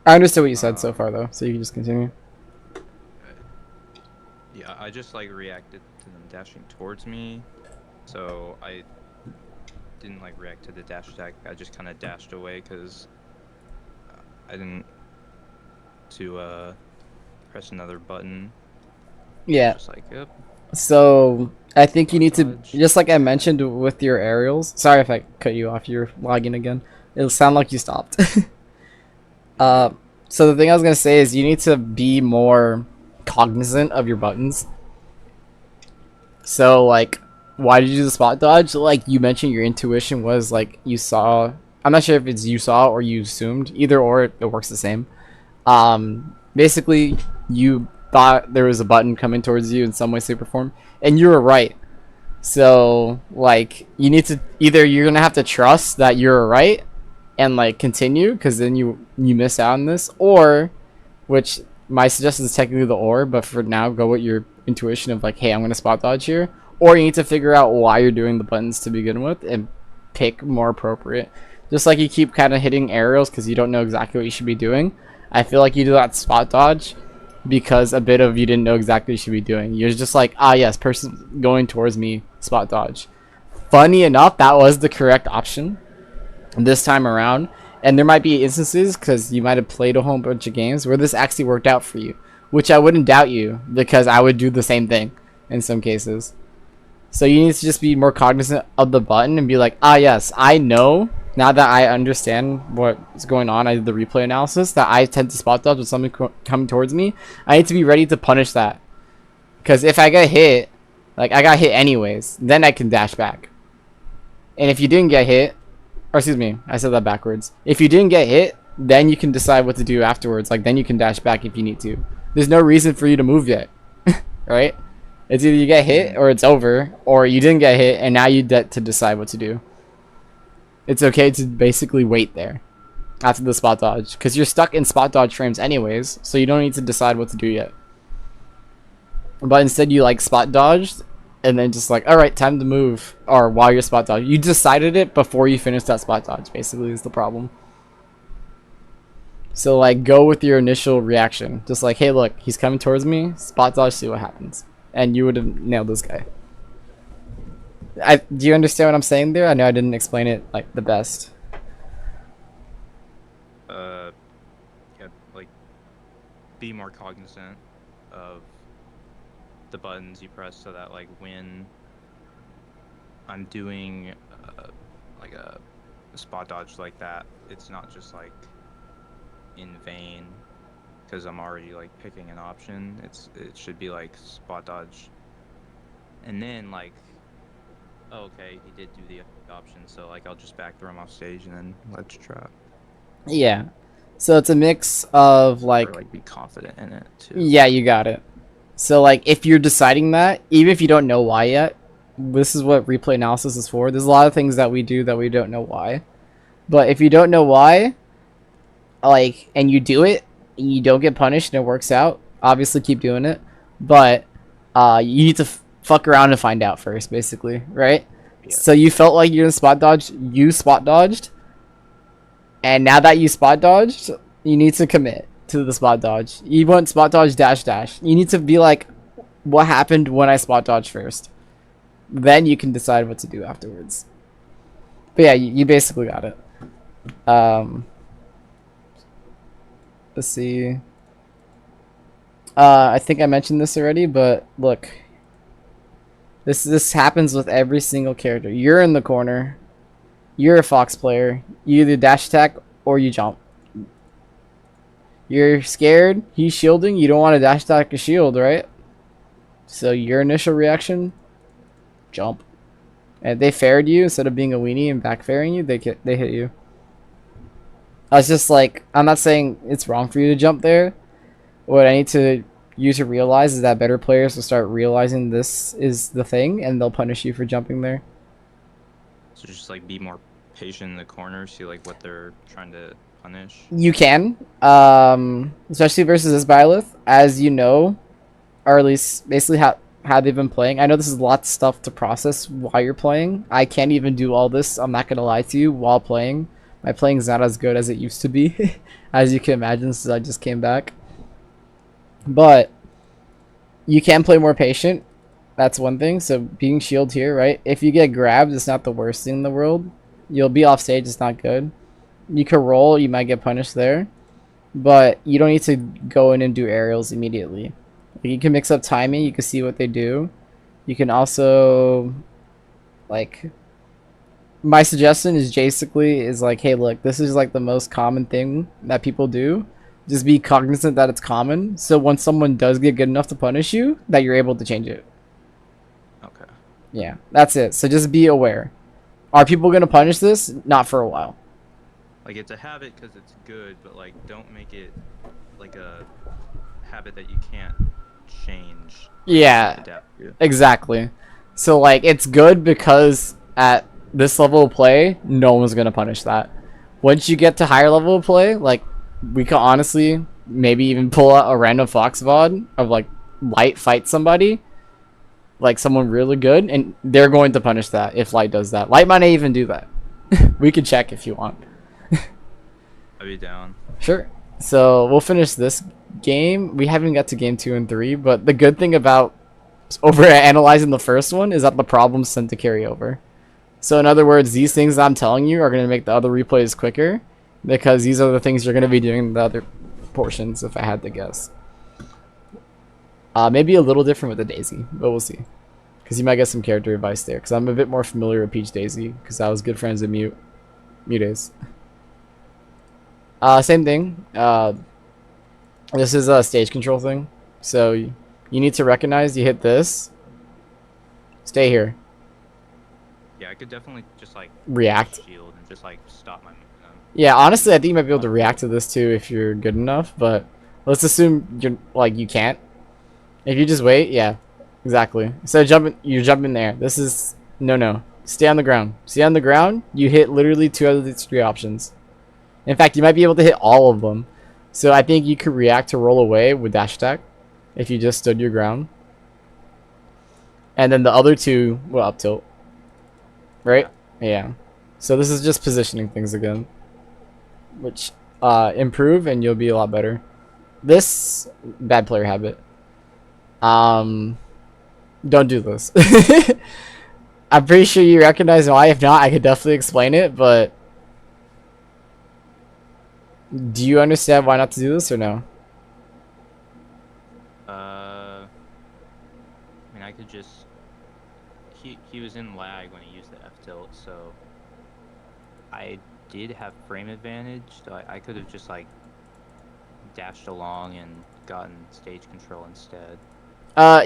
I understood what you said so far though, so you can just continue. Yeah, I just like reacted to them dashing towards me, so I didn't like react to the dash attack. I just kind of dashed away because I didn't to press another button. Yeah. Just like, yep. So I think you need to, just like I mentioned with your aerials. Sorry if I cut you off. You're lagging again. It'll sound like you stopped. So the thing I was gonna say is you need to be more cognizant of your buttons. So like, why did you do the spot dodge? Like you mentioned, your intuition was like you saw. I'm not sure if it's you saw or you assumed. Either or, it works the same. Basically, you thought there was a button coming towards you in some way, shape, or form, and you were right. So like, you need to either you're gonna have to trust that you're right and like continue, because then you miss out on this, or, which my suggestion is technically the or, but for now go with your intuition of like, hey, I'm gonna spot dodge here, or you need to figure out why you're doing the buttons to begin with and pick more appropriate. Just like you keep kind of hitting aerials because you don't know exactly what you should be doing. I feel like you do that spot dodge because a bit of you didn't know exactly what you should be doing. You're just like, ah yes, person going towards me, spot dodge. Funny enough, that was the correct option this time around, and there might be instances because you might have played a whole bunch of games where this actually worked out for you, which I wouldn't doubt you, because I would do the same thing in some cases. So you need to just be more cognizant of the button and be like, ah yes, I know now that I understand what's going on. I did the replay analysis that I tend to spot dodge with something coming towards me. I need to be ready to punish that, because if I get hit, like I got hit anyways, then I can dash back. And if you didn't get hit, or excuse me, I said that backwards. If you didn't get hit, then you can decide what to do afterwards. Like then you can dash back if you need to. There's no reason for you to move yet, right? It's either you get hit or it's over, or you didn't get hit and now you get to decide what to do. It's okay to basically wait there after the spot dodge, because you're stuck in spot dodge frames anyways, so you don't need to decide what to do yet. But instead you like spot dodged and then just like, alright, time to move. Or while you're spot dodge, you decided it before you finished that spot dodge, basically, is the problem. So like go with your initial reaction. Just like, hey look, he's coming towards me, spot dodge, see what happens. And you would have nailed this guy. Do you understand what I'm saying there? I know I didn't explain it like the best. Uh, yeah, like be more cognizant of the buttons you press so that like when I'm doing like a spot dodge like that, it's not just like in vain because I'm already like picking an option. It should be like spot dodge, and then like, oh, okay, he did do the option, so like I'll just back throw him off stage and then let's trap. Yeah. So it's a mix of Or like be confident in it too. yeah, you got it. So like if you're deciding that, even if you don't know why yet, this is what replay analysis is for. There's a lot of things that we do that we don't know why. But if you don't know why, like, and you do it, and you don't get punished and it works out, obviously keep doing it. But you need to fuck around and find out first, basically, right? Yeah. So you felt like you're in spot dodge, you spot dodged, and now that you spot dodged, you need to commit to the spot dodge. You want spot dodge dash dash. You need to be like, what happened when I spot dodged first? Then you can decide what to do afterwards. But yeah, you basically got it. Let's see. I think I mentioned this already, but look. This happens with every single character. You're in the corner. You're a Fox player. You either dash attack or you jump. You're scared. He's shielding. You don't want to dash attack a shield, right? So your initial reaction, jump. And if they fared you instead of being a weenie and back fairing you, they hit you. I was just like, I'm not saying it's wrong for you to jump there. What I need to you to realize is that better players will start realizing this is the thing and they'll punish you for jumping there. So just like be more patient in the corner, see like what they're trying to punish. You can, especially versus this Byleth, as you know, or at least basically how they've been playing. I know this is lots of stuff to process while you're playing. I can't even do all this, I'm not gonna lie to you, while playing. My playing is not as good as it used to be, as you can imagine, since I just came back. But you can play more patient. That's one thing. So being shield here, right? If you get grabbed, it's not the worst thing in the world. You'll be off stage, it's not good. You could roll, you might get punished there. But you don't need to go in and do aerials immediately. You can mix up timing, you can see what they do. You can also, like, my suggestion is basically is like, hey look, this is like the most common thing that people do. Just be cognizant that it's common, so when someone does get good enough to punish you, that you're able to change it. Okay. Yeah, that's it. So just be aware. Are people going to punish this? Not for a while. Like it's a habit because it's good, but like don't make it like a habit that you can't change. Yeah, Adapt to. exactly. So like it's good because at this level of play, no one's going to punish that. Once you get to higher level of play, like we could honestly maybe even pull out a random Fox VOD of like Light fight somebody, like someone really good, and they're going to punish that if Light does that. Light might not even do that. We could check if you want. I'd be down. Sure. So we'll finish this game. We haven't got to game 2 and 3, but the good thing about over analyzing the first one is that the problems tend to carry over. So in other words, these things that I'm telling you are going to make the other replays quicker, because these are the things you're going to be doing in the other portions, if I had to guess. Maybe a little different with the Daisy, but we'll see. Because you might get some character advice there, because I'm a bit more familiar with Peach Daisy, because I was good friends with Mutace. Same thing. This is a stage control thing. So you need to recognize you hit this. Stay here. Yeah, I could definitely just like React. shield and just like stop my momentum. Yeah, honestly, I think you might be able to react to this too if you're good enough, but let's assume you're like you can't. If you just wait, yeah, exactly. So you're jumping there. This is no. Stay on the ground. Stay on the ground. You hit literally 2 out of these 3 options. In fact, you might be able to hit all of them. So I think you could react to roll away with dash attack if you just stood your ground. And then the other 2 will up tilt. Right? Yeah. So this is just positioning things again. Which improve, and you'll be a lot better. This bad player habit. Um, don't do this. I'm pretty sure you recognize why. If not, I could definitely explain it. But do you understand why not to do this or no? I mean, I could just. He was in lag when he used the F tilt, so I did have frame advantage. So I could have just like dashed along and gotten stage control instead.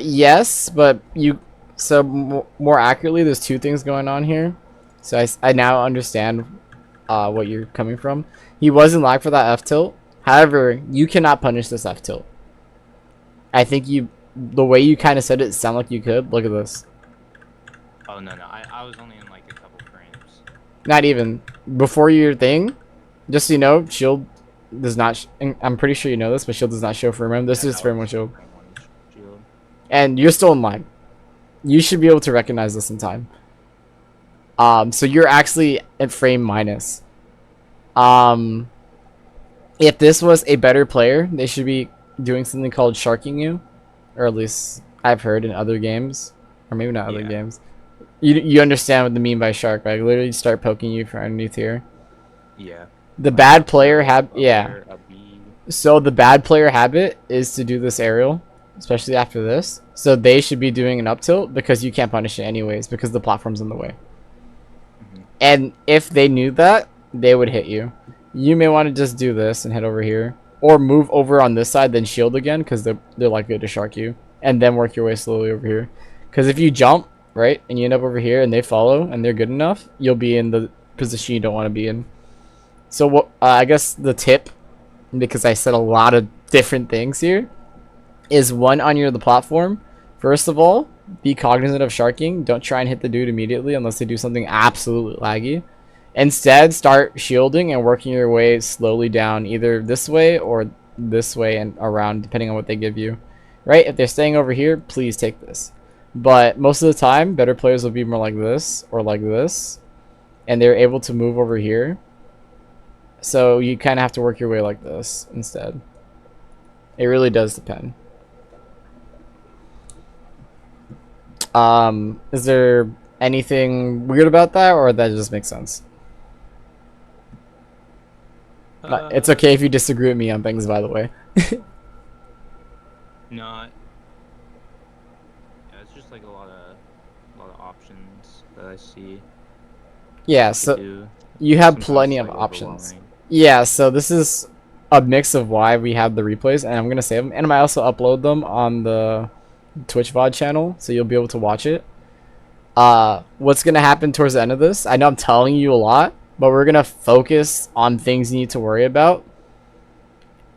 Yes, but you. So more accurately, there's two things going on here. So I now understand what you're coming from. He wasn't lag for that F tilt. However, you cannot punish this F tilt. I think the way you kind of said it sounded like you could. Look at this. Oh no, I was only in like a couple frames. Not even before your thing. Just so you know, shield does not. I'm pretty sure you know this, but shield does not show frame rate. This Yeah, is that frame was rate shield, frame one shield. and you're still in line. You should be able to recognize this in time. So you're actually at frame minus. Um, if this was a better player, they should be doing something called sharking you, or at least I've heard in other games, or maybe not other Yeah, games. You understand what the mean by shark, right? Literally start poking you from underneath here. yeah. The Like bad up player tilt, have up yeah. air, up B. So the bad player habit is to do this aerial, especially after this. So they should be doing an up tilt because you can't punish it anyways because the platform's in the way. Mm-hmm. And if they knew that, they would hit you. You may want to just do this and head over here. Or move over on this side, then shield again, because they're likely to shark you. And then work your way slowly over here. Because if you jump, right, and you end up over here and they follow and they're good enough, you'll be in the position you don't want to be in. So what? I guess the tip, because I said a lot of different things here, is one on the platform. First of all, be cognizant of sharking. Don't try and hit the dude immediately unless they do something absolutely laggy. Instead, start shielding and working your way slowly down either this way or this way and around, depending on what they give you. Right? If they're staying over here, please take this. But most of the time, better players will be more like this or like this, and they're able to move over here. So you kind of have to work your way like this instead. It really does depend. Is there anything weird about that, or that just makes sense? It's Uh, okay if you disagree with me on things, by the way. no, yeah, it's just like a lot of options that I see Yeah, you could so do. you have Sometimes plenty it's of like options. overwhelming. Yeah, so this is a mix of why we have the replays, and I'm gonna save them, and I might also upload them on the Twitch VOD channel, so you'll be able to watch it. What's gonna happen towards the end of this? I know I'm telling you a lot, but we're gonna focus on things you need to worry about,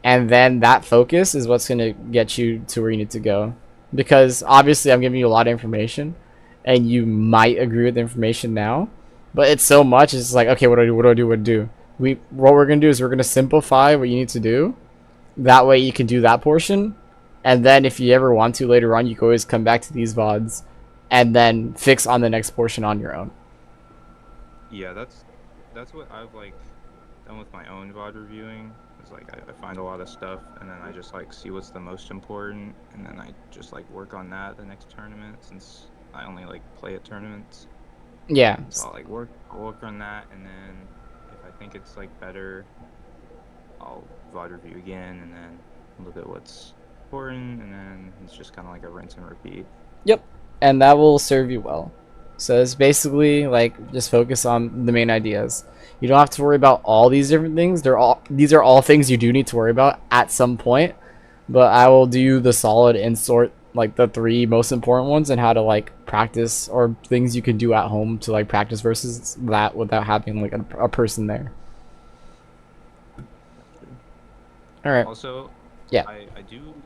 and then that focus is what's going to get you to where you need to go, because obviously I'm giving you a lot of information and you might agree with the information now, but it's so much, it's like, okay, what do I do, what do I do? What we're going to do is we're going to simplify what you need to do, that way you can do that portion, and then if you ever want to later on, you can always come back to these VODs and then fix on the next portion on your own. Yeah, that's what I've like done with my own VOD reviewing. It's like I find a lot of stuff and then I just like see what's the most important and then I just like work on that the next tournament since I only like play at tournaments. Yeah. So I'll like work on that and then if I think it's like better, I'll VOD review again and then look at what's important and then it's just kind of like a rinse and repeat. Yep, and that will serve you well. So it's basically like just focus on the main ideas. You don't have to worry about all these different things. These are all things you do need to worry about at some point. But I will do the solid and sort like the three most important ones and how to like practice or things you can do at home to like practice versus that without having like a person there. All right. Also, Yeah. I do.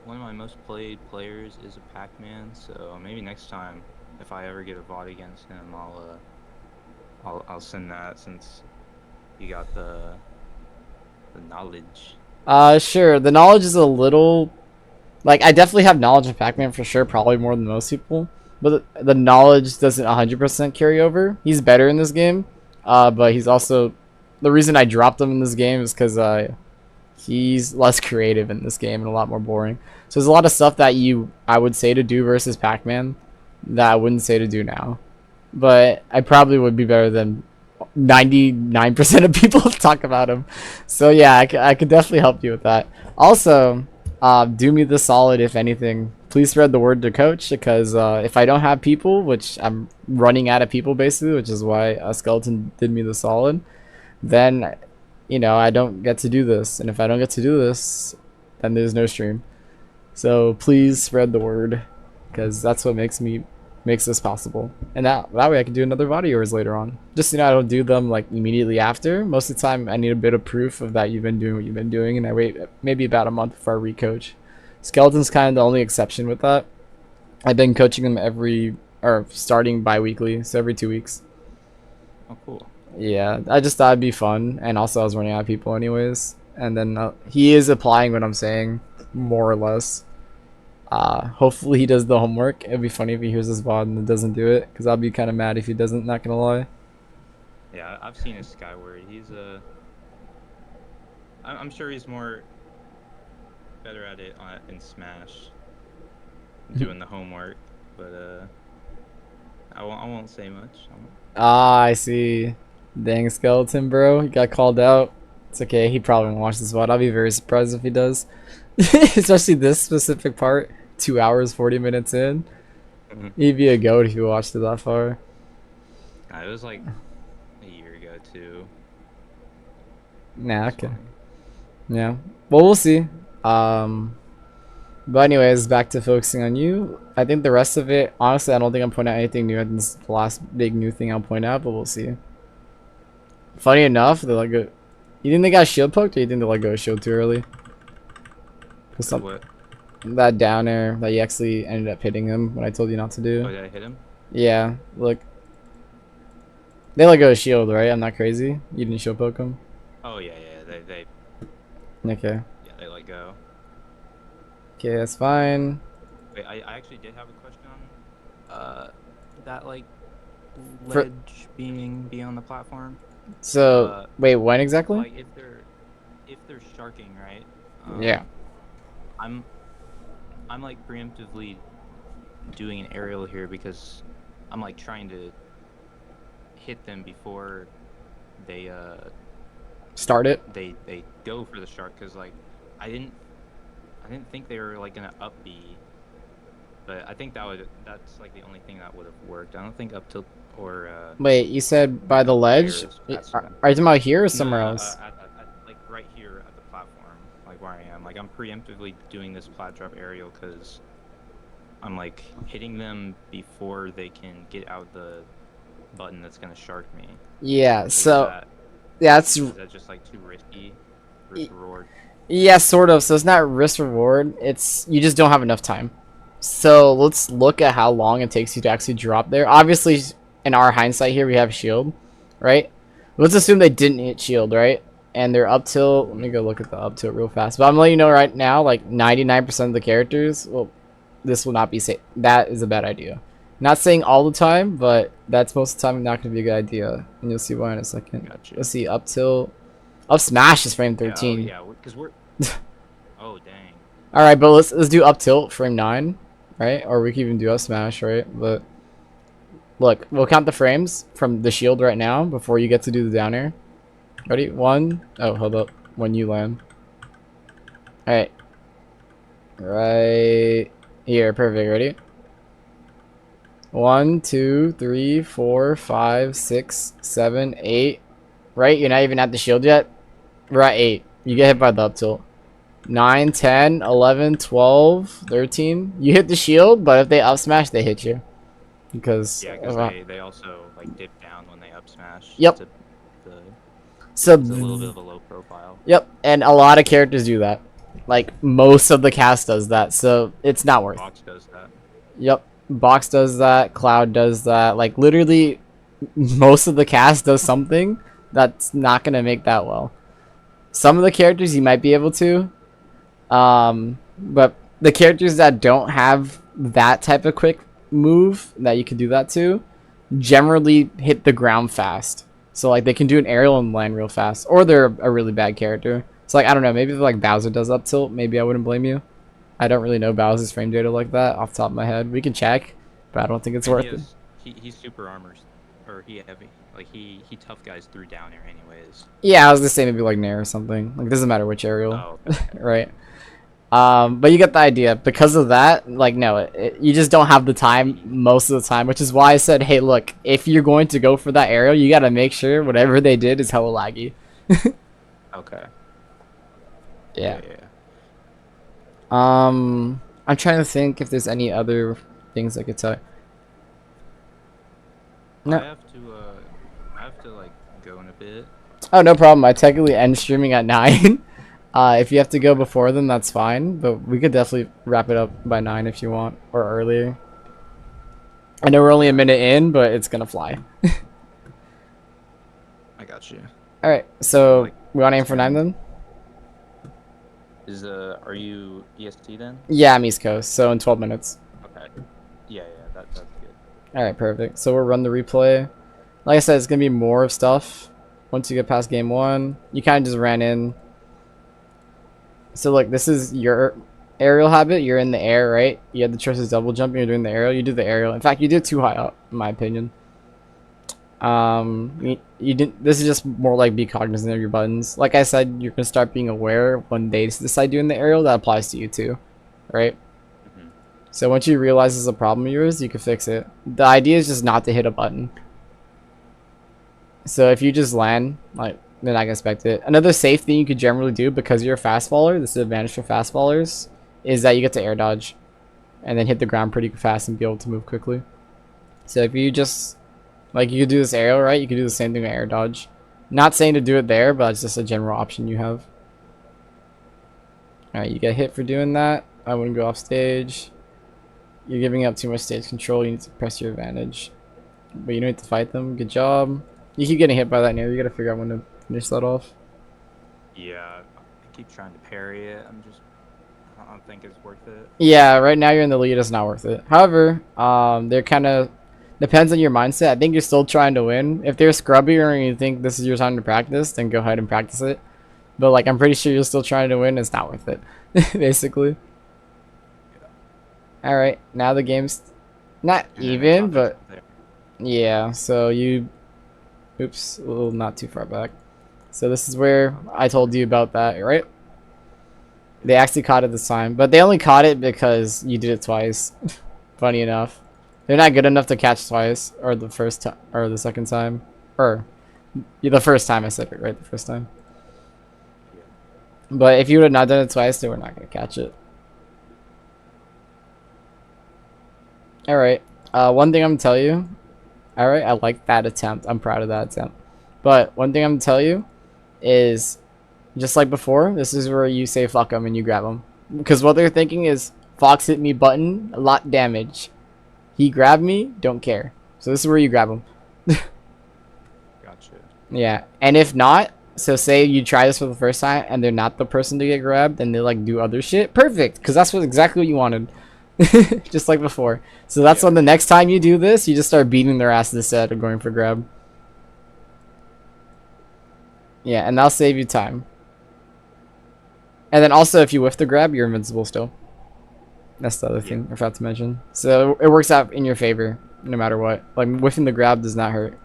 One of my most played players is a Pac-Man, so maybe next time, if I ever get a VOD against him, I'll send that since you got the knowledge. Sure. The knowledge is a little like I definitely have knowledge of Pac-Man for sure, probably more than most people. But the knowledge doesn't 100% carry over. He's better in this game, but he's also the reason I dropped him in this game is because he's less creative in this game and a lot more boring. So there's a lot of stuff that I would say to do versus Pac-Man that I wouldn't say to do now. But I probably would be better than 99% of people talk about him. So yeah, I could definitely help you with that. Also, do me the solid, if anything. Please spread the word to coach, because if I don't have people, which I'm running out of people basically, which is why Skeleton did me the solid, then I don't get to do this. And if I don't get to do this, then there's no stream. So please spread the word, because that's what makes this possible. And that way I can do another VOD yours later on. Just I don't do them like immediately after. Most of the time I need a bit of proof of that you've been doing what you've been doing, and I wait maybe about a month before I recoach. Skeleton's kind of the only exception with that. I've been coaching him starting bi-weekly, so every 2 weeks. Oh, cool. Yeah, I just thought it'd be fun, and also I was running out of people anyways. And then he is applying what I'm saying, more or less. Hopefully he does the homework. It'd be funny if he hears this VOD and doesn't do it, because I'll be kind of mad if he doesn't, not gonna lie. Yeah, I've seen his Skyward. He's I'm sure he's better at it in Smash, doing the homework, but I won't say much. I see. Dang, Skeleton, bro. He got called out. It's okay. He probably won't watch this VOD. I'll be very surprised if he does. Especially this specific part. 2 hours, 40 minutes in. He'd be a goat if you watched it that far. It was like a year ago, too. Nah, okay. Yeah. Well, we'll see. But anyways, back to focusing on you. I think the rest of it, honestly, I don't think I'm pointing out anything new. I think this is the last big new thing I'll point out, but we'll see. Funny enough, they let go. You think they got shield poked, or you think they let go of shield too early? What? That down air that you actually ended up hitting him when I told you not to do. Oh, did I hit him? Yeah, look. They let go of shield, right? I'm not crazy. You didn't shield poke him? Oh, yeah. They Okay. Yeah, they let go. Okay, that's fine. Wait, I actually did have a question on that ledge being on the platform. So wait, when exactly? Like if they're sharking, right? Yeah. I'm like preemptively doing an aerial here because I'm like trying to hit them before they start it. They go for the shark, because like I didn't think they were like gonna up B, but I think that's like the only thing that would have worked. I don't think up tilt or wait, you said by the ledge? Are you talking about here or somewhere else? Like right here at the platform, like where I am. Like I'm preemptively doing this plat drop aerial because I'm like hitting them before they can get out the button that's gonna shark me. Yeah, so is that just like too risky? Risk reward? Yeah, sort of. So it's not risk reward. It's you just don't have enough time. So let's look at how long it takes you to actually drop there. Obviously, in our hindsight here, we have shield, right? Let's assume they didn't hit shield, right? And they're up tilt. Let me go look at the up tilt real fast. But I'm letting you know right now, like 99% of the characters, well, this will not be safe. That is a bad idea. Not saying all the time, but that's most of the time not going to be a good idea. And you'll see why in a second. Gotcha. Let's see, up tilt. Up smash is frame 13. Yeah, because we're... Oh, dang. Alright, but let's do up tilt, frame 9, right? Or we can even do up smash, right? But look, we'll count the frames from the shield right now before you get to do the down air. Ready? 1. Oh, hold up. When you land. Alright. Right here. Perfect. Ready? 1, 2, 3, 4, 5, 6, 7, 8. Right? You're not even at the shield yet? We're at 8. You get hit by the up tilt. 9, 10, 11, 12, 13. You hit the shield, but if they up smash, they hit you. Because they also like dip down when they up smash. Yep. So it's a little bit of a low profile. Yep, and a lot of characters do that. Like most of the cast does that, so it's not worth. Box does that. Yep, Box does that. Cloud does that. Like literally, most of the cast does something that's not gonna make that well. Some of the characters you might be able to, but the characters that don't have that type of quick move that you could do that to, generally hit the ground fast. So like they can do an aerial and land real fast, or they're a really bad character. So like I don't know, maybe if like Bowser does up tilt, maybe I wouldn't blame you. I don't really know Bowser's frame data like that off the top of my head. We can check, but I don't think it's I mean, worth it. he's super armors, or he heavy. Like he tough guys through down air anyways. Yeah, I was gonna say maybe like Nair or something. Like it doesn't matter which aerial, Oh, okay. right? But you get the idea. Because of that, like no, you just don't have the time most of the time, which is why I said, hey, look, if you're going to go for that aerial, you gotta make sure whatever they did is hella laggy. Okay. Yeah. Yeah. I'm trying to think if there's any other things I could tell. I No. have to like go in a bit. Oh, no problem. I technically end streaming at 9. If you have to go before then, that's fine. But we could definitely wrap it up by 9 if you want, or earlier. I know we're only a minute in, but it's gonna fly. I got you. All right, so Like, we want to aim for 9 then. Are you EST then? Yeah, I'm East Coast, so in 12 minutes. Okay. Yeah, that's good. All right, perfect. So we'll run the replay. Like I said, it's gonna be more of stuff once you get past game 1. You kind of just ran in. So look, this is your aerial habit. You're in the air, right? You had the choice of double jumping. You're doing the aerial. You do the aerial. In fact, you did too high up, in my opinion. You didn't. This is just more like be cognizant of your buttons. Like I said, you're gonna start being aware when they decide doing the aerial. That applies to you too, right? Hmm. So once you realize it's a problem of yours, you can fix it. The idea is just not to hit a button. So if you just land, like, they're not gonna expect it. Another safe thing you could generally do because you're a fast faller, this is an advantage for fast fallers, is that you get to air dodge and then hit the ground pretty fast and be able to move quickly. So if you just, like, you could do this aerial, right? You could do the same thing with air dodge. Not saying to do it there, but it's just a general option you have. Alright, you get hit for doing that. I wouldn't go off stage. You're giving up too much stage control. You need to press your advantage. But you don't need to fight them. Good job. You keep getting hit by that now. You gotta figure out when to finish that off. Yeah, I keep trying to parry it. I don't think it's worth it. Yeah, right now you're in the lead. It's not worth it. However, they're kind of depends on your mindset. I think you're still trying to win. If they're scrubby or you think this is your time to practice, then go ahead and practice it. But like, I'm pretty sure you're still trying to win. It's not worth it, basically. All right, now the game's not And then I even, got this but there. yeah. So you, oops, a little not too far back. So this is where I told you about that, right? They actually caught it this time, but they only caught it because you did it twice. Funny enough, they're not good enough to catch twice, or the first time, or the second time, or yeah, the first time I said it right, the first time. Yeah. But if you would have not done it twice, they were not gonna catch it. All right. One thing I'm gonna tell you. All right, I like that attempt. I'm proud of that attempt. But one thing I'm gonna tell you is, just like before, this is where you say fuck them and you grab them. Because what they're thinking is, Fox hit me button, a lot damage. He grabbed me, don't care. So this is where you grab him. Gotcha. Yeah, and if not, so say you try this for the first time and they're not the person to get grabbed and they like do other shit, perfect, because that's what exactly what you wanted. Just like before. So that's when the next time you do this, you just start beating their ass instead of going for grab. Yeah, and that'll save you time. And then also, if you whiff the grab, you're invincible still. That's the other thing I forgot to mention. So it works out in your favor, no matter what. Like, whiffing the grab does not hurt.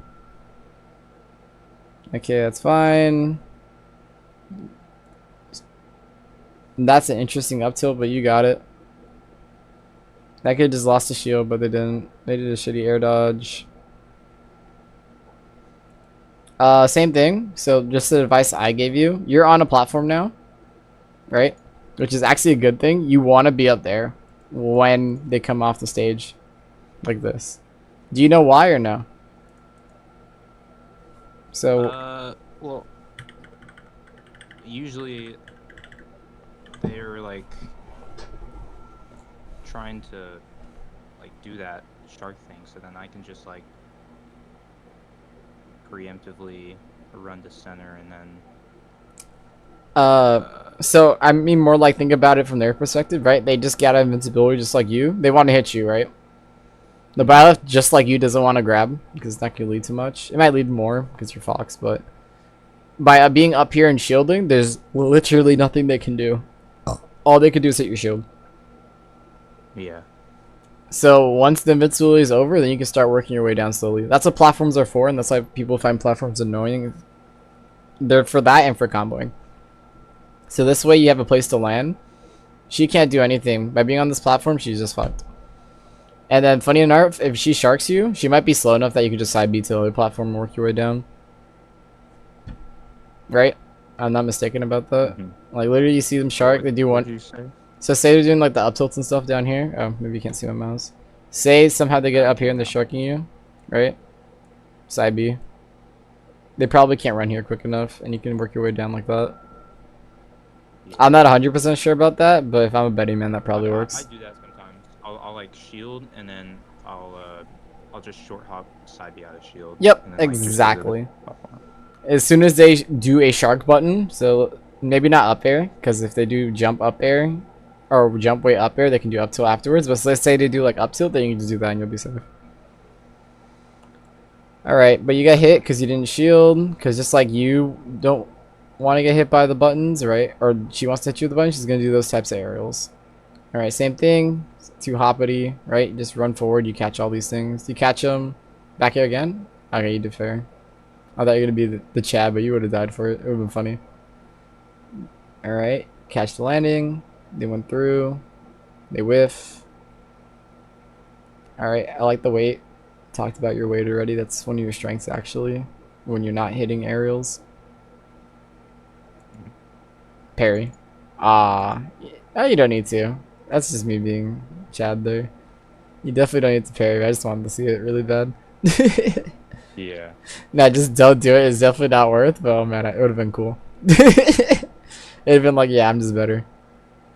Okay, that's fine. That's an interesting up tilt, but you got it. That kid just lost a shield, but they didn't. They did a shitty air dodge. Same thing. So just the advice I gave you. You're on a platform now, right? Which is actually a good thing. You want to be up there when they come off the stage like this. Do you know why or no? So Well, usually they're like trying to like do that shark thing, so then I can just like preemptively run to center and then so I mean, more like, think about it from their perspective, right? They just got invincibility just like you. They want to hit you, right? The Byleth, just like you, doesn't want to grab because it's not going to lead too much. It might lead more because you're Fox, but by being up here and shielding, there's literally nothing they can do. All they can do is hit your shield. Yeah. So once the invincibility is over, then you can start working your way down slowly. That's what platforms are for, and that's why people find platforms annoying. They're for that and for comboing. So this way you have a place to land. She can't do anything. By being on this platform, she's just fucked. And then, funny enough, if she sharks you, she might be slow enough that you can just side B to the other platform and work your way down. Right? I'm not mistaken about that. Like, literally, you see them shark, they do What one. did you say? So say they're doing like the up tilts and stuff down here. Oh, maybe you can't see my mouse. Say somehow they get up here and they're sharking you, right? Side B. They probably can't run here quick enough, and you can work your way down like that. Yeah. I'm not 100% sure about that, but if I'm a betting man, that probably works. I do that sometimes. I'll like shield and then I'll just short hop side B out of shield. Yep, And then, like, just go to the exactly. platform. As soon as they do a shark button, so maybe not up air, because if they do jump up air or jump way up air, they can do up tilt afterwards. But let's say they do like up tilt, then you can just do that and you'll be safe. Alright, but you got hit because you didn't shield, because just like you don't want to get hit by the buttons, right? Or she wants to hit you with the button, she's going to do those types of aerials. Alright, same thing. Too hoppity, right? You just run forward, you catch all these things. You catch them. Back here again? Okay, you did fair. I thought you were going to be the Chad, but you would have died for it. It would have been funny. Alright, catch the landing. They went through. They whiff. Alright, I like the weight. Talked about your weight already. That's one of your strengths, actually, when you're not hitting aerials. Parry. Oh, you don't need to. That's just me being Chad there. You definitely don't need to parry. I just wanted to see it really bad. Yeah. Nah, just don't do it. It's definitely not worth, but oh man, it would have been cool. It'd have been like, yeah, I'm just better.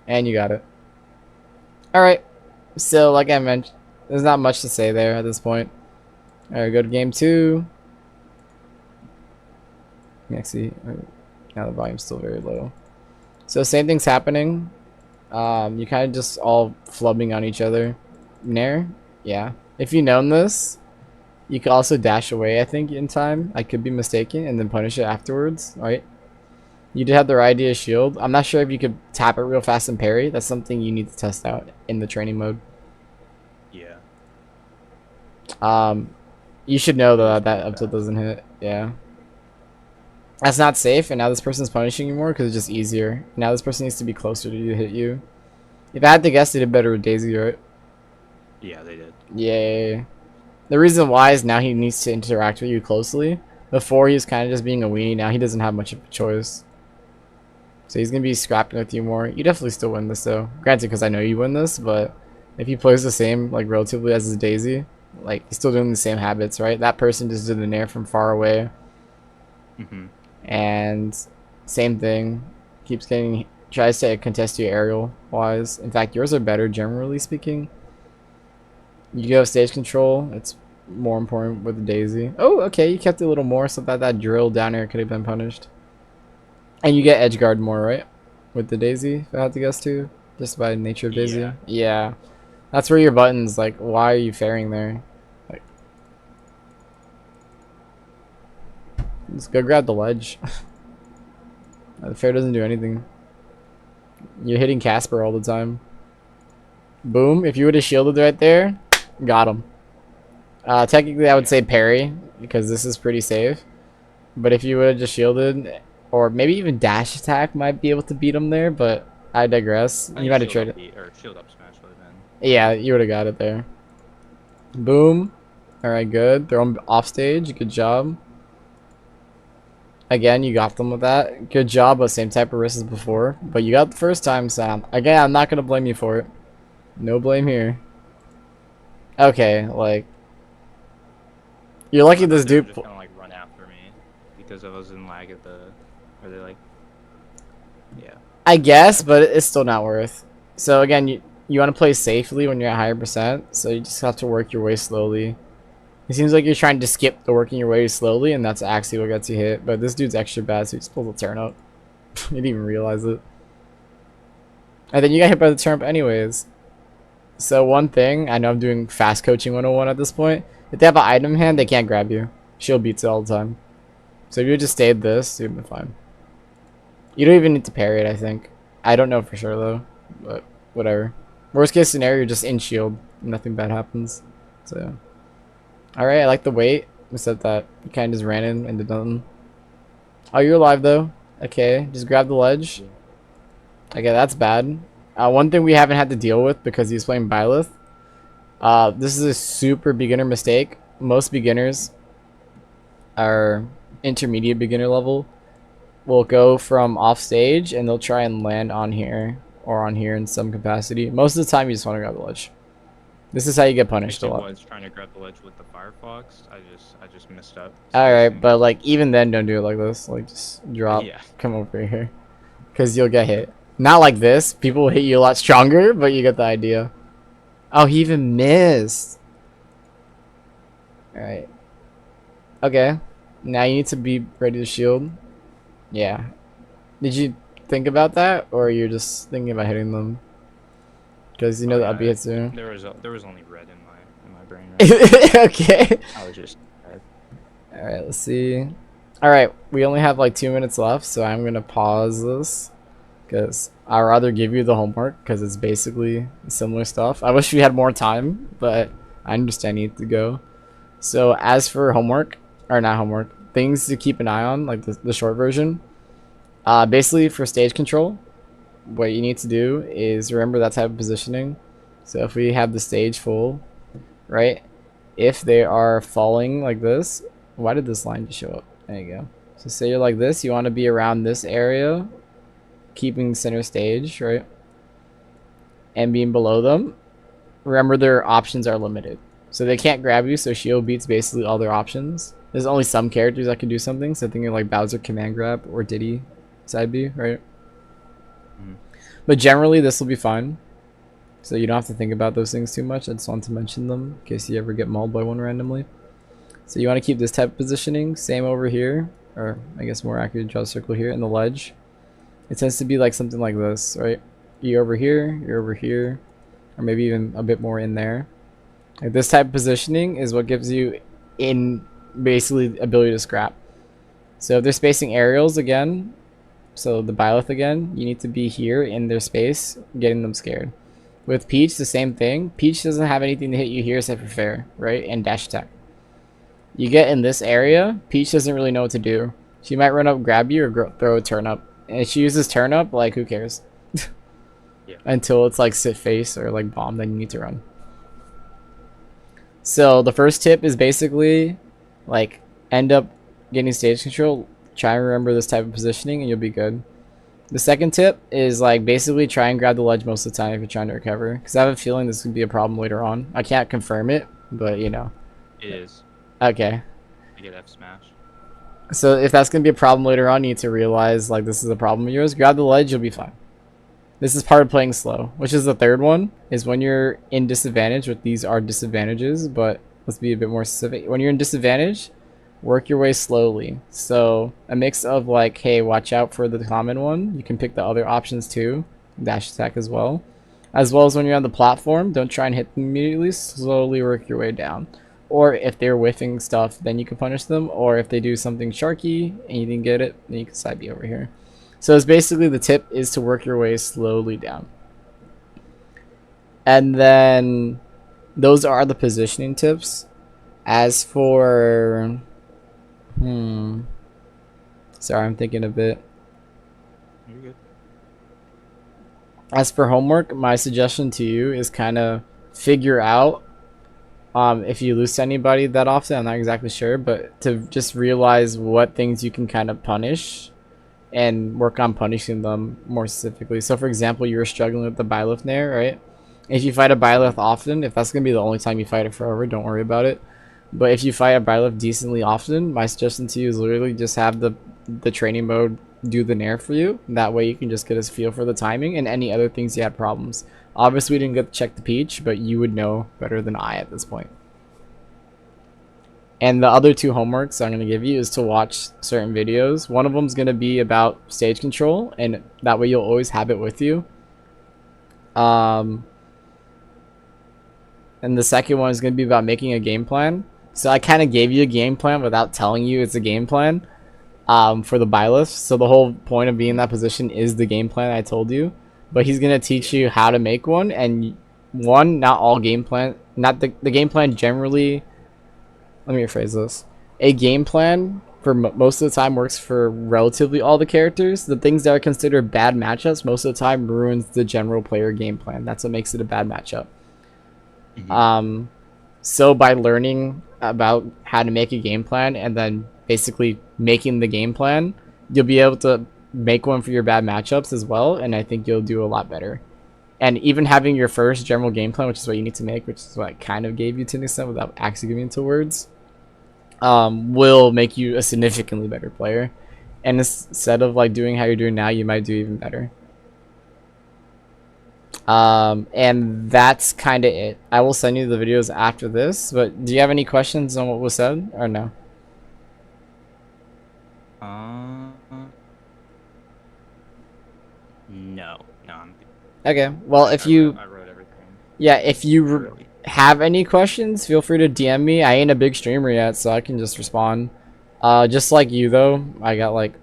And you got it. Alright. So, like I mentioned, there's not much to say there at this point. Alright, go to game 2. Actually, now the volume's still very low. So, same thing's happening. You kind of just all flubbing on each other. Nair? Yeah. If you known this, you could also dash away, I think, in time. I could be mistaken, and then punish it afterwards, right? You did have the right idea shield. I'm not sure if you could tap it real fast and parry. That's something you need to test out in the training mode. Yeah. You should know though that up tilt doesn't hit. Yeah. That's not safe, and now this person's punishing you more because it's just easier. Now this person needs to be closer to you to hit you. If I had to guess, they did better with Daisy, right? Yeah, they did. Yay. The reason why is now he needs to interact with you closely. Before he was kind of just being a weenie, now he doesn't have much of a choice. So he's going to be scrapping with you more. You definitely still win this though. Granted, because I know you win this, but if he plays the same, like relatively as his Daisy, like he's still doing the same habits, right? That person just did the nair from far away. And same thing. Keeps getting, tries to contest you aerial wise. In fact, yours are better generally speaking. You do have stage control. It's more important with the Daisy. Oh, okay, you kept it a little more so that drill down here could have been punished. And you get edge guard more, right? With the Daisy, if I had to guess too. Just by nature of Daisy. Yeah. Yeah. That's where your buttons, like, why are you fairing there? Like, just go grab the ledge. The fair doesn't do anything. You're hitting Casper all the time. Boom. If you would have shielded right there, got him. Technically, I would say parry, because this is pretty safe. But if you would have just shielded, or maybe even dash attack might be able to beat him there, but I digress. You might have tried it. Or shield up smash would have been. Yeah, you would have got it there. Boom. Alright, good. Throw him off stage. Good job. Again, you got them with that. Good job, but same type of risk as before. But you got the first time, Sam. Again, I'm not going to blame you for it. No blame here. Okay, like... You're lucky this dude... Just kind of like run after me because I was in lag at the... Are they like... Yeah. I guess, but it's still not worth. So again, you want to play safely when you're at higher percent, so you just have to work your way slowly. It seems like you're trying to skip the working your way slowly, and that's actually what gets you hit. But this dude's extra bad, so he just pulled the turnip. You didn't even realize it. And then you got hit by the turnip anyways. So one thing, I know I'm doing fast coaching 101 at this point. If they have an item in hand, they can't grab you. Shield beats it all the time. So if you just stayed this, you'd be fine. You don't even need to parry it, I think. I don't know for sure though, but whatever. Worst case scenario, you're just in shield. Nothing bad happens. So, alright, I like the wait. Except that you kind of just ran in and did nothing. Oh, you're alive though. Okay, just grab the ledge. Yeah. Okay, that's bad. One thing we haven't had to deal with because he's playing Byleth. This is a super beginner mistake. Most beginners are intermediate beginner level. Will go from off stage and they'll try and land on here or on here in some capacity. Most of the time, you just want to grab the ledge. This is how you get punished a Actually, lot. was trying to grab the ledge with the Firefox. I just messed up. Alright, but like even then, don't do it like this. Like just drop, Yeah. come over here, because you'll get hit. Not like this. People will hit you a lot stronger, but you get the idea. Oh, he even missed. Alright. Okay. Now you need to be ready to shield. Yeah. Did you think about that, or you're just thinking about hitting them? Because you know the upbeat hits soon. There was only red in my brain. Right. Okay. I was just. All right. Let's see. All right. We only have like 2 minutes left, so I'm gonna pause this because I'd rather give you the homework because it's basically similar stuff. I wish we had more time, but I understand you need to go. So as for homework, or not homework, things to keep an eye on, like the short version. Basically for stage control, what you need to do is remember that type of positioning. So if we have the stage full, right? If they are falling like this, why did this line just show up? There you go. So say you're like this, you want to be around this area, keeping center stage, right? And being below them. Remember their options are limited. So they can't grab you, so shield beats basically all their options. There's only some characters that can do something, so thinking like Bowser command grab or Diddy side B, right? But generally this will be fine. So you don't have to think about those things too much. I just want to mention them in case you ever get mauled by one randomly. So you want to keep this type of positioning. Same over here. Or I guess more accurate, draw a circle here in the ledge. It tends to be like something like this, right? You're over here. Or maybe even a bit more in there. Like this type of positioning is what gives you in basically ability to scrap. So if they're spacing aerials again, so the Byleth again, you need to be here in their space, getting them scared. With Peach, the same thing. Peach doesn't have anything to hit you here except for fair, right? And dash attack. You get in this area, Peach doesn't really know what to do. She might run up, grab you, or throw a turnip. And if she uses turnip, like, who cares? Yeah. Until it's like sit face or like bomb, then you need to run. So the first tip is basically like end up getting stage control. Try and remember this type of positioning and you'll be good. The second tip is like basically try and grab the ledge most of the time if you're trying to recover, because I have a feeling this could be a problem later on. I can't confirm it, but you know. It is. Okay. I get F smash. So if that's gonna be a problem later on, you need to realize like this is a problem of yours. Grab the ledge, you'll be fine. This is part of playing slow, which is the third one, is when you're in disadvantage, which these are disadvantages, but let's be a bit more specific. When you're in disadvantage, work your way slowly. So a mix of like, hey, watch out for the common one. You can pick the other options too, dash attack as well. As well as when you're on the platform, don't try and hit them immediately, slowly work your way down. Or if they're whiffing stuff, then you can punish them. Or if they do something sharky and you didn't get it, then you can side B over here. So it's basically the tip is to work your way slowly down. And then those are the positioning tips. As for sorry, I'm thinking a bit. You're good. As for homework, my suggestion to you is kind of figure out if you lose to anybody that often. I'm not exactly sure, but to just realize what things you can kind of punish and work on punishing them more specifically. So for example, you were struggling with the Byleth Nair, right? If you fight a Byleth often, if that's going to be the only time you fight it forever, don't worry about it. But if you fight a Byleth decently often, my suggestion to you is literally just have the training mode do the Nair for you. That way you can just get a feel for the timing and any other things you had problems. Obviously we didn't get to check the Peach, but you would know better than I at this point. And the other two homeworks I'm going to give you is to watch certain videos. One of them is going to be about stage control, and that way you'll always have it with you. and the second one is going to be about making a game plan. So I kind of gave you a game plan without telling you it's a game plan, for the buy list. So the whole point of being in that position is the game plan I told you. But he's going to teach Yeah. you how to make one, and one, not all game plan, not the game plan generally. Let me rephrase this. A game plan for most of the time works for relatively all the characters. The things that are considered bad matchups most of the time ruins the general player game plan. That's what makes it a bad matchup. Hmm. Um, so by learning about how to make a game plan and then basically making the game plan, you'll be able to make one for your bad matchups as well, and I think you'll do a lot better. And even having your first general game plan, which is what you need to make, which is what I kind of gave you to an extent without actually giving it to words, will make you a significantly better player. And instead of like doing how you're doing now, you might do even better. And that's kind of it. I will send you the videos after this, but do you have any questions on what was said or no? Uh, no, no, I'm good. Okay, well, if you, I wrote everything yeah, if you thoroughly. have any questions, feel free to DM me. I ain't a big streamer yet, so I can just respond. Just like you though, I got like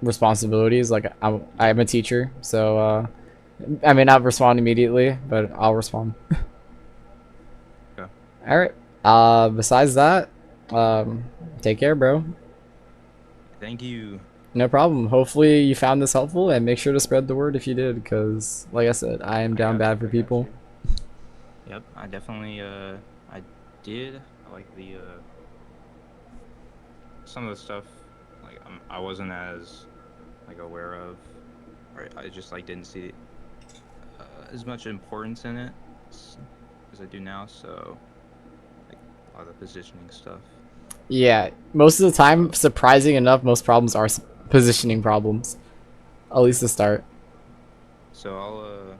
responsibilities. Like I'm a teacher, so I may not respond immediately, but I'll respond. Okay. All right. Besides that, take care, bro. Thank you. No problem. Hopefully you found this helpful, and make sure to spread the word if you did, because like I said, I am I down got bad you. for I got people. you. Yep, I definitely I did. I like the some of the stuff like I wasn't as like aware of, or I just like didn't see as much importance in it as I do now. So like a lot of the positioning stuff. Yeah, most of the Uh, time, surprising enough, most problems are positioning problems. At least to start. so I'll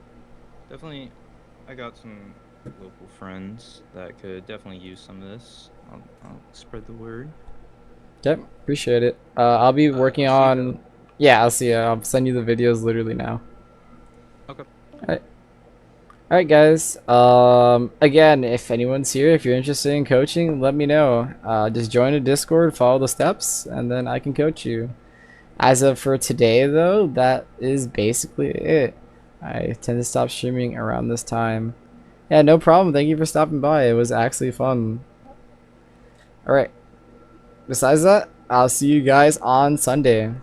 definitely I got some local friends that could definitely use some of this. I'll spread the word. Yep, appreciate it. I'll be working I'll see you though. on. Yeah, I'll see you. I'll send you the videos literally now. Okay. Alright. Alright, guys. Again, if anyone's here, if you're interested in coaching, let me know. Just join a Discord, follow the steps, and then I can coach you. As of for today, though, that is basically it. I tend to stop streaming around this time. Yeah, no problem. Thank you for stopping by. It was actually fun. Alright. Besides that, I'll see you guys on Sunday.